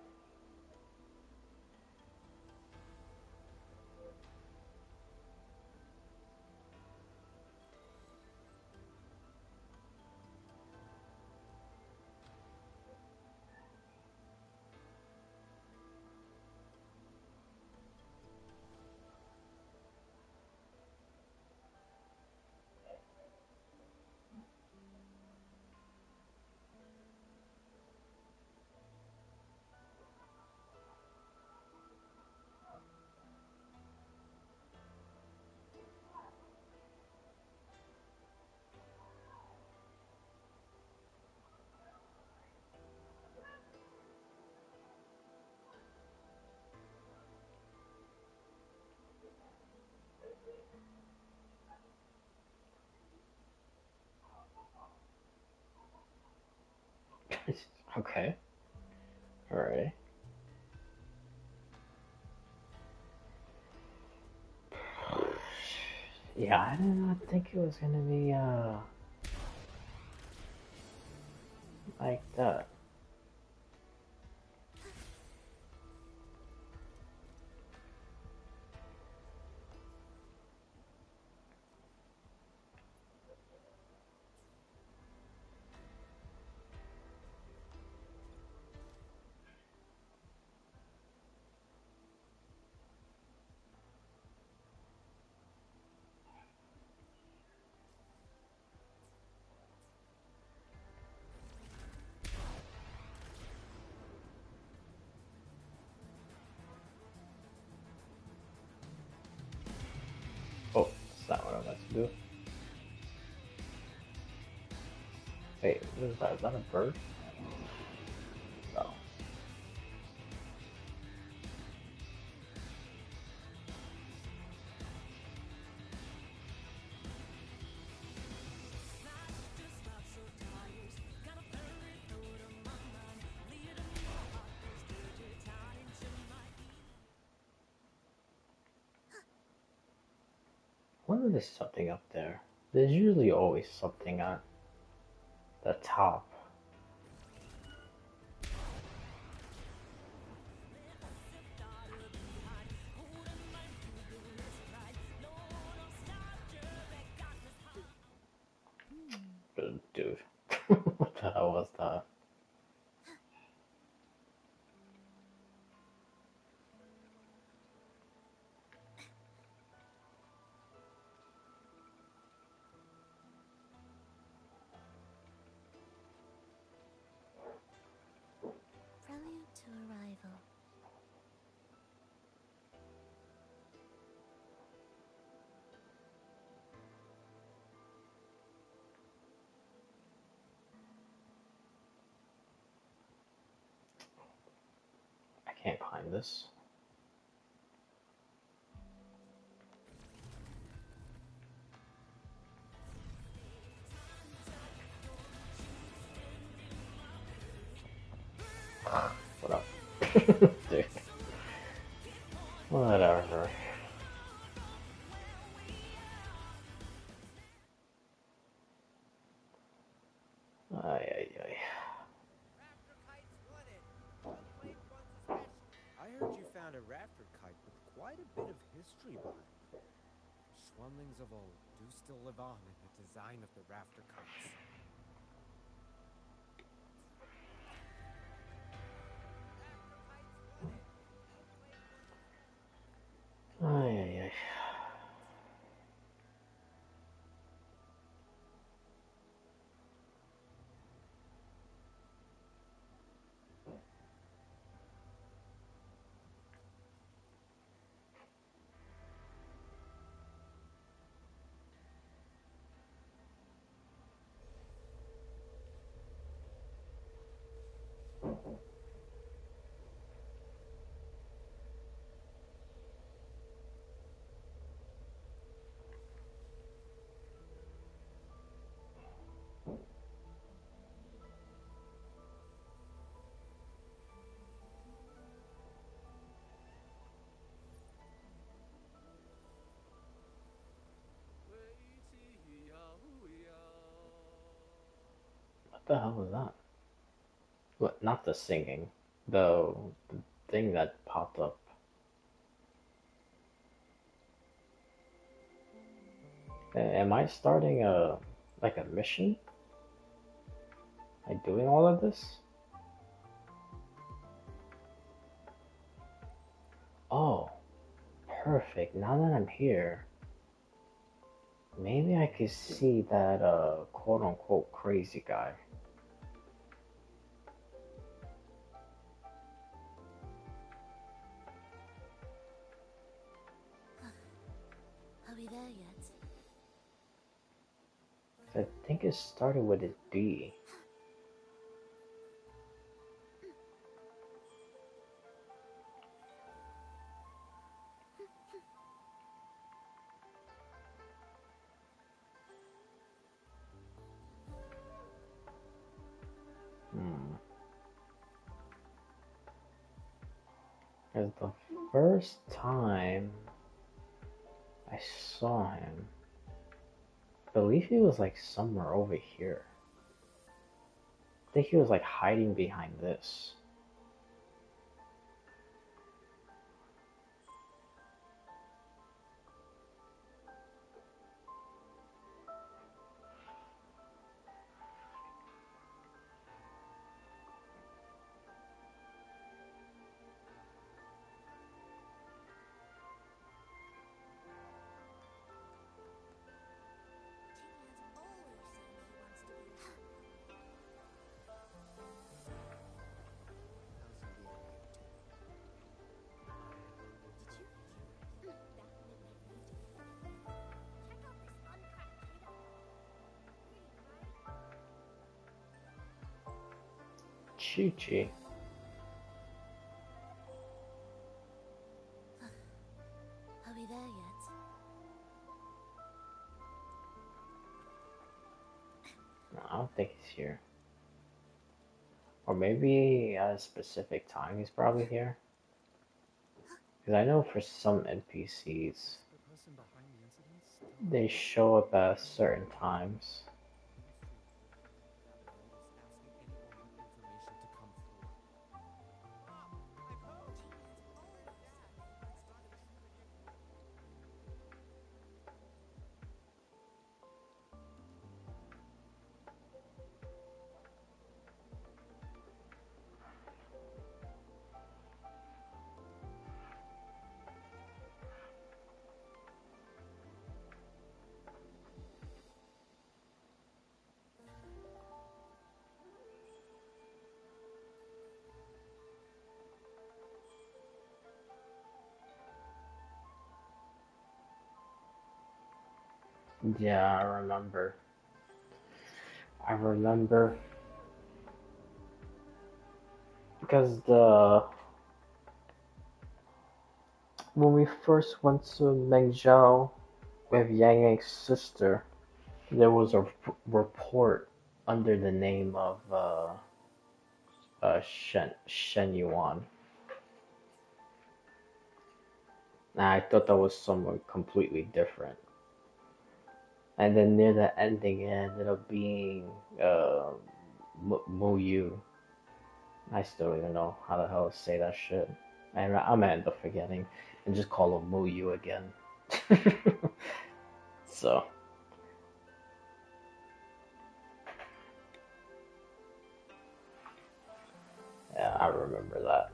Okay. Alright. Yeah, I did not think it was gonna be, like that. Oh, that's not what I meant to do. Wait, what is that? Is that a bird? No. I wonder if there's something up there. There's usually always something at the top. Dude, what the hell was that? Prelude to arrival. I can't climb this. What up? Dude, whatever. Ay, ay, ay. I heard you found a raptor kite with quite a bit of history behind it. The Schwunlings of old do still live on in the design of the rafter kites. Ay, ay, ay. What the hell was that? What? Not the singing. The thing that popped up. Am I starting like a mission? Am I doing all of this? Oh, perfect. Now that I'm here, maybe I could see that quote unquote crazy guy. Are we there yet? I think it started with a D. Hmm. Because the first time I saw him, I believe he was like somewhere over here. I think he was like hiding behind this. Tian's always saying he wants to be a hero. How's Yangyang doing? Did you hear that midnight read? Check out this uncracked data. Pretty, right? Chi Chi. Are we there yet? No, I don't think he's here. Or maybe at a specific time he's probably here. Because I know for some NPCs, Is the person behind the incident still they show up at certain times. Feel free to go down the road as asking anyone with information to come forward. Mom, my phone! Tian's always saying he wants to be a hero. Yeah, I remember. I remember because the when we first went to Mengzhou with Yang Yang's sister, there was a report under the name of Shen Yuan. I thought that was someone completely different. And then near the ending, it ended up being uh, Muyu. I still don't even know how the hell to say that shit. And I'm gonna end up forgetting and just call him Muyu again. So, yeah, I remember that.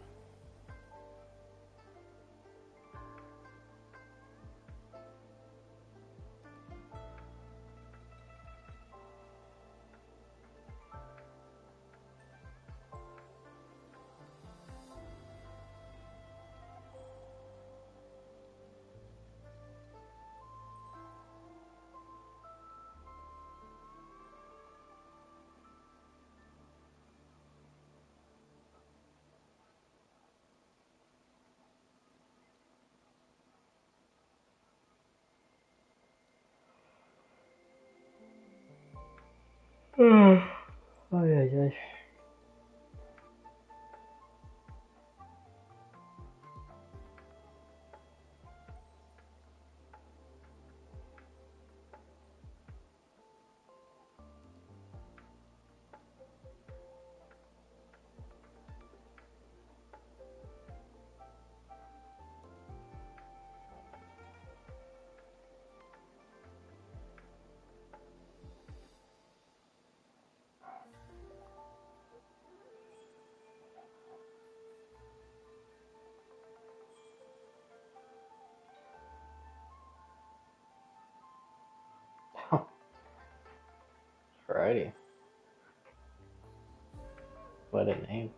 Oh, yeah, yeah. Alrighty. What a name.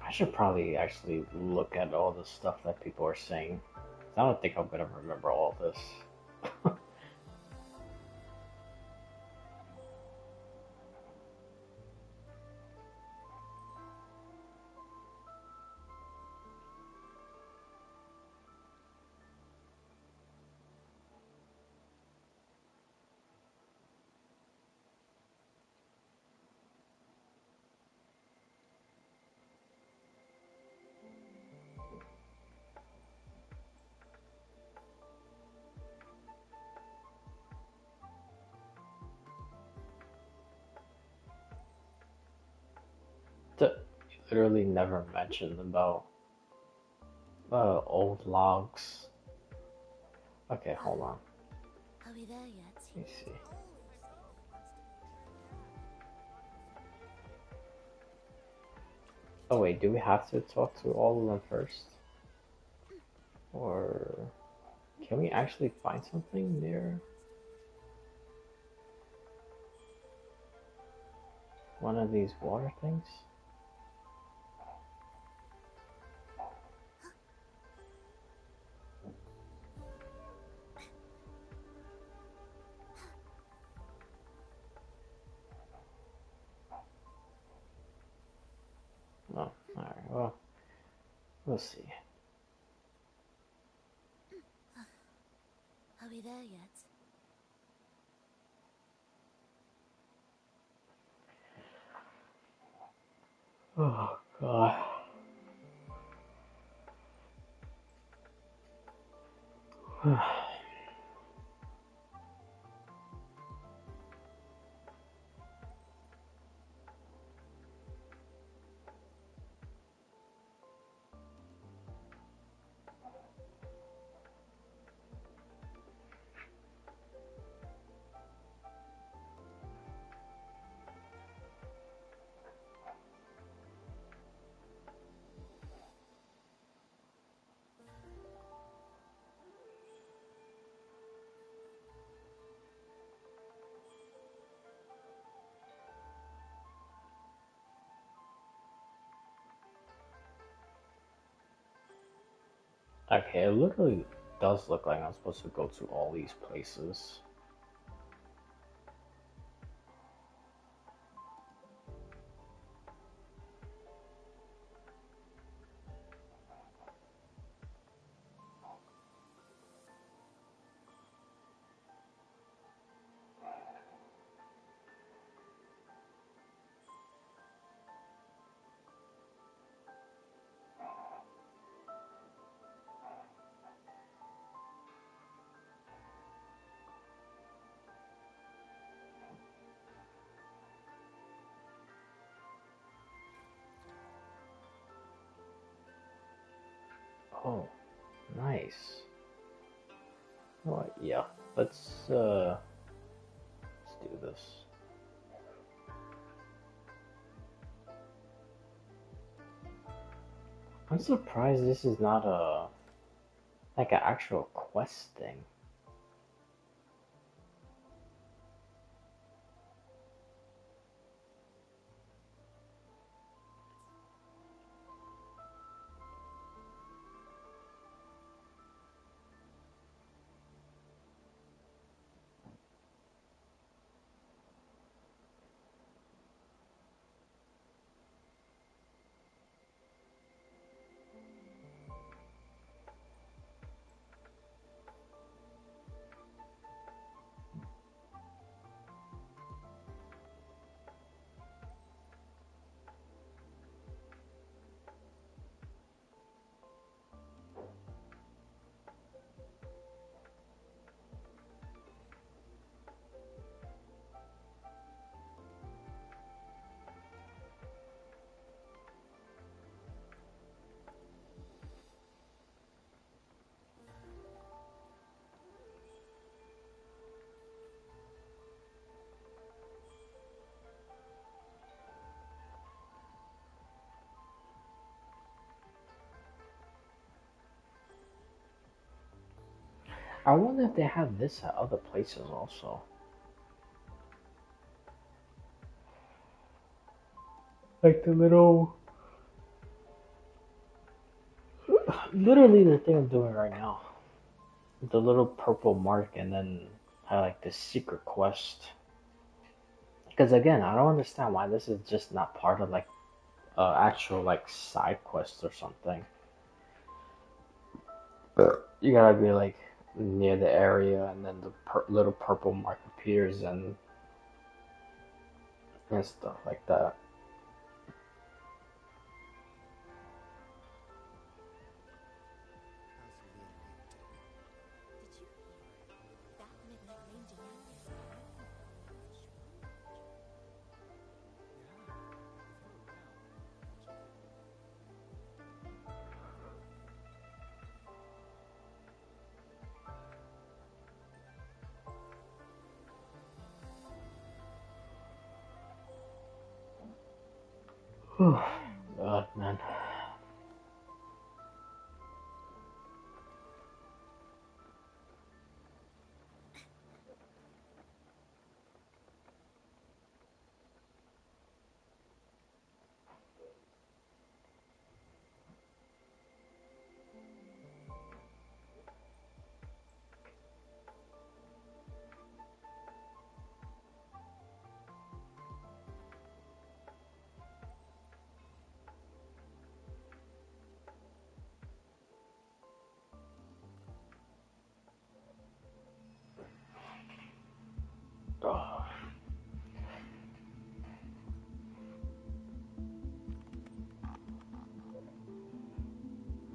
I should probably actually look at all the stuff that people are saying. I don't think I'm gonna remember all this. You literally never mentioned about old logs. Okay, hold on. Are we there yet? Let me see. Oh wait, do we have to talk to all of them first? Or can we actually find something near one of these water things? Oh, alright, well, we'll see. Are we there yet? Oh, God. Okay, it literally does look like I'm supposed to go to all these places. Oh, nice. Oh, yeah. Let's do this. I'm surprised this is not like an actual quest thing. I wonder if they have this at other places also. Like the little, literally the thing I'm doing right now. The little purple mark, and then I like the secret quest. Because again, I don't understand why this is just not part of like actual like side quest or something. You gotta be like near the area, and then the little purple mark appears and stuff like that. How's Yangyang doing? Did you hear? That midnight ranger Yangyang might be falling off strong, Ranger. Yeah, I've heard around, Ranger. God, man. Oh,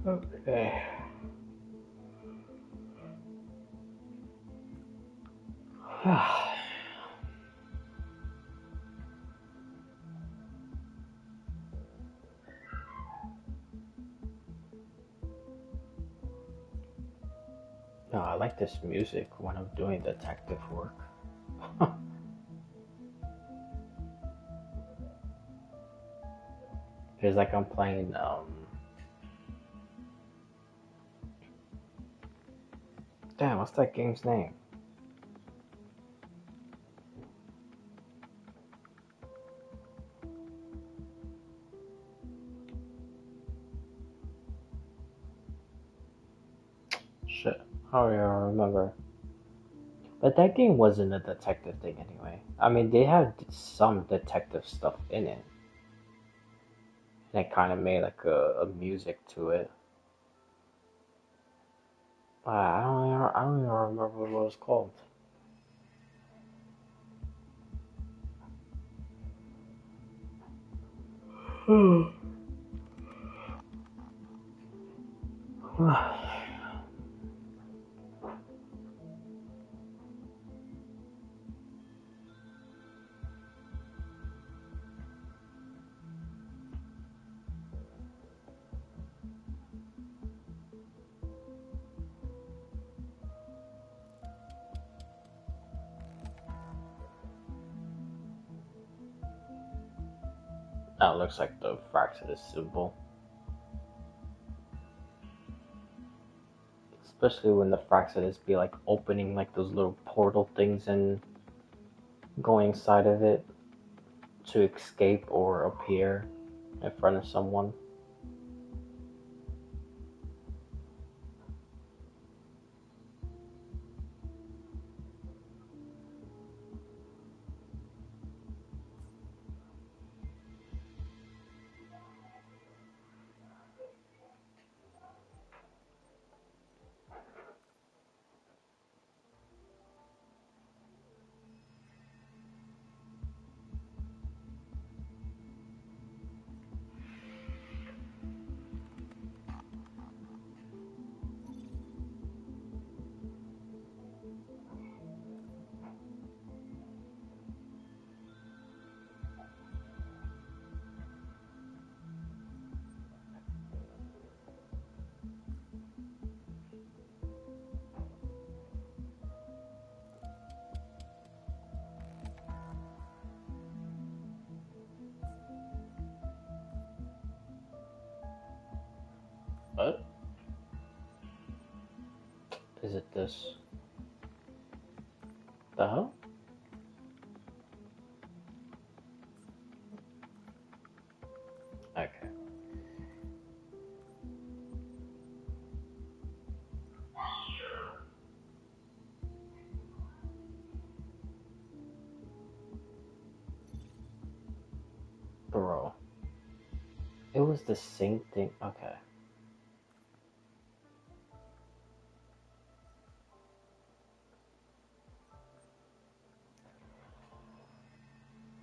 okay. No, I like this music when I'm doing detective work. Feels like I'm playing damn, what's that game's name? Oh yeah, I remember. But that game wasn't a detective thing anyway. I mean, they had some detective stuff in it. And it kind of made like a music to it. But I don't even remember what it was called. That looks like the Fraxis symbol. Especially when the Fraxis be like opening like those little portal things and going inside of it to escape or appear in front of someone. What? Is it this? The hell? Okay. Bro. It was the same thing. Okay.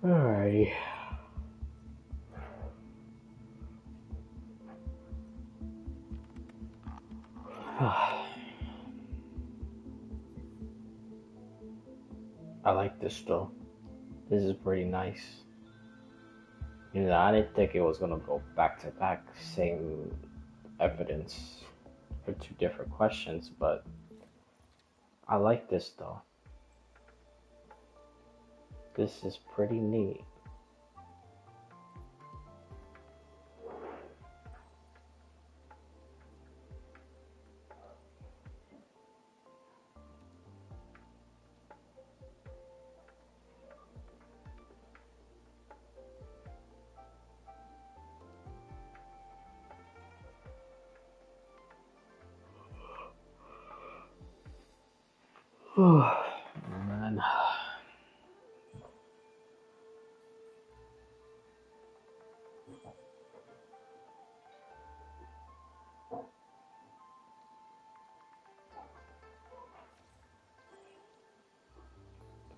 Alrighty. I like this though. This is pretty nice. You know, I didn't think it was gonna go back to back, same evidence for two different questions, but I like this though. This is pretty neat. Man.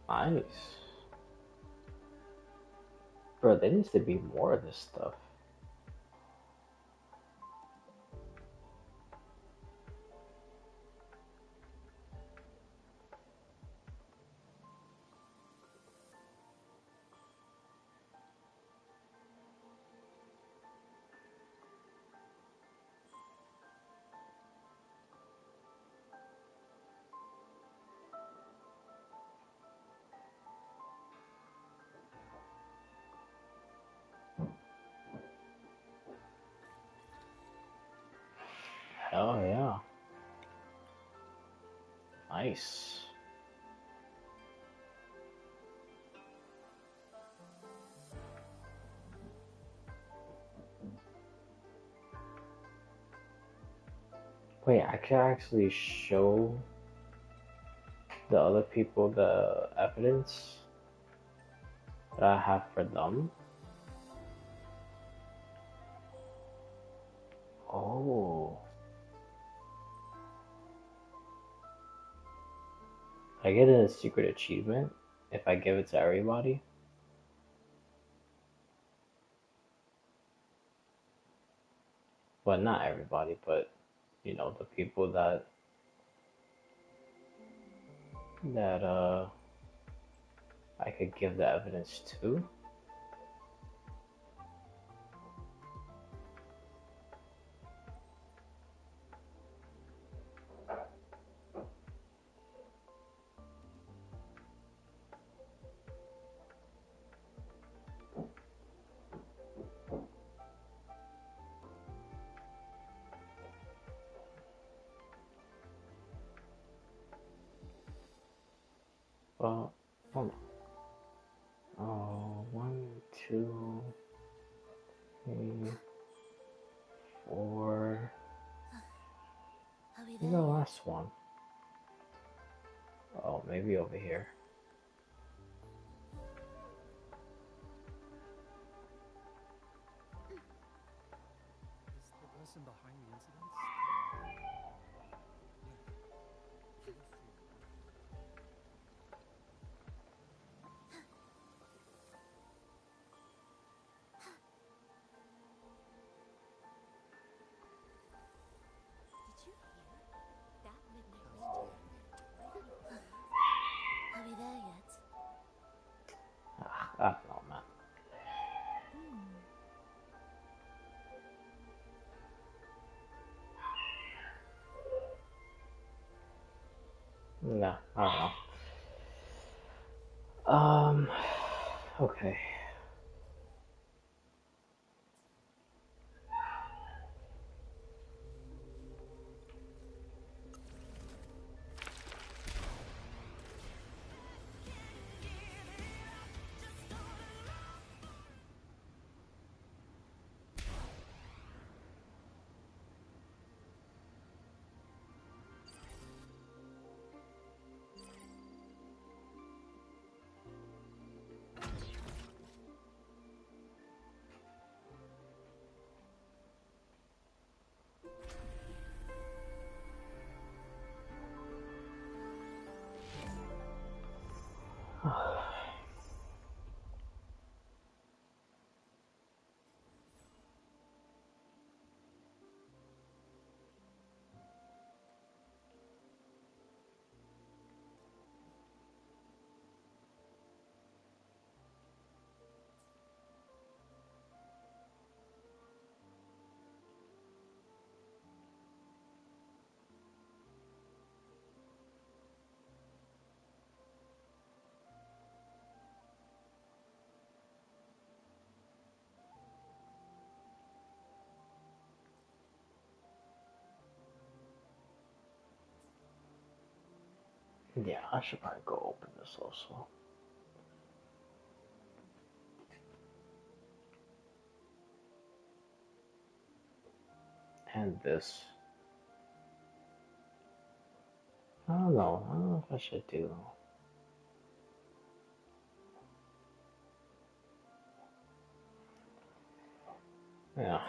Nice. Bro, there needs to be more of this stuff. Hell yeah. Nice. Wait, I can actually show the other people the evidence that I have for them. Oh. I get a secret achievement if I give it to everybody. Well, not everybody, but you know, the people that I could give the evidence to. Well, hold on. Oh, 1, 2, 3, 4. Are we Where's there the yet? last one? Oh, maybe over here. Is the person behind the incident still alive? Yeah. Never fear. Did you hear? That midnight How's reindeer. Yangyang? Are we there yet? I don't know, man. Nah, I don't know. Okay. Yeah, I should probably go open this also. And this. I don't know. I don't know if I should do. Yeah.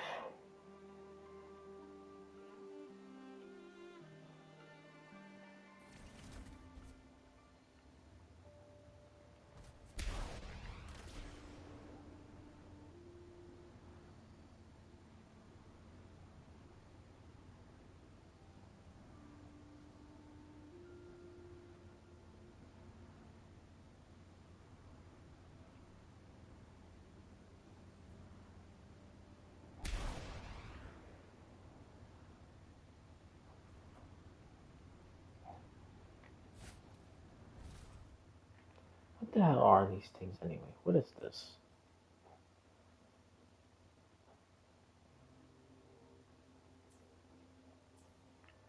What the hell are these things anyway? What is this?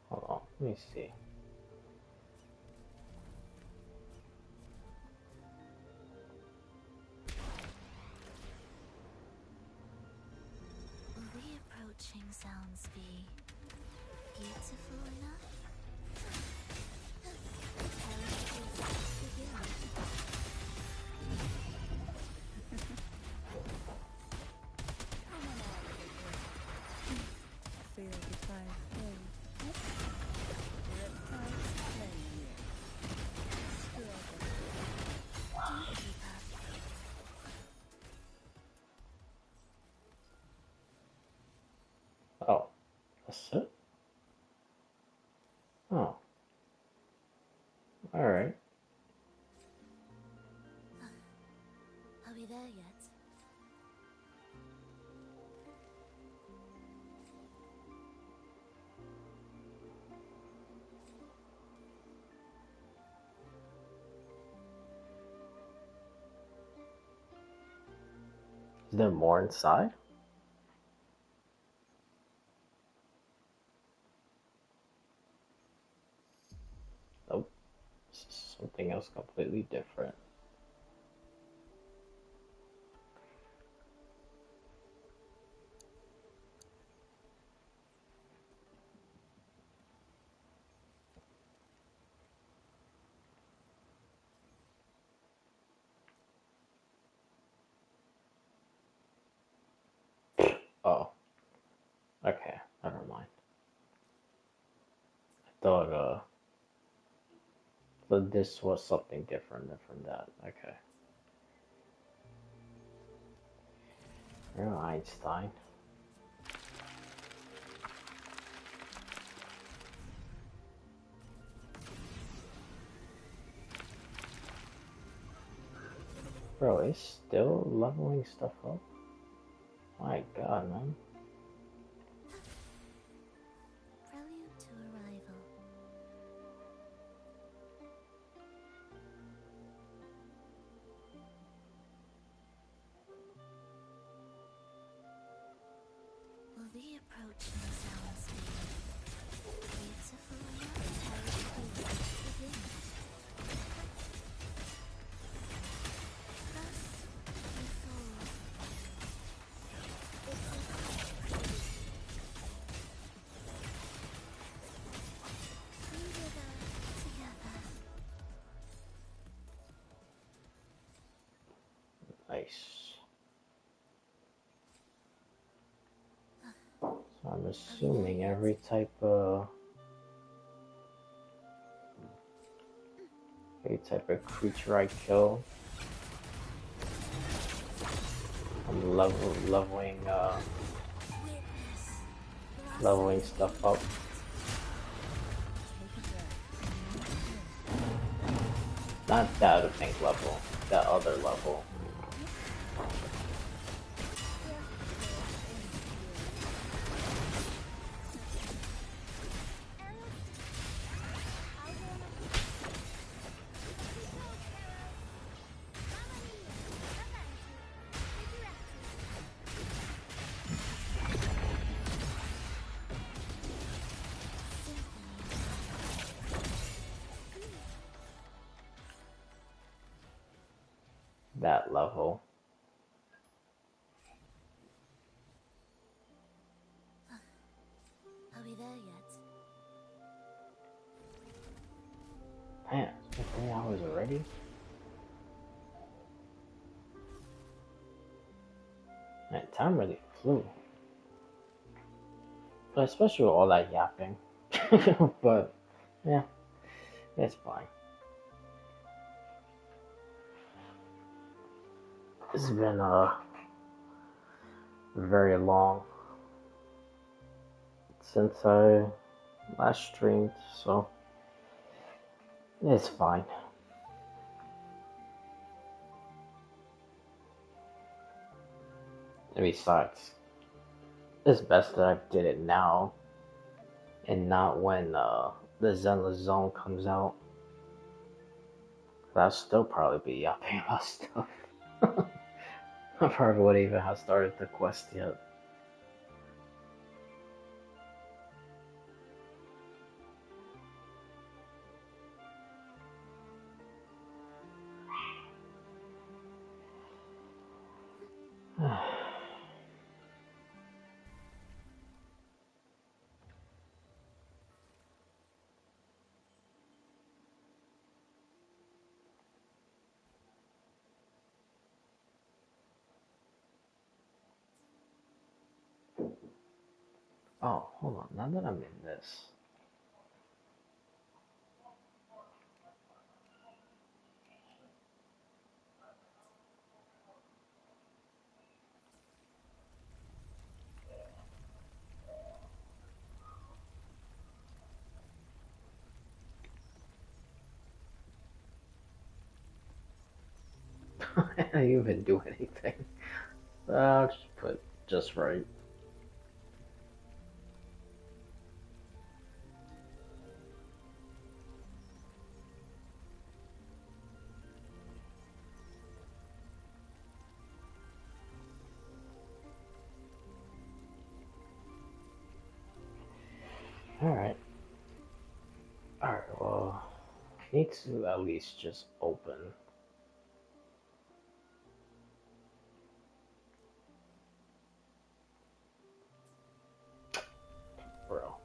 Hold on. Let me see. Are we approaching Soundsby? Beautiful enough? Begin. Feel the fire fade. Reptiles playing here. Struggle. Keep up. Oh, that's it? Oh, alright. Are we there yet? Is there more inside? Nope. This is something else completely different. Oh, okay. Never mind. I thought this was something different from that. Okay. Real Einstein. Bro, it's still leveling stuff up? My god, man. Prelude to arrival. Will we approach the sound speed? Beautiful enough? How it feels. Begin. Thus, we fall. It's a through river together. Nice. So I'm assuming every type of creature I kill, I'm Witness. leveling stuff up. Not that pink level, that other level. That level. Are we there yet? Man, it's been 3 hours already? Man, time really flew. But especially with all that yapping. But, yeah, it's fine. It's been very long since I last streamed, so it's fine. And besides, it's best that I did it now and not when the Zenless Zone comes out. I'll still probably be yapping about stuff. I probably wouldn't even have started the quest yet. Oh, hold on. Now that I'm in this. I didn't even do anything. I'll just put just right. Alright. Alright, well, I need to at least just open. Bro.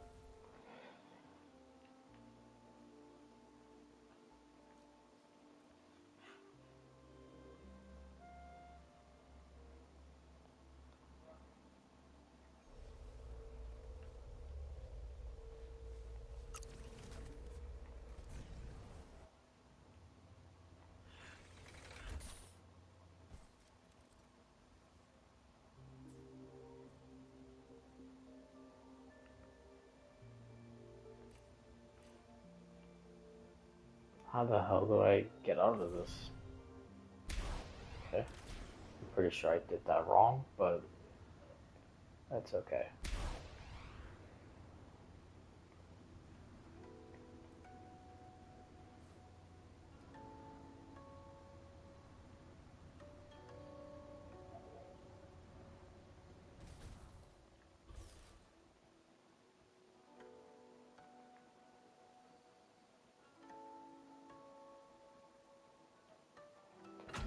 How the hell do I get out of this? Okay. I'm pretty sure I did that wrong, but that's okay.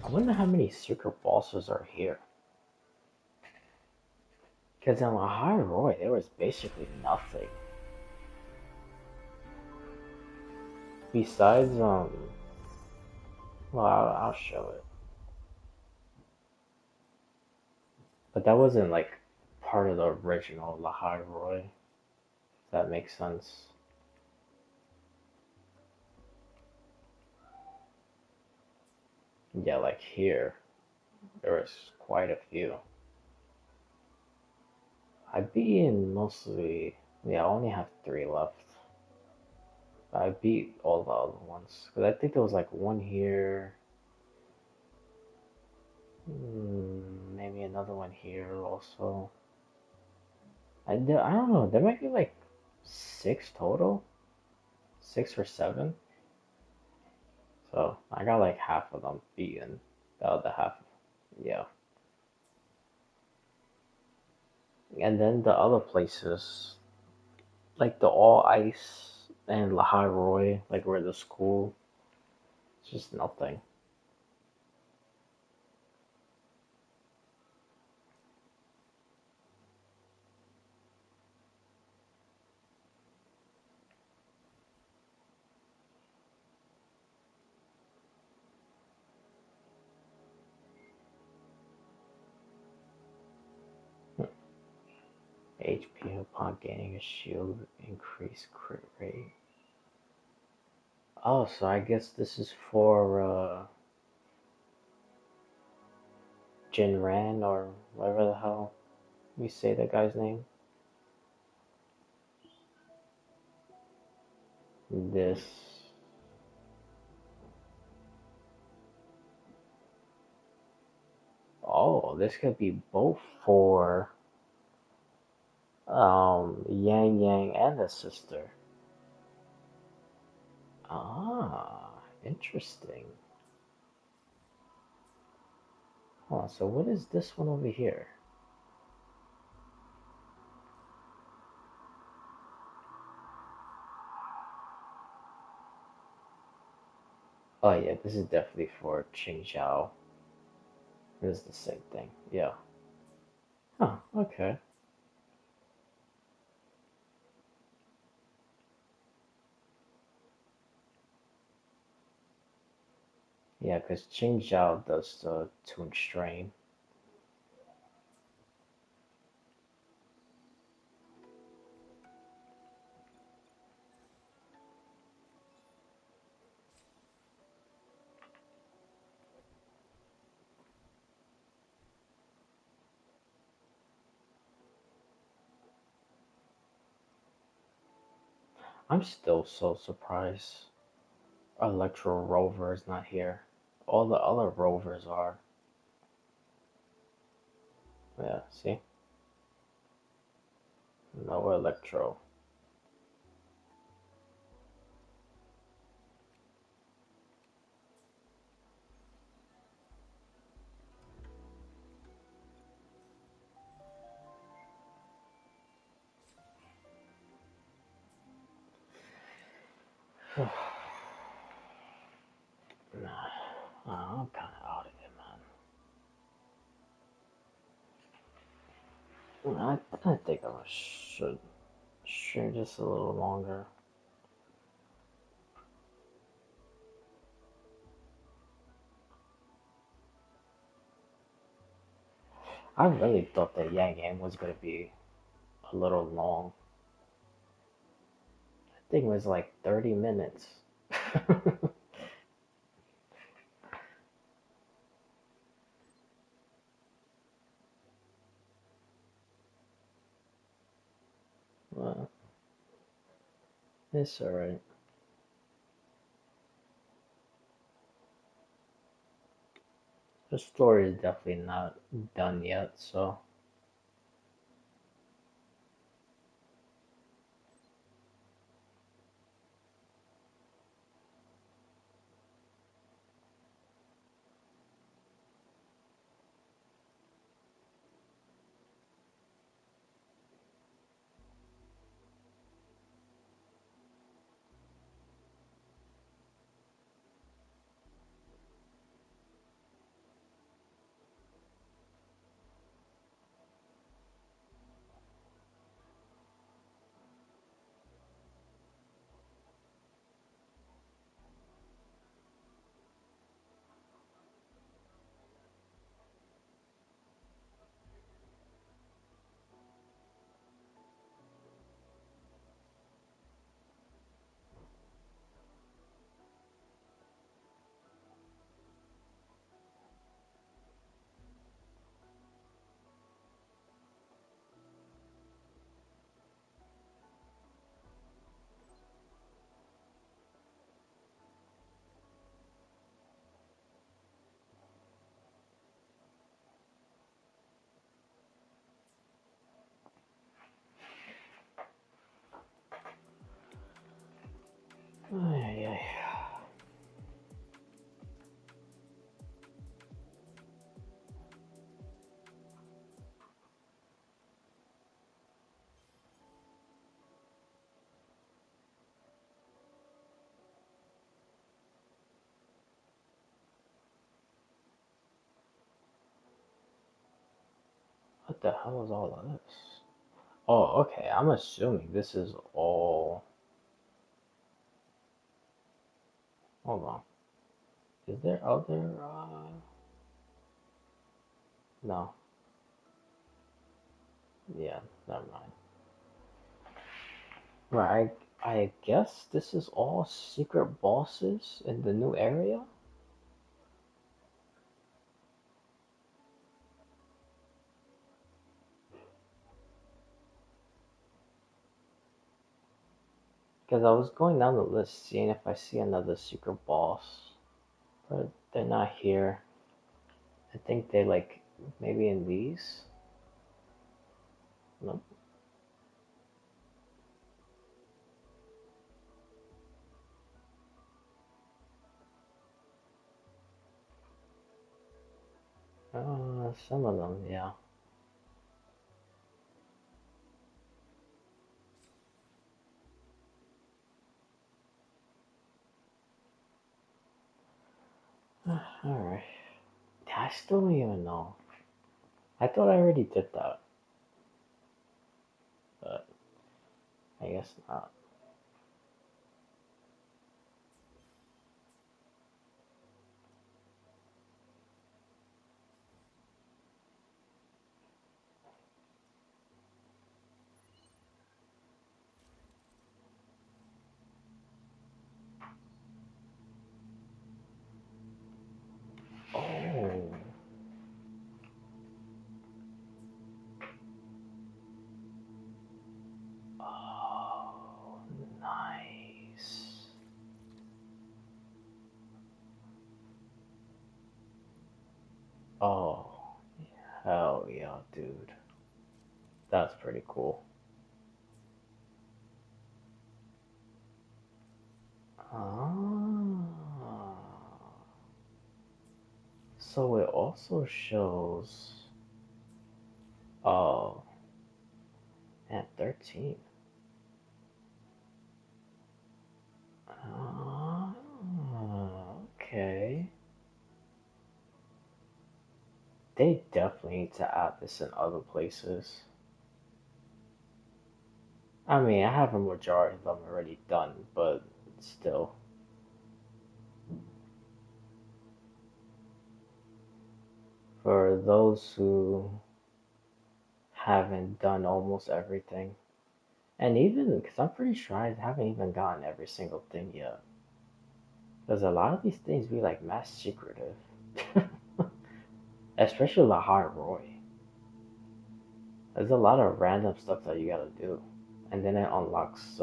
I wonder how many secret bosses are here. Because in La High Roy, there was basically nothing. Besides, well, I'll show it. But that wasn't like part of the original La High Roy. If that makes sense. Yeah, like here, there was quite a few. I beat in mostly, yeah, I only have 3 left. I beat all the other ones. Because I think there was like one here. Maybe another one here also. I don't know, there might be like 6 total? 6 or 7? So I got like half of them beaten. The other half, yeah. And then the other places, like the All Ice and La Roy, like where the school, it's just nothing. HP upon gaining a shield, increase crit rate. Oh, so I guess this is for Jinran or whatever the hell we say that guy's name. This. Oh, this could be both for Yangyang and his sister. Ah, interesting. Hold on, so what is this one over here? Oh yeah, this is definitely for Qingxiao. This is the same thing, yeah. Huh, okay. Yeah, because Qingxiao does the Toon Strain. I'm still so surprised Electro Rover is not here. All the other rovers are. Yeah, see? No Electro. Nah, I'm kind of out of it, man. I think I should stream just a little longer. I really thought that Yangyang was gonna be a little long. That thing was like 30 minutes. Well, it's alright. The story is definitely not done yet, so. Ay, ay. What the hell is all of this? Oh, okay. I'm assuming this is all. Hold on. Is there other? No. Yeah, never mind. Right. I guess this is all secret bosses in the new area? Because I was going down the list seeing if I see another secret boss. But they're not here. I think they like maybe in these? Nope. Some of them, yeah. Alright. I still don't even know. I thought I already did that. But I guess not. Oh. Oh, Hell yeah, dude. That's pretty cool. Ah. So it also shows. Oh, at 13. Ah, okay. They definitely need to add this in other places. I mean, I have a majority of them already done, but still. For those who haven't done almost everything, and even because I'm pretty sure I haven't even gotten every single thing yet. Because a lot of these things be like mass secretive, especially the High Roy. There's a lot of random stuff that you gotta do, and then it unlocks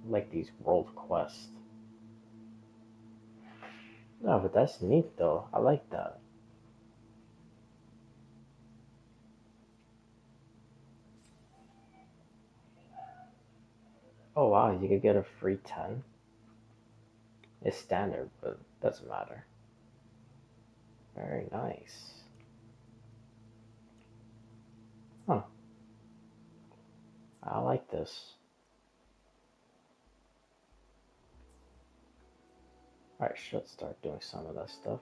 like these world quests. No, but that's neat though. I like that. Oh wow, you could get a free 10. It's standard, but doesn't matter. Very nice. Huh. I like this. I should start doing some of that stuff.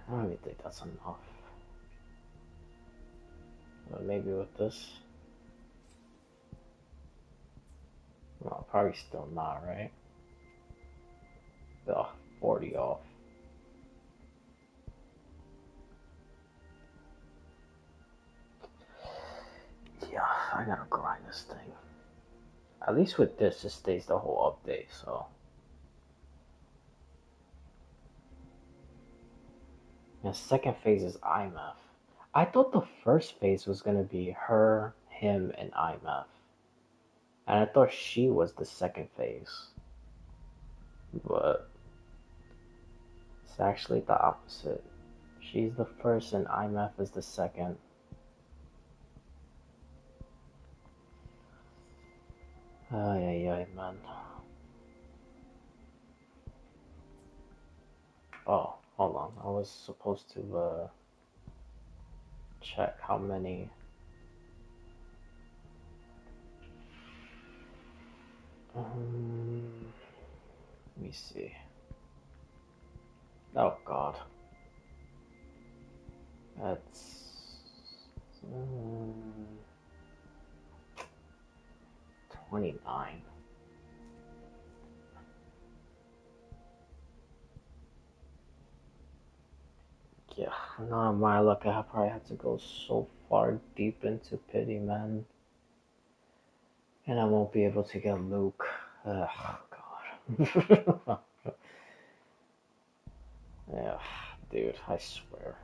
I don't even think that's enough. But maybe with this. Well, probably still not, right? Ugh, 40 off. Yeah, I gotta grind this thing. At least with this, it stays the whole update, so. The second phase is IMF. I thought the first phase was gonna be her, him, and IMF. And I thought she was the second phase. But it's actually the opposite. She's the first and IMF is the second. Ay, ay, ay, man. Oh, hold on. I was supposed to check how many. Let me see. Oh God, that's 29. Yeah, not my luck. I probably have to go so far deep into pity, man, and I won't be able to get Luke. Ugh, God. Yeah, dude, I swear.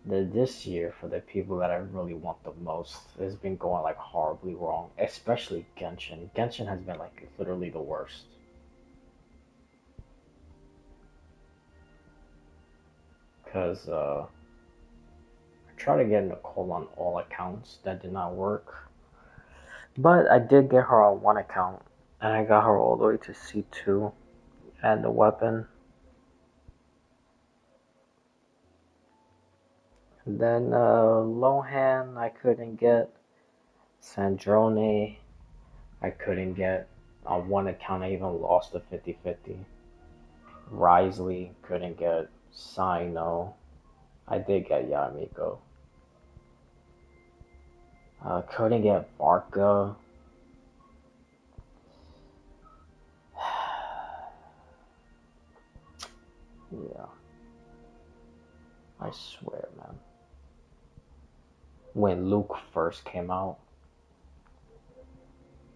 This year, for the people that I really want the most, has been going like horribly wrong. Especially Genshin. Genshin has been like literally the worst. Cause I tried to get Nicole on all accounts. That did not work. But I did get her on one account, and I got her all the way to C2 and the weapon. And then Lohan I couldn't get. Sandrone I couldn't get. On one account I even lost a 50-50. Risley couldn't get. Sino. I did get Yamiko. Couldn't get Barca. Yeah, I swear, man. When Luke first came out,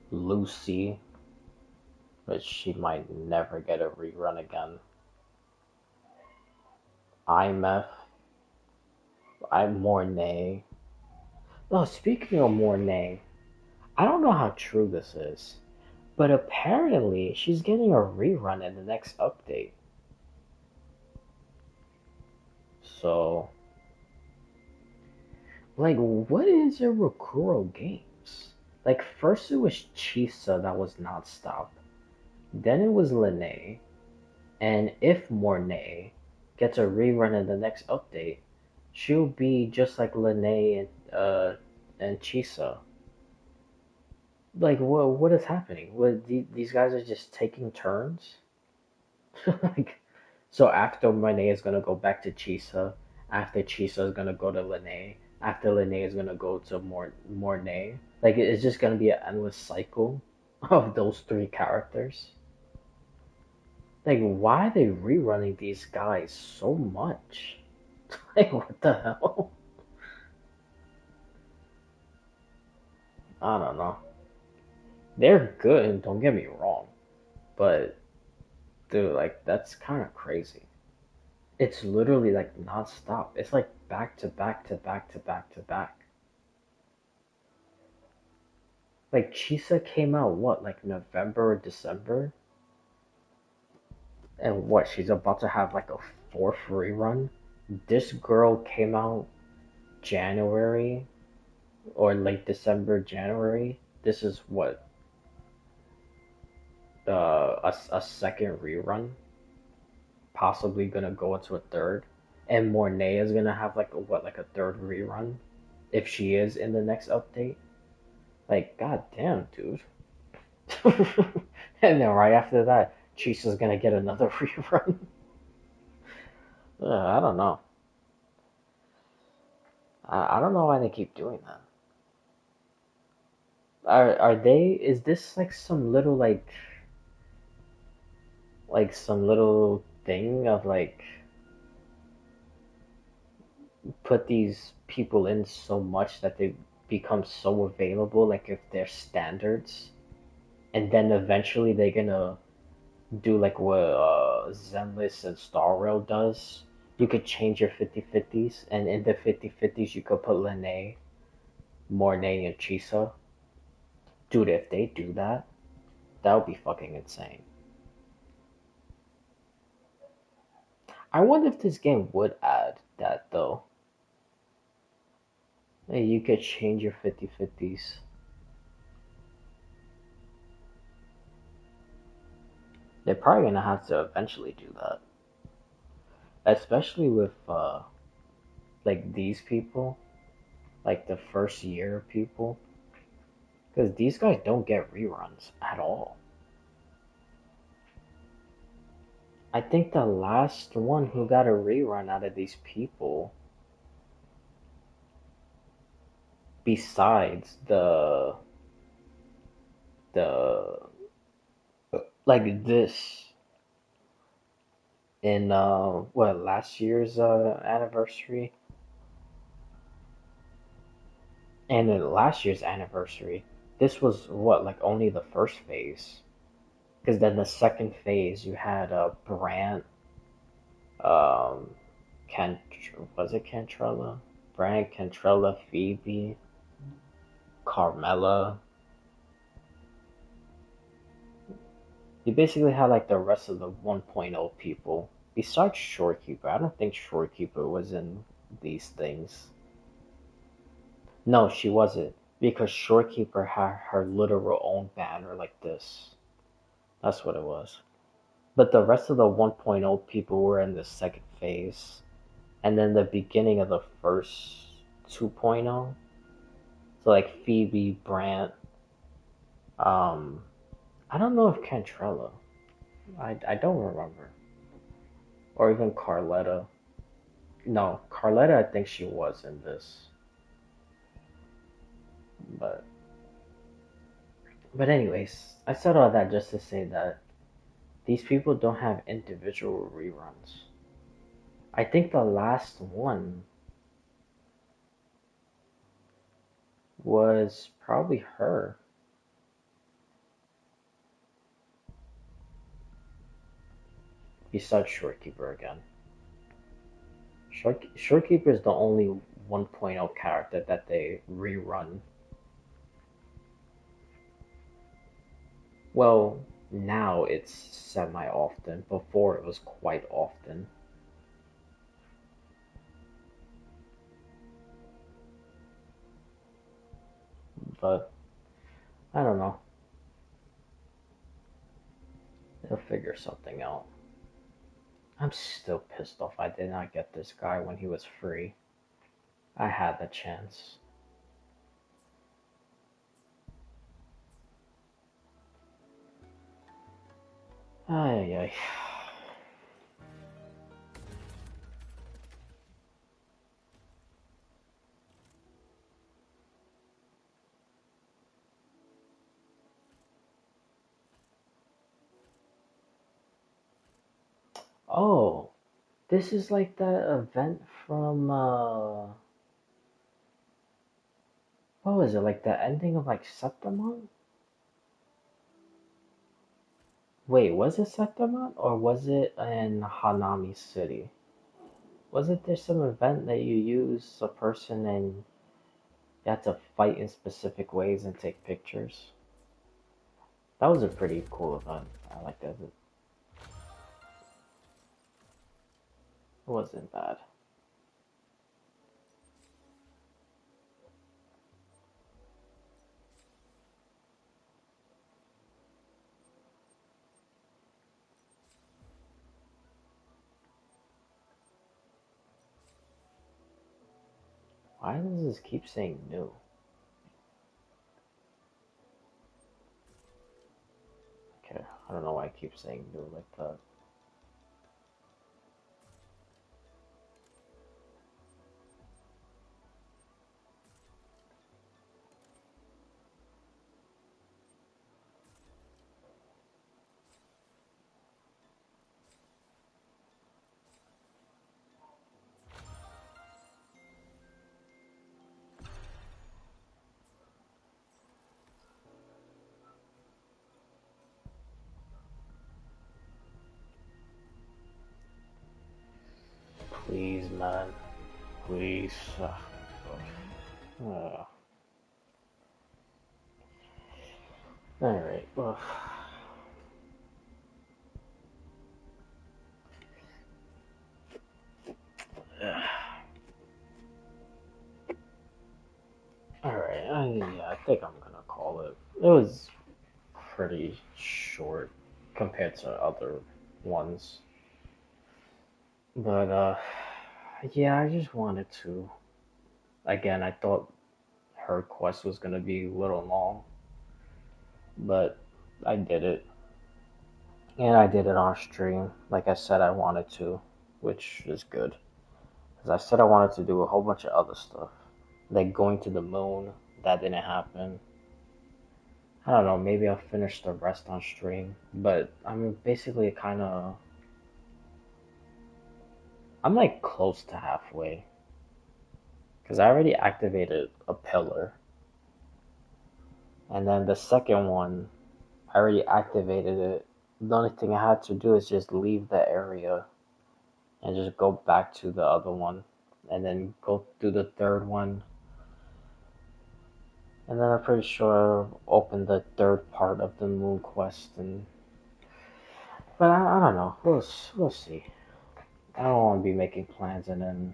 Lucy, but she might never get a rerun again. IMF, Mornay. Oh, speaking of Mornay, I don't know how true this is, but apparently she's getting a rerun in the next update. So, like, what is Irakuro games? Like, first it was Chisa that was non-stop, then it was Lene, and if Mornay gets a rerun in the next update, she'll be just like Lene and Chisa. Like, what is happening? These guys are just taking turns? Like, so after Monet is gonna go back to Chisa, after Chisa is gonna go to Lene, after Lene is gonna go to Mornay. Like, it's just gonna be an endless cycle of those three characters. Like, why are they rerunning these guys so much? Like, what the hell? I don't know. They're good, don't get me wrong, but dude, like, that's kind of crazy. It's literally like non-stop. It's like back to back to back to back to back. Like Chisa came out what, like November or December? And what, she's about to have like a fourth rerun? This girl came out January or late December, January. This is what, a second rerun, possibly gonna go into a third. And Mornay is gonna have like a what, like a third rerun if she is in the next update. Like, goddamn, dude. And then right after that, Chisa's gonna get another rerun. I don't know. I don't know why they keep doing that. Are they? Is this like some little like some little thing of like put these people in so much that they become so available? Like if they're standards, and then eventually they're gonna do like what Zenless and Star Rail does. You could change your 50-50s, and in the 50-50s you could put Lene, Mornay, and Chisa. Dude, if they do that, that would be fucking insane. I wonder if this game would add that though. Hey, you could change your 50-50s. They're probably gonna have to eventually do that. Especially with like these people, like the first year people. Because these guys don't get reruns at all. I think the last one who got a rerun out of these people, besides the like this in what, last year's anniversary, and in last year's anniversary, this was what, like only the first phase, because then the second phase you had Brant, um, Can was it Cantrella? Brant, Cantrella, Phoebe, Carmela. You basically had like the rest of the 1.0 people. Besides Shorekeeper, I don't think Shorekeeper was in these things. No, she wasn't. Because Shorekeeper had her literal own banner like this. That's what it was. But the rest of the 1.0 people were in the second phase. And then the beginning of the first 2.0. So like Phoebe, Brant, um, I don't know if Cantrella. I don't remember. Or even Carletta. No, Carletta, I think she was in this. But anyways, I said all that just to say that these people don't have individual reruns. I think the last one was probably her. Besides Shorekeeper again. Shorekeeper is the only 1.0 character that they rerun. Well, now it's semi often. Before it was quite often. But I don't know. They'll figure something out. I'm still pissed off I did not get this guy when he was free. I had the chance. Ay, ay. Oh, this is like that event from what was it? Like the ending of like Septimon? Wait, was it Septimon or was it in Hanami City? Wasn't there some event that you use a person and you had to fight in specific ways and take pictures? That was a pretty cool event. I like that. It wasn't bad. Why does this keep saying new? Okay, I don't know why I keep saying new like that. Please, man. Please. Alright, well. Alright, yeah, I think I'm gonna call it. It was pretty short compared to other ones. But, yeah, I just wanted to. Again, I thought her quest was gonna be a little long, but I did it. And I did it on stream, like I said I wanted to, which is good. Because I said I wanted to do a whole bunch of other stuff. Like going to the moon, that didn't happen. I don't know, maybe I'll finish the rest on stream. But I'm basically kind of. I'm like close to halfway. Because I already activated a pillar. And then the second one, I already activated it. The only thing I had to do is just leave the area and just go back to the other one. And then go through the third one. And then I'm pretty sure I'll open the third part of the moon quest. But I don't know. We'll see. I don't want to be making plans and then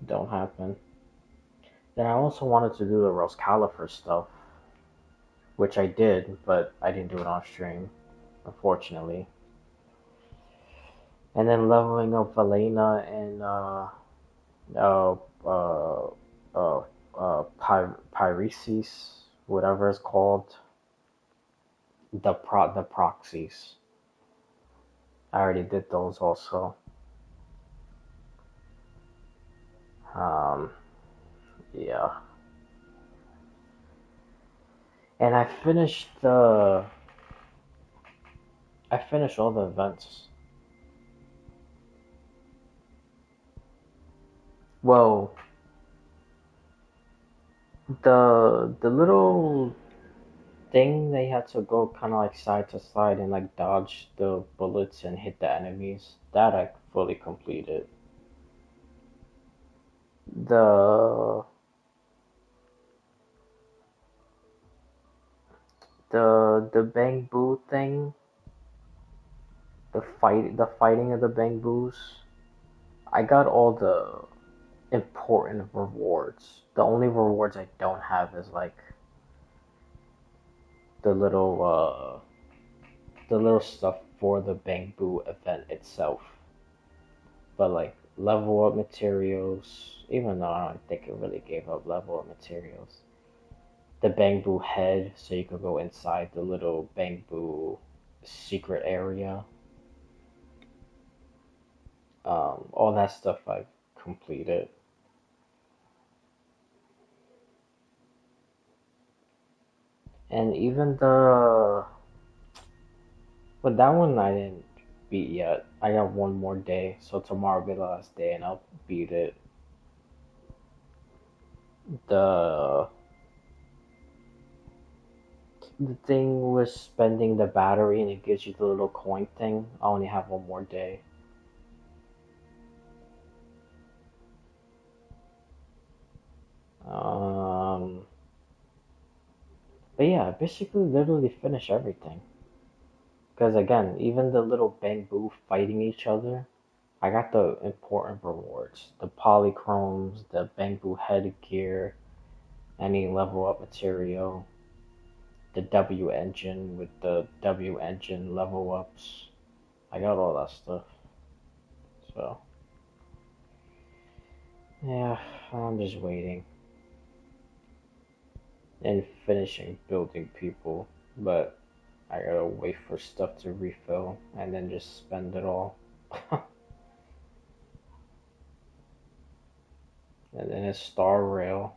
don't happen. Then I also wanted to do the Rose Califer stuff, which I did, but I didn't do it on stream, unfortunately. And then leveling up Valena and uh, uh, Pyresis, whatever it's called, the proxies. I already did those also. Um, yeah. And I finished all the events. Well, the little thing they had to go kind of like side to side and like dodge the bullets and hit the enemies. That I fully completed. The the bamboo thing, the fighting of the bamboos. I got all the important rewards. The only rewards I don't have is like the little the little stuff for the bamboo event itself. But like level up materials, even though I don't think it really gave up level up materials. The bamboo head, so you could go inside the little bamboo secret area. All that stuff I've completed. And even but that one I didn't beat yet. I got one more day, so tomorrow will be the last day, and I'll beat it. The the thing with spending the battery and it gives you the little coin thing. I only have one more day. Um, but yeah, I basically literally finish everything. Because again, even the little bamboo fighting each other, I got the important rewards. The polychromes, the bamboo headgear, any level up material, the W engine with the W engine level ups. I got all that stuff. So, yeah, I'm just waiting and finishing building people. But I gotta wait for stuff to refill and then just spend it all. And then it's Star Rail.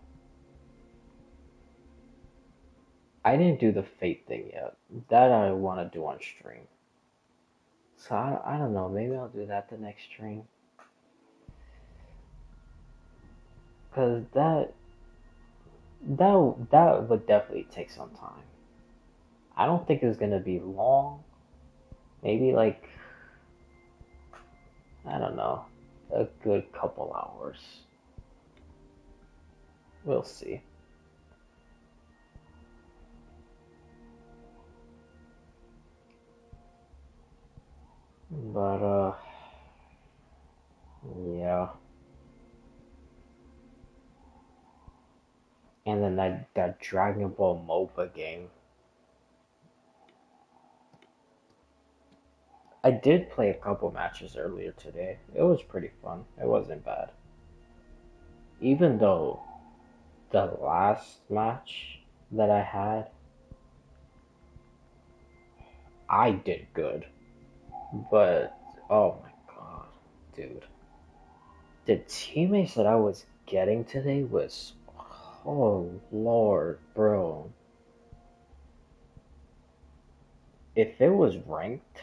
I didn't do the Fate thing yet. That I want to do on stream. So I don't know. Maybe I'll do that the next stream. Cause that would definitely take some time. I don't think it's gonna be long. Maybe like I don't know, a good couple hours. We'll see. But yeah. And then that Dragon Ball MOBA game. I did play a couple matches earlier today. It was pretty fun. It wasn't bad. Even though the last match that I had, I did good. But oh my god, dude. The teammates that I was getting today was oh lord, bro. If it was ranked,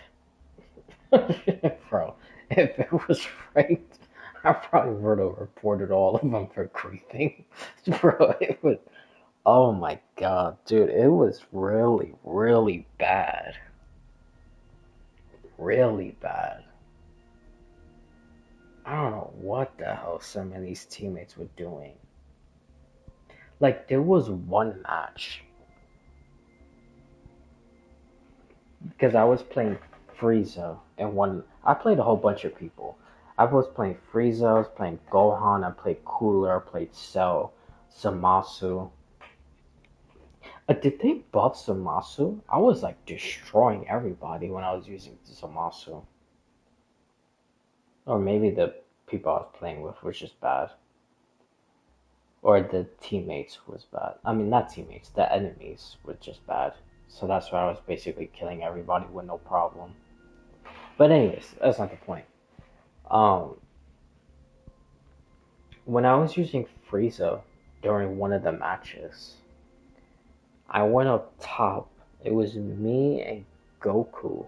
bro, if it was ranked, I probably would have reported all of them for griefing. Bro, it was, oh my god, dude, it was really, really bad. Really bad. I don't know what the hell some of these teammates were doing. Like, there was one match, because I was playing Frieza, and one, I played a whole bunch of people. I was playing Frieza, I was playing Gohan, I played Cooler, I played Cell, Zamasu. Did they buff Zamasu? I was like destroying everybody when I was using Zamasu. Or maybe the people I was playing with was just bad. Or the teammates was bad. I mean, not teammates, the enemies were just bad. So that's why I was basically killing everybody with no problem. But anyways, that's not the point. Um, when I was using Frieza during one of the matches, I went up top. It was me and Goku.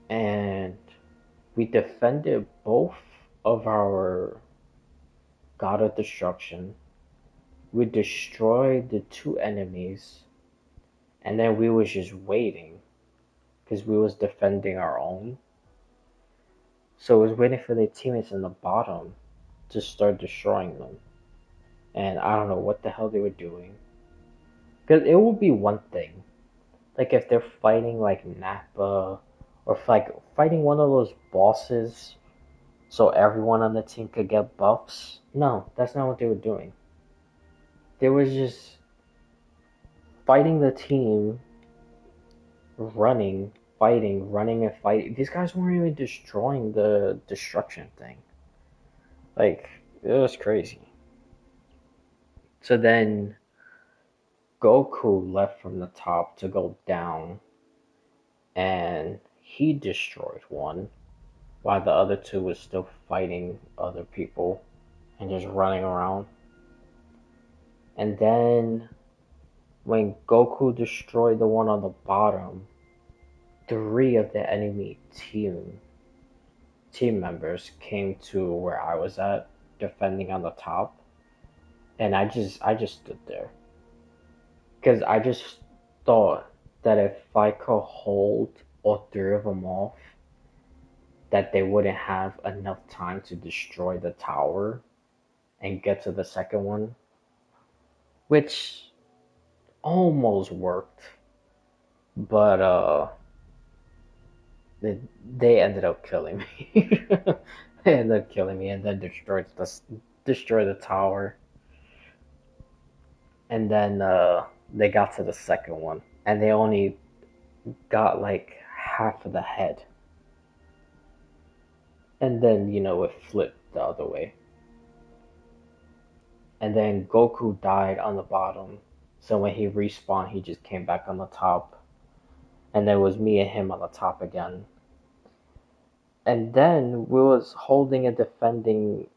And we defended both of our God of Destruction. We destroyed the two enemies. And then we was just waiting. Because we was defending our own. So it was waiting for the teammates in the bottom to start destroying them. And I don't know what the hell they were doing. Because it would be one thing. Like if they're fighting like Nappa. Or like fighting one of those bosses. So everyone on the team could get buffs. No, that's not what they were doing. They were just fighting the team. Running. Fighting. Running and fighting. These guys weren't even destroying the destruction thing. Like, it was crazy. So then Goku left from the top to go down, and he destroyed one, while the other two was still fighting other people and just running around. And then when Goku destroyed the one on the bottom, 3 of the enemy team members came to where I was at, defending on the top, and I just stood there. Because I just thought that if I could hold all 3 of them off, that they wouldn't have enough time to destroy the tower and get to the second one. Which almost worked. But they ended up killing me. They ended up killing me and then destroyed the tower. And then they got to the second one. And they only got like half of the head. And then, it flipped the other way. And then Goku died on the bottom. So when he respawned, he just came back on the top. And there was me and him on the top again. And then we was holding and defending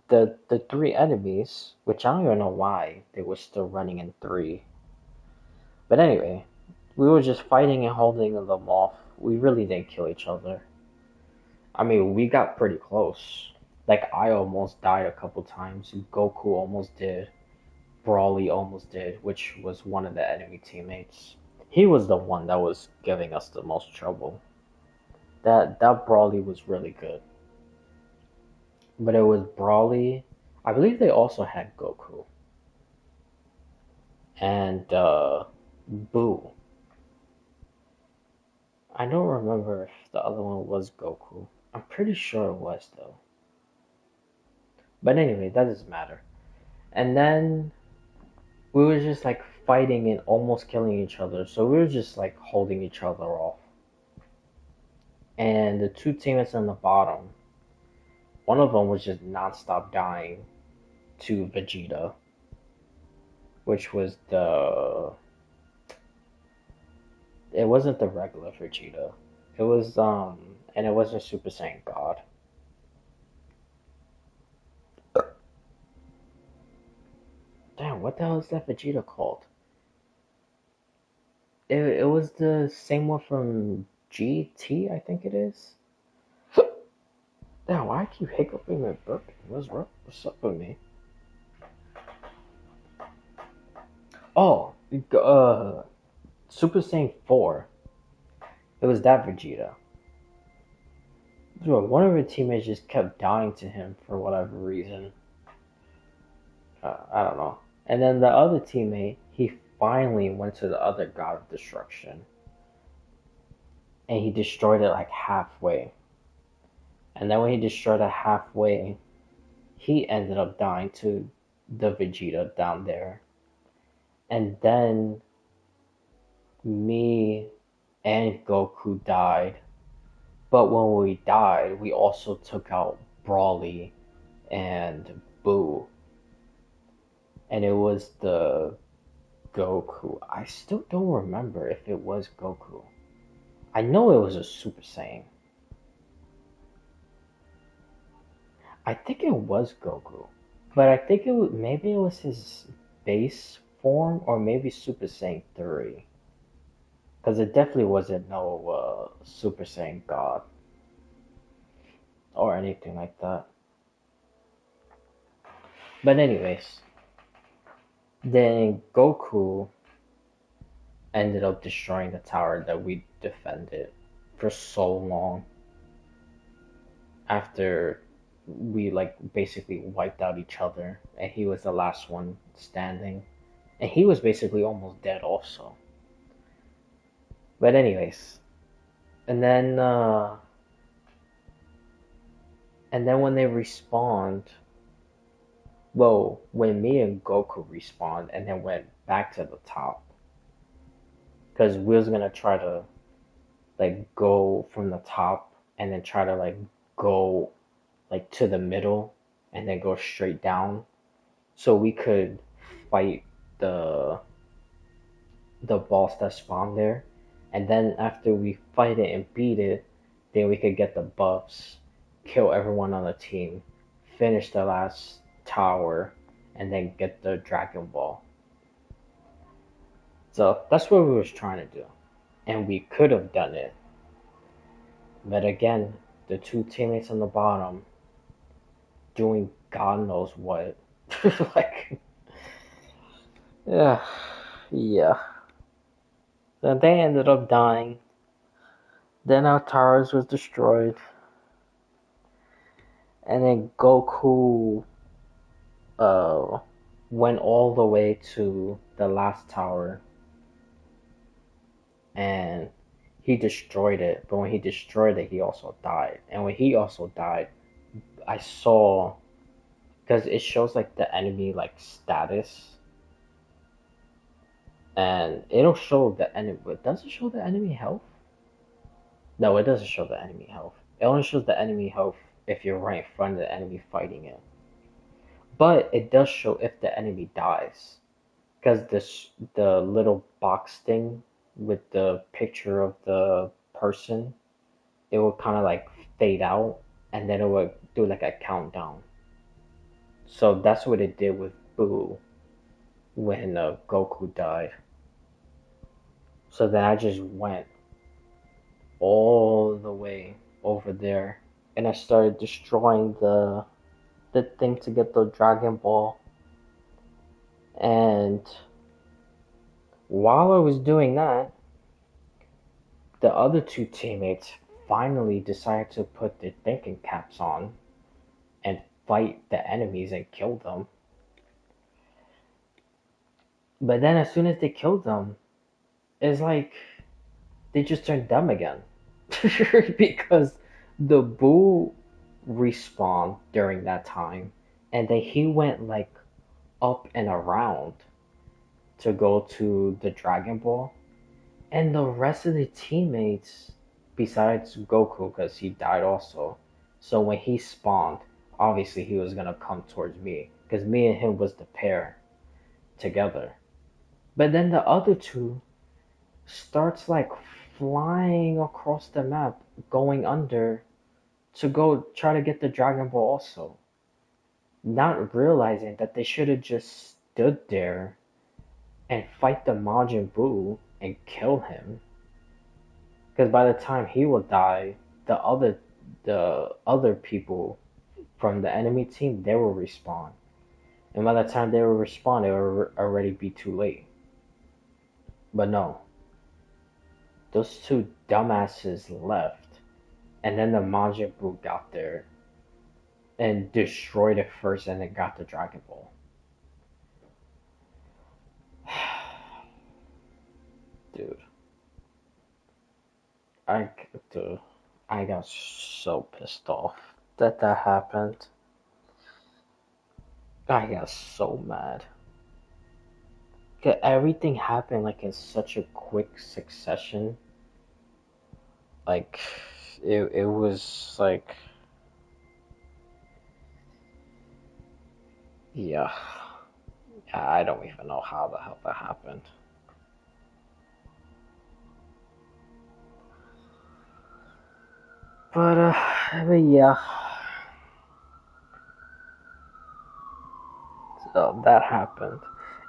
the 3 enemies, which I don't even know why they were still running in 3. But anyway, we were just fighting and holding them off. We really didn't kill each other. I mean, we got pretty close. Like, I almost died a couple times. Goku almost did. Brawly almost did, which was one of the enemy teammates. He was the one that was giving us the most trouble. That Brawly was really good. But it was Brawly. I believe they also had Goku. And Boo. I don't remember if the other one was Goku. I'm pretty sure it was, though. But anyway, that doesn't matter. And then we were just like fighting and almost killing each other. So we were just like holding each other off. And the 2 teammates on the bottom, one of them was just non-stop dying to Vegeta, which was it wasn't the regular Vegeta. It was and it wasn't Super Saiyan God. Damn, what the hell is that Vegeta called? It was the same one from GT, I think it is. Damn, why I keep hiccuping and burping? What's up with me? Oh, Super Saiyan 4. It was that Vegeta. Dude, one of her teammates just kept dying to him for whatever reason. I don't know. And then the other teammate, he finally went to the other God of Destruction. And he destroyed it like halfway. And then when he destroyed it halfway, he ended up dying to the Vegeta down there. And then me and Goku died. But when we died, we also took out Brawly and Boo. And it was the Goku. I still don't remember if it was Goku. I know it was a Super Saiyan. I think it was Goku. But I think maybe it was his base form, or maybe Super Saiyan 3. Because it definitely wasn't no Super Saiyan God or anything like that. But anyways, then Goku ended up destroying the tower that we defended for so long after we like basically wiped out each other and he was the last one standing and he was basically almost dead also. But anyways, and then uh and then when they respawned, well, when me and Goku respawned and then went back to the top, because we was gonna try to like go from the top and then try to like go like to the middle and then go straight down so we could fight the the boss that spawned there, and then after we fight it and beat it, then we could get the buffs, kill everyone on the team, finish the last tower, and then get the Dragon Ball. So that's what we was trying to do, and we could have done it, but again, the two teammates on the bottom doing God knows what, like yeah, yeah. Then they ended up dying. Then our towers was destroyed. And then Goku uh went all the way to the last tower and he destroyed it. But when he destroyed it, he also died. And when he also died, I saw, because it shows like the enemy like status, and it'll show the enemy. But does it show the enemy health? No, it doesn't show the enemy health. It only shows the enemy health if you're right in front of the enemy fighting it. But it does show if the enemy dies. Because the little box thing with the picture of the person, it will kind of like fade out and then it would do like a countdown. So that's what it did with Boo when Goku died. So then I just went all the way over there and I started destroying the thing to get the Dragon Ball. And while I was doing that, the other two teammates finally decided to put their thinking caps on and fight the enemies and kill them. But then as soon as they killed them, it's like they just turned dumb again. Because the Boo respawned during that time and then he went like up and around to go to the Dragon Ball. And the rest of the teammates, besides Goku, because he died also, so when he spawned, obviously he was gonna come towards me, because me and him was the pair together. But then the other two starts like flying across the map, going under to go try to get the Dragon Ball also, not realizing that they should have just stood there and fight the Majin Buu and kill him. Because by the time he will die, the other people from the enemy team, they will respawn. And by the time they will respawn, it will already be too late. But no, those two dumbasses left, and then the Majin Buu got there and destroyed it first, and then got the Dragon Ball. Dude, I dude, I got so pissed off that that happened. I got so mad. 'Cause everything happened like in such a quick succession. Like it was like yeah. I don't even know how the hell that happened. But yeah. So that happened.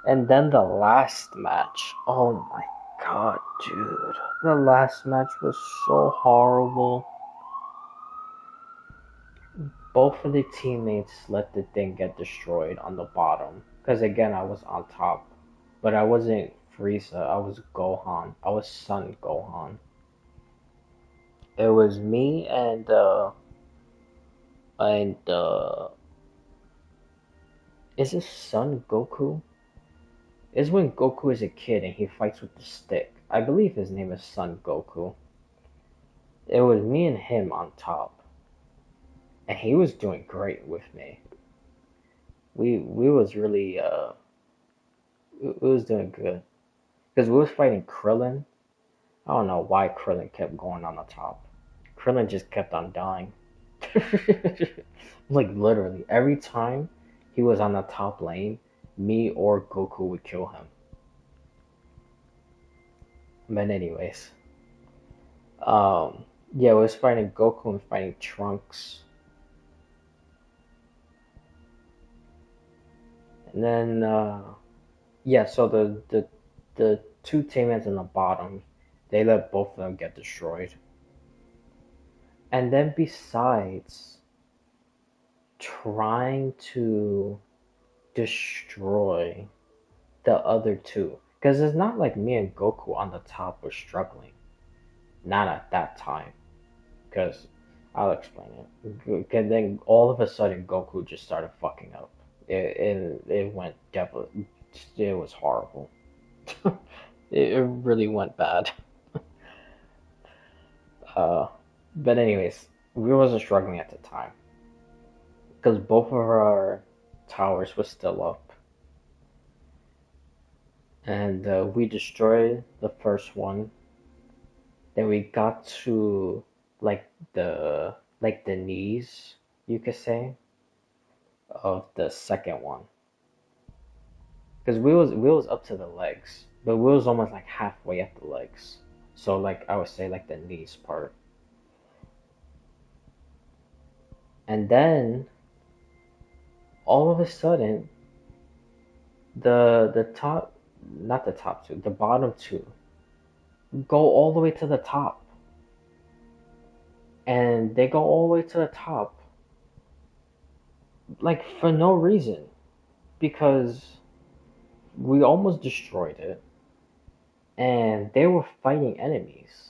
And then the last match, oh my god, dude. The last match was so horrible. Both of the teammates let the thing get destroyed on the bottom. Because again, I was on top. But I wasn't Frieza, I was Gohan. I was Son Gohan. It was me and is it Son Goku? Is when Goku is a kid and he fights with the stick. I believe his name is Son Goku. It was me and him on top. And he was doing great with me. We was really we was doing good. Because we was fighting Krillin. I don't know why Krillin kept going on the top. Krillin just kept on dying. Like literally every time he was on the top lane, me or Goku would kill him. But anyways, yeah, we was fighting Goku and fighting Trunks, and then yeah, so the two teammates in the bottom, they let both of them get destroyed, and then besides trying to destroy the other two. Because it's not like me and Goku on the top were struggling. Not at that time. Because I'll explain it. And then all of a sudden, Goku just started fucking up. It went devil. It was horrible. It really went bad. Uh, but anyways, we wasn't struggling at the time because both of our towers were still up, and we destroyed the first one. Then we got to like the knees, you could say, of the second one. Because we was up to the legs, but we was almost like halfway at the legs. So like I would say like the knees part. And then all of a sudden the top, not the top two, the bottom two go all the way to the top. And they go all the way to the top like for no reason because we almost destroyed it and they were fighting enemies.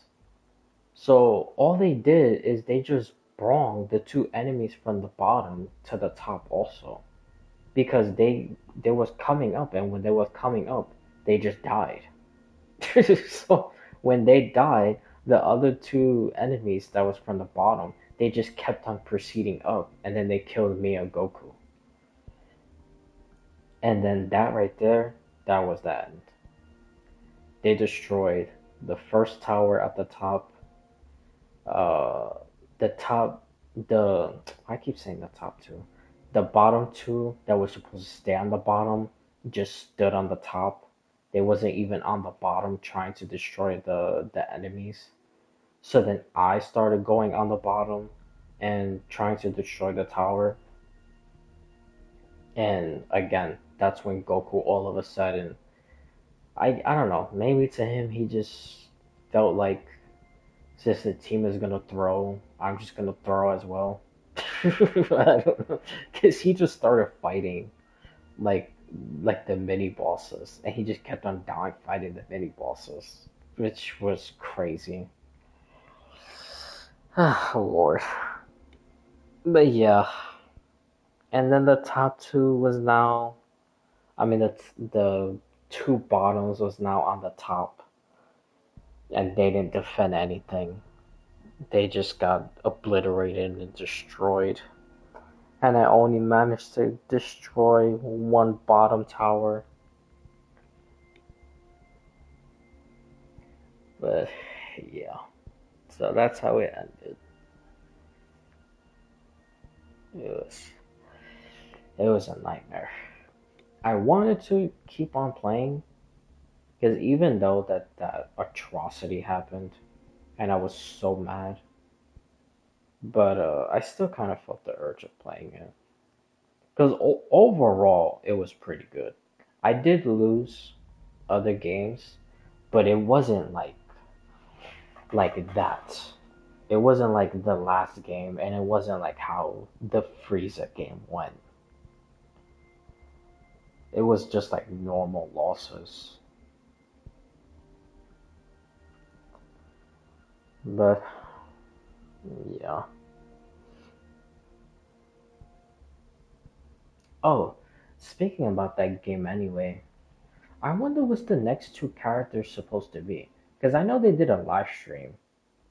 So all they did is they just brought the two enemies from the bottom to the top also because they was coming up, and when they was coming up they just died. So when they died, the other two enemies that was from the bottom, they just kept on proceeding up, and then they killed me and Goku. And then that right there, that was the end. They destroyed the first tower at the top, uh, the top, the I keep saying the top two, the bottom two that were supposed to stay on the bottom just stood on the top. They wasn't even on the bottom trying to destroy the enemies. So then I started going on the bottom and trying to destroy the tower. And again, that's when Goku all of a sudden, I don't know, maybe to him he just felt like since the team is gonna throw, I'm just gonna throw as well. I don't know, cause he just started fighting like like the mini bosses, and he just kept on dying fighting the mini bosses, which was crazy. Oh Lord, but yeah, and then the top two was now, I mean the two bottoms was now on the top, and they didn't defend anything. They just got obliterated and destroyed. And I only managed to destroy one bottom tower. But yeah, so that's how it ended. It was it was a nightmare. I wanted to keep on playing because even though that atrocity happened and I was so mad, but I still kind of felt the urge of playing it because overall it was pretty good. I did lose other games, but it wasn't like that. It wasn't like the last game, and it wasn't like how the Frieza game went. It was just like normal losses. But yeah. Oh, speaking about that game anyway, I wonder what's the next two characters supposed to be. Because I know they did a live stream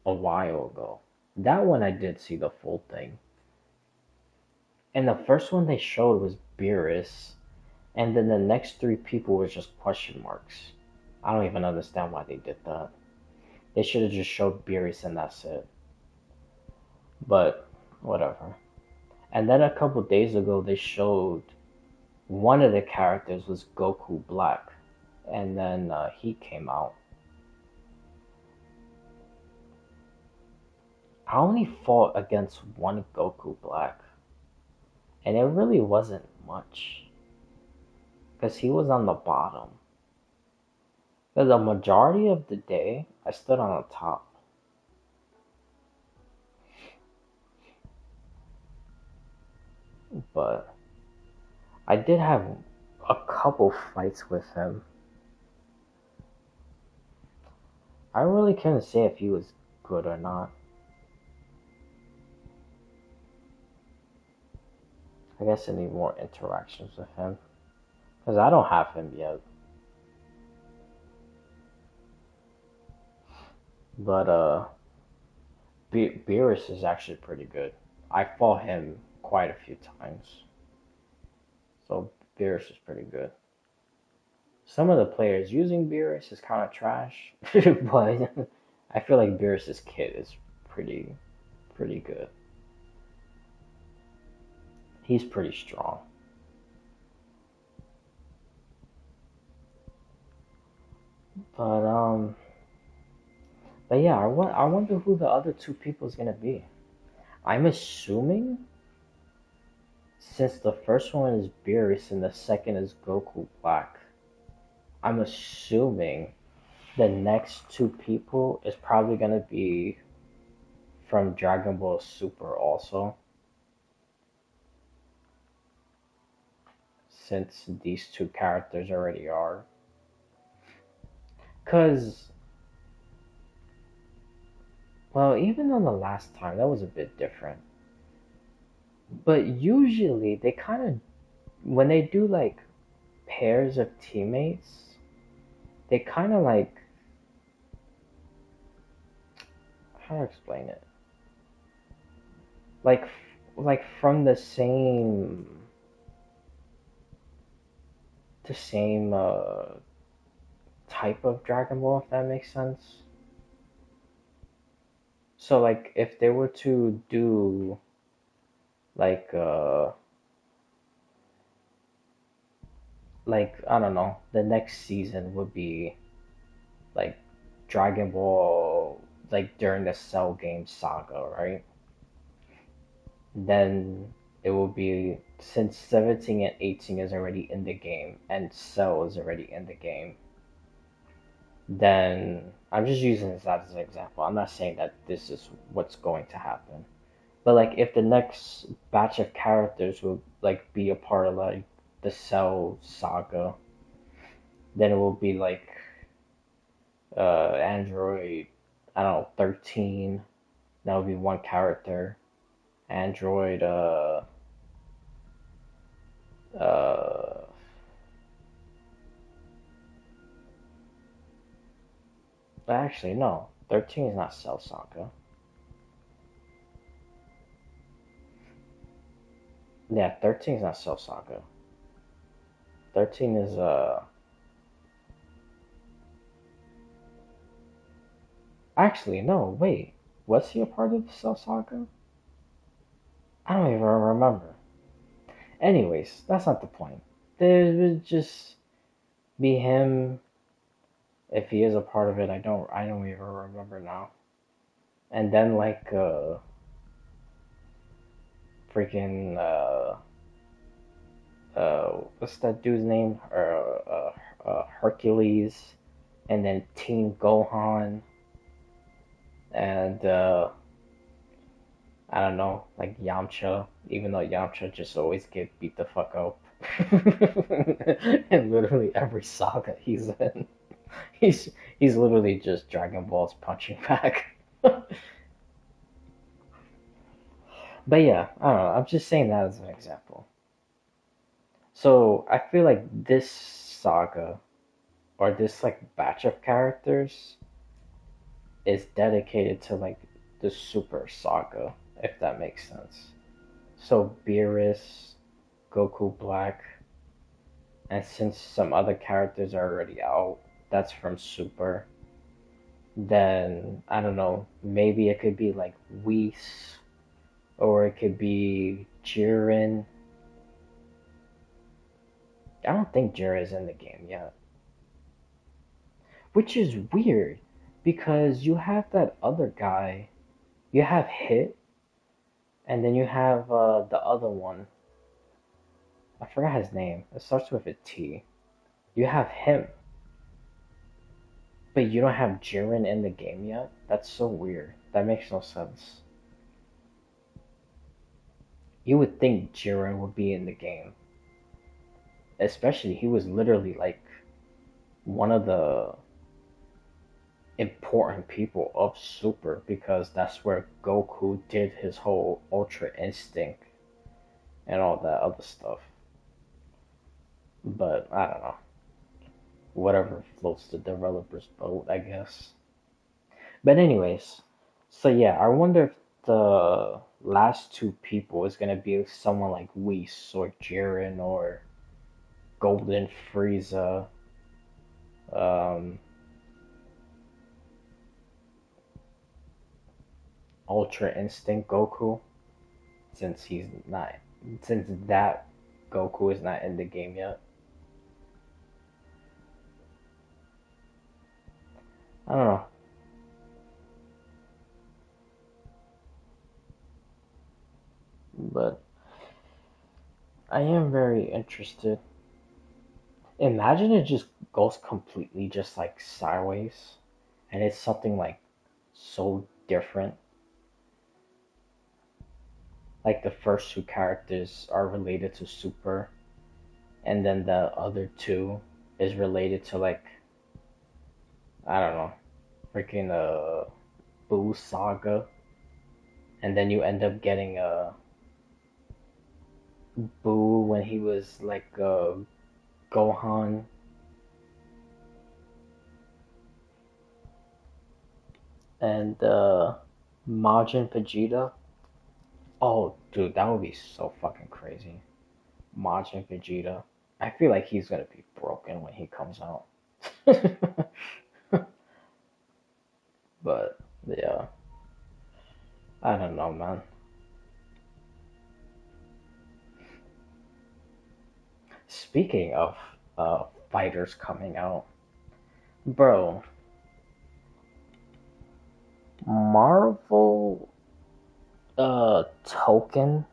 a while ago. That one I did see the full thing. And the first one they showed was Beerus, and then the next three people was just question marks. I don't even understand why they did that. They should have just showed Beerus and that's it. But whatever. And then a couple days ago they showed one of the characters was Goku Black, and then he came out. I only fought against one Goku Black, and it really wasn't much because he was on the bottom. Because the majority of the day, I stood on the top. But I did have a couple fights with him. I really couldn't say if he was good or not. I guess I need more interactions with him. Because I don't have him yet. But Beerus is actually pretty good. I fought him quite a few times. So Beerus is pretty good. Some of the players using Beerus is kind of trash, but I feel like Beerus's kit is pretty good. He's pretty strong. But yeah, I wonder who the other two people is gonna be. I'm assuming since the first one is Beerus and the second is Goku Black, I'm assuming the next two people is probably gonna be from Dragon Ball Super also. Since these two characters already are. Cause well, even on the last time that was a bit different. But usually they kind of when they do like pairs of teammates, they kind of like how to explain it? Like from the same type of Dragon Ball, if that makes sense. So like if they were to do like I don't know, the next season would be like Dragon Ball like during the Cell game saga, right? Then it will be since 17 and 18 is already in the game and Cell is already in the game. Then I'm just using this as an example. I'm not saying that this is what's going to happen. But like if the next batch of characters will like be a part of like the Cell saga, then it will be like Android, I don't know, 13. That would be one character. Android, uh, actually, no. 13 is not Cell Saga. Yeah, 13 is not Cell Saga. 13 is, actually, no, wait. Was he a part of the Cell Saga? I don't even remember. Anyways, that's not the point. There would just be him. If he is a part of it, I don't even remember now. And then like freaking what's that dude's name? Hercules, and then Teen Gohan, and I don't know, like Yamcha, even though Yamcha just always get beat the fuck up in literally every saga he's in. He's he's literally just Dragon Ball's punching back. But yeah, I don't know. I'm just saying that as an example. So I feel like this saga or this like batch of characters is dedicated to like the Super Saga, if that makes sense. So Beerus, Goku Black, and since some other characters are already out, that's from Super. Then I don't know, maybe it could be like Whis, or it could be Jiren. I don't think Jiren's in the game yet, which is weird because you have that other guy. You have Hit, and then you have the other one. I forgot his name. It starts with a T. You have him, but you don't have Jiren in the game yet? That's so weird. That makes no sense. You would think Jiren would be in the game. Especially, he was literally like one of the important people of Super because that's where Goku did his whole Ultra Instinct and all that other stuff. But I don't know. Whatever floats the developer's boat, I guess. But anyways, so yeah, I wonder if the last two people is gonna be someone like Whis or Jiren or Golden Frieza, um, Ultra Instinct Goku, since he's not, since that Goku is not in the game yet. I don't know, but I am very interested. Imagine it just goes completely just like sideways, and it's something like so different. Like the first two characters are related to Super, and then the other two is related to like I don't know, freaking Boo Saga, and then you end up getting Boo when he was like Gohan, and Majin Vegeta. Oh, dude, that would be so fucking crazy. Majin Vegeta. I feel like he's gonna be broken when he comes out. But yeah, I don't know, man. Speaking of fighters coming out, bro, Marvel Token,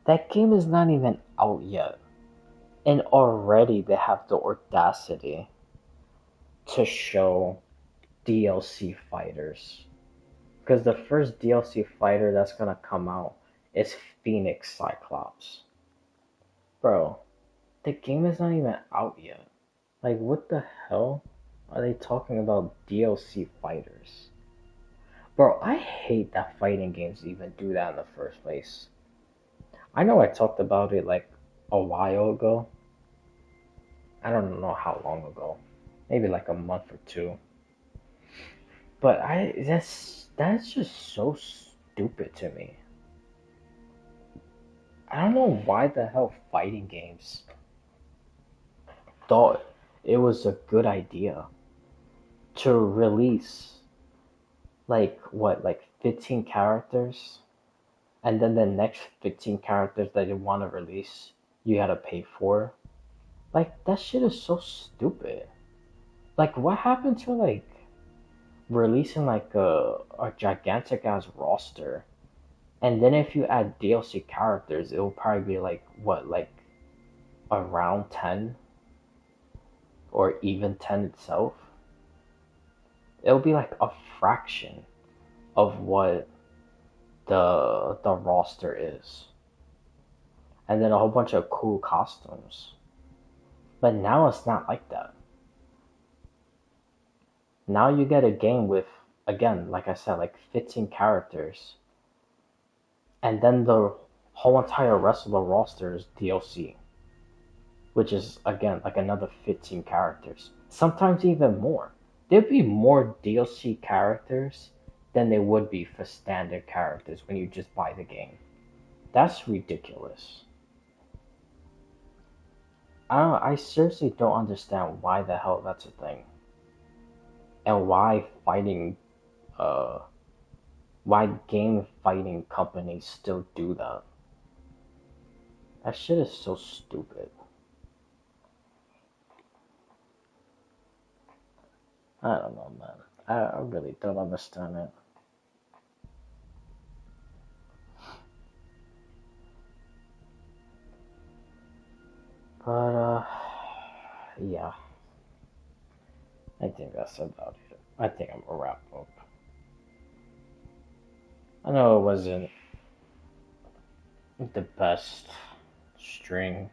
that game is not even out yet, and already they have the audacity to show DLC fighters. Because the first DLC fighter that's gonna come out is Phoenix Cyclops. Bro, the game is not even out yet. Like, what the hell are they talking about DLC fighters? Bro, I hate that fighting games even do that in the first place. I know I talked about it like a while ago. I don't know how long ago. Maybe like a month or two. But that's just so stupid to me. I don't know why the hell fighting games thought it was a good idea to release like what, like 15 characters, and then the next 15 characters that you want to release you gotta pay for. Like, that shit is so stupid. Like, what happened to like releasing like a gigantic ass roster, and then if you add DLC characters, it will probably be like what, like around 10 or even 10 itself, it'll be like a fraction of what the roster is. And then a whole bunch of cool costumes. But now it's not like that. Now you get a game with, again, like I said, like 15 characters. And then the whole entire rest of the roster is DLC. Which is, again, like another 15 characters. Sometimes even more. There'd be more DLC characters than there would be for standard characters when you just buy the game. That's ridiculous. I seriously don't understand why the hell that's a thing. And uh, why game fighting companies still do that. That shit is so stupid. I don't know, man. I really don't understand it. But, yeah. I think that's about it. I think I'm gonna wrap up. I know it wasn't the best string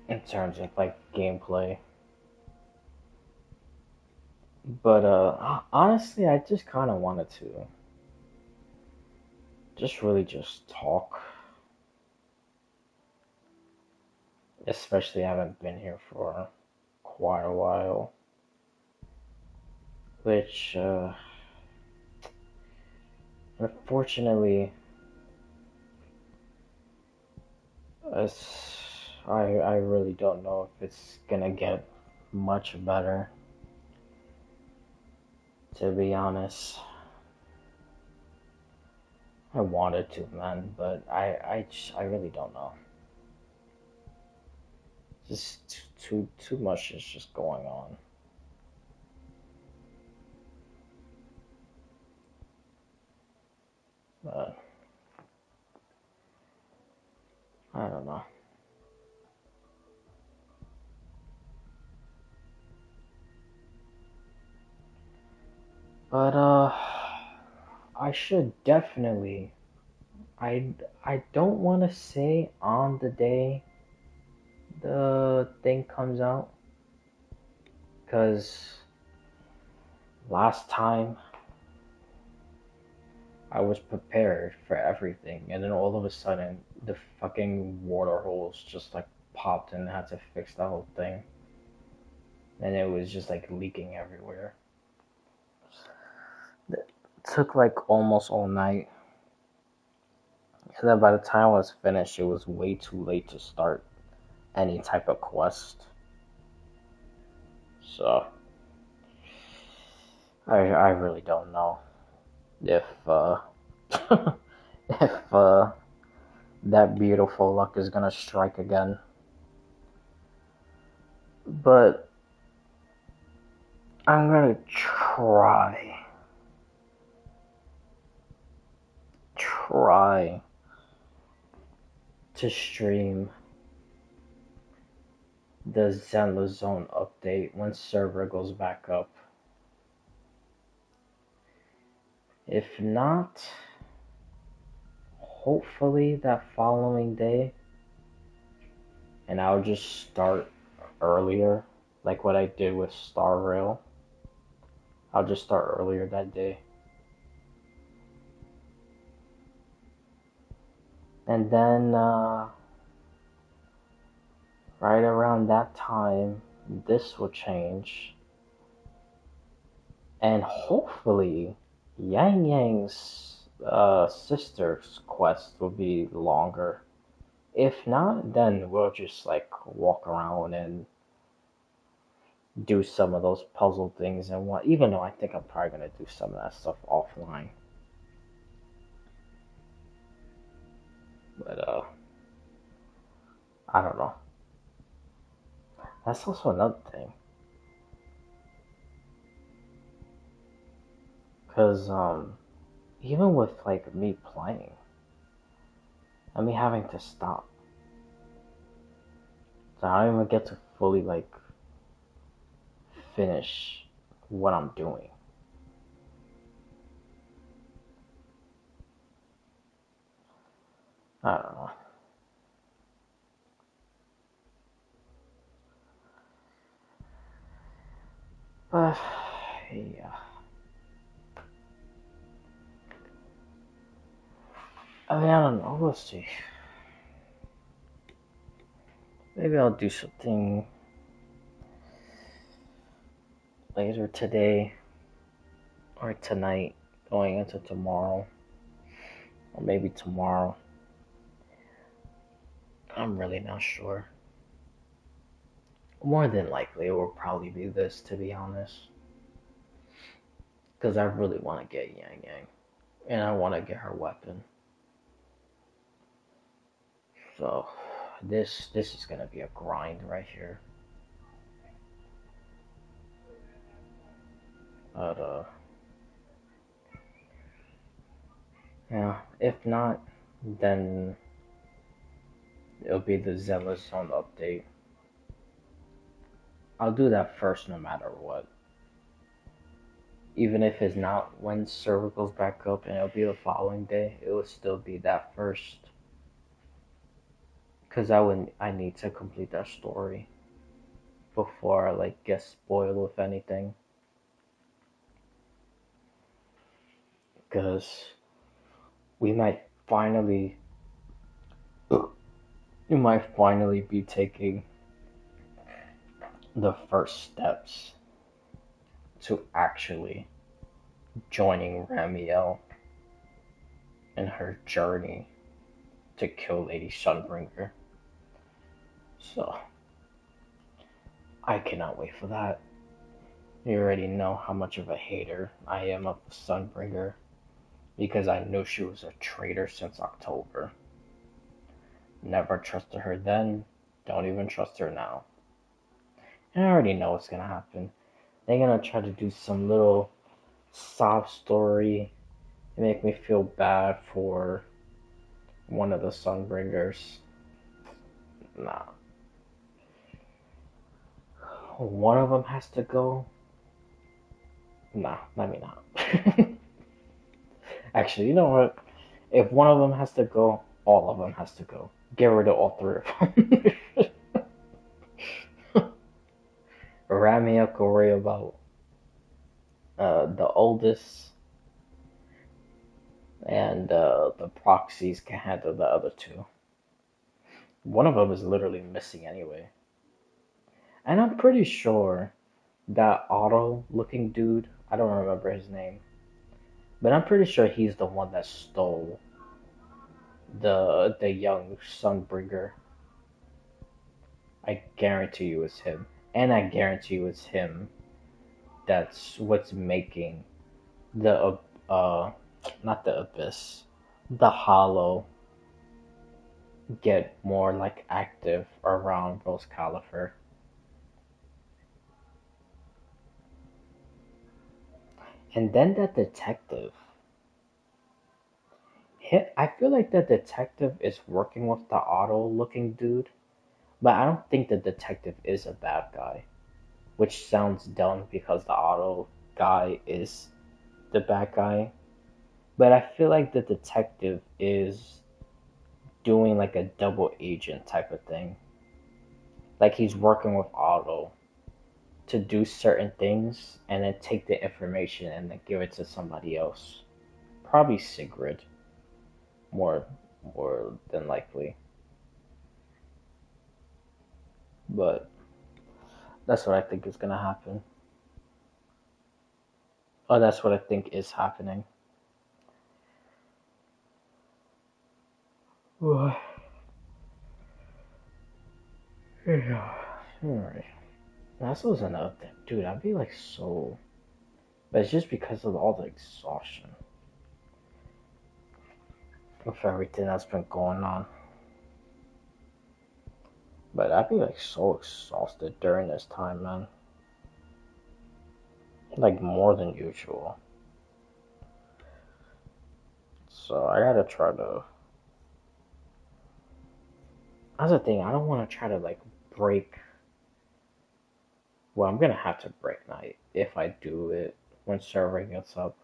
in terms of like gameplay. But honestly, I just kind of wanted to just talk. Especially I haven't been here for quite a while. Which, unfortunately, I really don't know if it's gonna get much better. To be honest, I wanted to, man, but I really don't know. Just too much is just going on. But I don't know. But I should definitely. I don't want to say on the day the thing comes out, because last time I was prepared for everything, and then all of a sudden the fucking water holes just like popped and I had to fix the whole thing, and it was just like leaking everywhere. It took like almost all night. And then by the time I was finished, it was way too late to start any type of quest. So I really don't know if if that beautiful luck is gonna strike again. But I'm gonna try to stream the Zenless Zone update when server goes back up. If not, hopefully that following day, and I'll just start earlier, like what I did with Star Rail. I'll just start earlier that day. And then, right around that time, this will change. And hopefully, Yangyang's sister's quest will be longer. If not, then we'll just like walk around and do some of those puzzle things and what. Even though I think I'm probably gonna do some of that stuff offline. But I don't know. That's also another thing. Cause even with like me playing, and me having to stop, So I don't even get to fully like finish what I'm doing. I don't know. But yeah. I mean, I don't know. We'll see. Maybe I'll do something later today or tonight going into tomorrow. Or maybe tomorrow. I'm really not sure. More than likely, it will probably be this, to be honest. Because I really want to get Yangyang. And I want to get her weapon. So, this is going to be a grind right here. But, yeah, if not, then it'll be the Zealous Zone update. I'll do that first no matter what. Even if it's not when server goes back up and it'll be the following day, it will still be that first. Cause I need to complete that story before I like get spoiled with anything. Cause we might finally be taking the first steps to actually joining Ramiel in her journey to kill Lady Sunbringer. So I cannot wait for that. You already know how much of a hater I am of the Sunbringer because I knew she was a traitor since October. Never trusted her then, don't even trust her now. And I already know what's gonna happen. They're gonna try to do some little sob story and make me feel bad for one of the Sunbringers. Nah. One of them has to go. Nah, let me not. Actually, you know what? If one of them has to go, all of them has to go. Get rid of all three of them. Ramia can worry about the oldest, and the proxies can handle the other two. One of them is literally missing anyway. And I'm pretty sure that Otto looking dude, I don't remember his name, but I'm pretty sure he's the one that stole the young Sunbringer. I guarantee you it's him. And I guarantee you it's him that's what's making the not the abyss, the hollow get more like active around Rose Califer. And then that detective, I feel like the detective is working with the Otto looking dude, but I don't think the detective is a bad guy, which sounds dumb because the Otto guy is the bad guy. But I feel like the detective is doing like a double agent type of thing. Like he's working with Otto to do certain things and then take the information and then give it to somebody else. Probably Sigrid, more more than likely. But that's what I think is gonna happen. Oh, that's what I think is happening. Yeah. Alright. That's was another thing. Dude, I'd be like so. But it's just because of all the exhaustion of everything that's been going on. But I'd be like so exhausted during this time, man. Like more than usual. So I gotta try to. That's the thing. I don't want to try to like break. Well, I'm gonna have to break night if I do it when server gets up.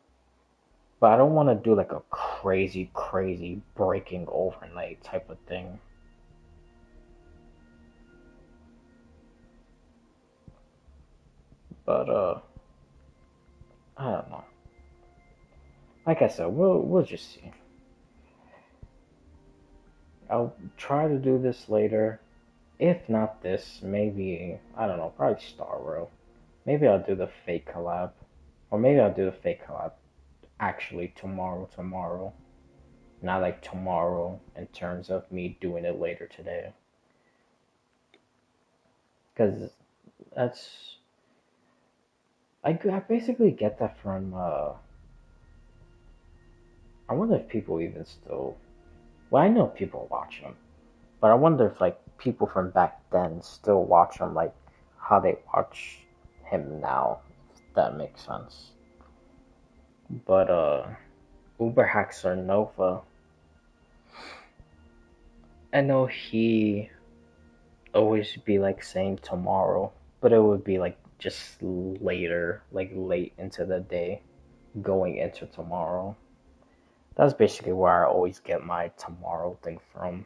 But I don't want to do like a crazy, crazy breaking overnight type of thing. But I don't know. Like I said, we'll just see. I'll try to do this later. If not this, maybe I don't know, probably Star Row. Maybe I'll do the fake collab. Or maybe I'll do the fake collab actually tomorrow. Not like tomorrow in terms of me doing it later today. Because that's. I basically get that from. I wonder if people even still. Well, I know people watch him. But I wonder if like people from back then still watch him like how they watch him now. If that makes sense. But Uber Haxer Nova. I know he always be like saying tomorrow, but it would be like just later, like late into the day, going into tomorrow. That's basically where I always get my tomorrow thing from.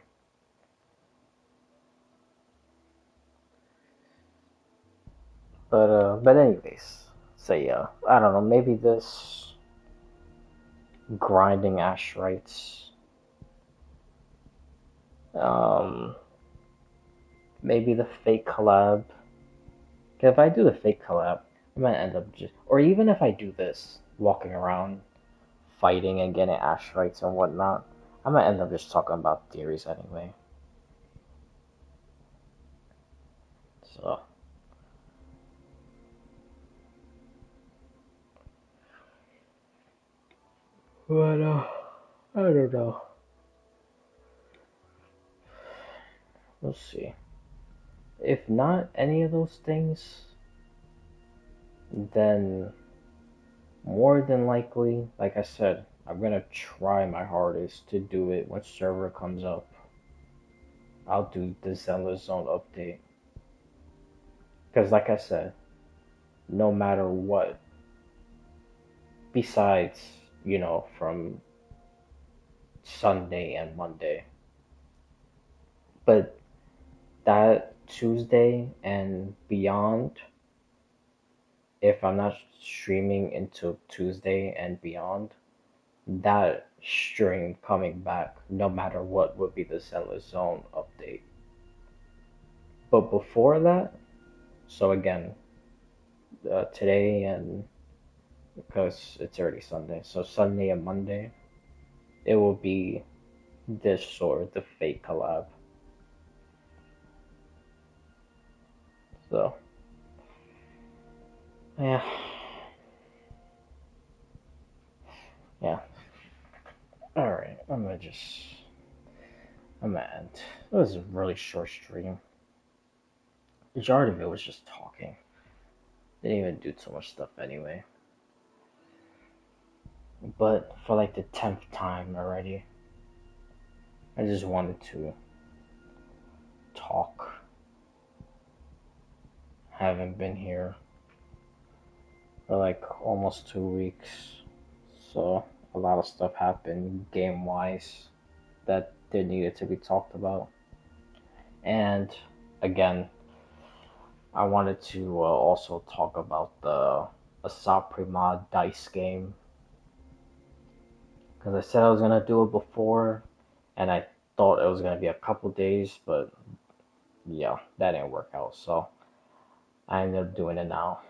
But anyways, so yeah, I don't know. Maybe this grinding Ashrites. Um, maybe the fake collab. 'Cause if I do the fake collab, I might end up just, or even if I do this, walking around, fighting and getting Ashrites and whatnot, I might end up just talking about theories anyway. So, but I don't know. We'll see. If not any of those things, then more than likely, like I said, I'm gonna try my hardest to do it when server comes up. I'll do the Zelda Zone update. Because, like I said, no matter what, besides, from Sunday and Monday, but that Tuesday and beyond, if I'm not streaming until Tuesday and beyond, that stream coming back, no matter what, would be the Zelda Zone update. But before that, so again, today and because it's already Sunday, so Sunday and Monday, it will be this or the fake collab. So, yeah. Yeah. Alright, I'm gonna end. It was a really short stream. The majority of it was just talking. Didn't even do too much stuff anyway. But for like the 10th time already, I just wanted to talk. Haven't been here for like almost 2 weeks, so a lot of stuff happened game wise that needed to be talked about. And again, I wanted to also talk about the Assault Prima dice game because I said I was gonna do it before, and I thought it was gonna be a couple days, but yeah, that didn't work out. So I ended up doing it now.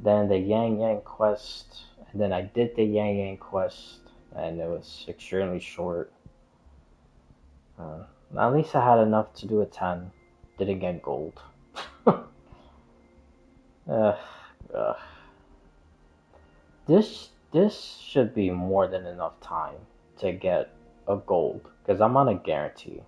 Then the Yangyang quest, and then I did the Yangyang quest, and it was extremely short. At least I had enough to do a 10. Didn't get gold. uh, uh, this should be more than enough time to get a gold because I'm on a guarantee.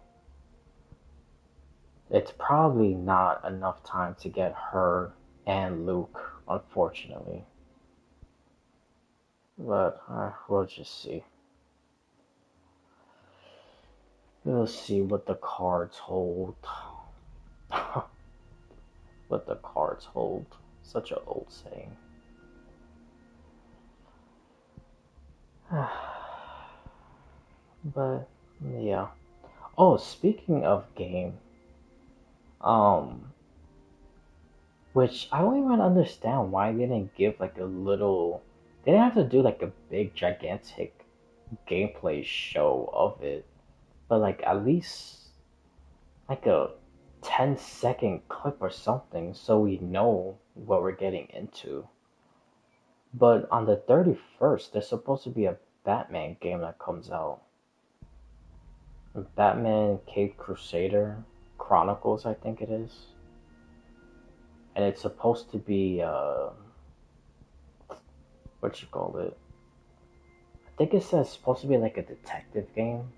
It's probably not enough time to get her and Luke, unfortunately. But we'll just see. We'll see what the cards hold. What the cards hold. Such an old saying. But yeah. Oh, speaking of game, um, which I don't even understand why they didn't give like a little. They didn't have to do like a big gigantic gameplay show of it, but like at least like a 10-second clip or something so we know what we're getting into. But on the 31st, there's supposed to be a Batman game that comes out. Batman Cape Crusader Chronicles, I think it is. And it's supposed to be, what you call it? I think it says it's supposed to be like a detective game.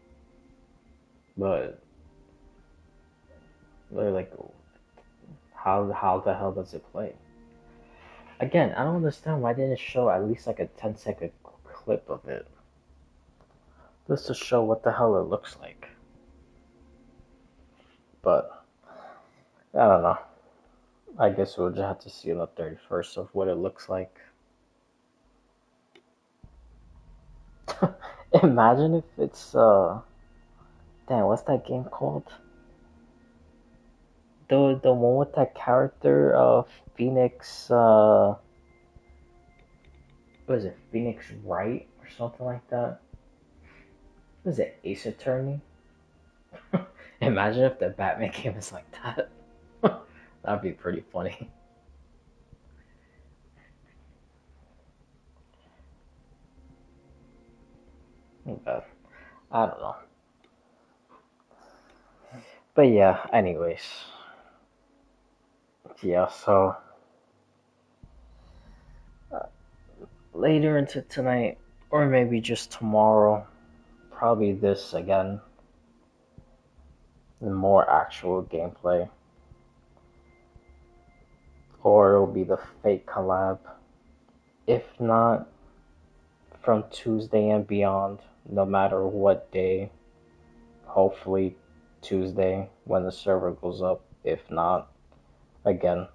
But, like, how the hell does it play? Again, I don't understand why they didn't show at least like a 10-second clip of it. Just to show what the hell it looks like. But, I don't know. I guess we'll just have to see on the 31st of what it looks like. Imagine if it's, damn, what's that game called? The one with that character, Phoenix, what is it, Phoenix Wright or something like that? What is it, Ace Attorney? Imagine if the Batman game is like that. That'd be pretty funny. But I don't know. But yeah, anyways. Yeah, so later into tonight, or maybe just tomorrow, probably this again. More actual gameplay. Or it'll be the fake collab. If not, from Tuesday and beyond, no matter what day, hopefully Tuesday when the server goes up. If not, again,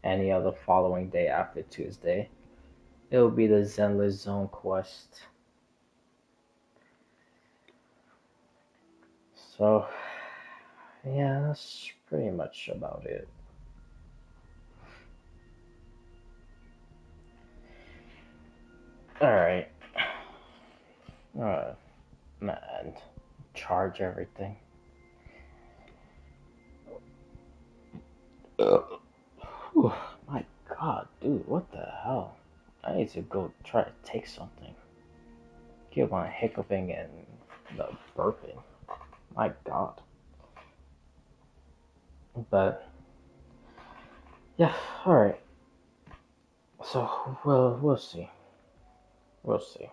any other following day after Tuesday. It'll be the Zenless Zone quest. So, yeah, that's pretty much about it. Alright. Man, charge everything. Whew, my god, dude, what the hell? I need to go try to take something. Keep on hiccuping and the burping. My god. But yeah, alright. So we'll see. We'll see.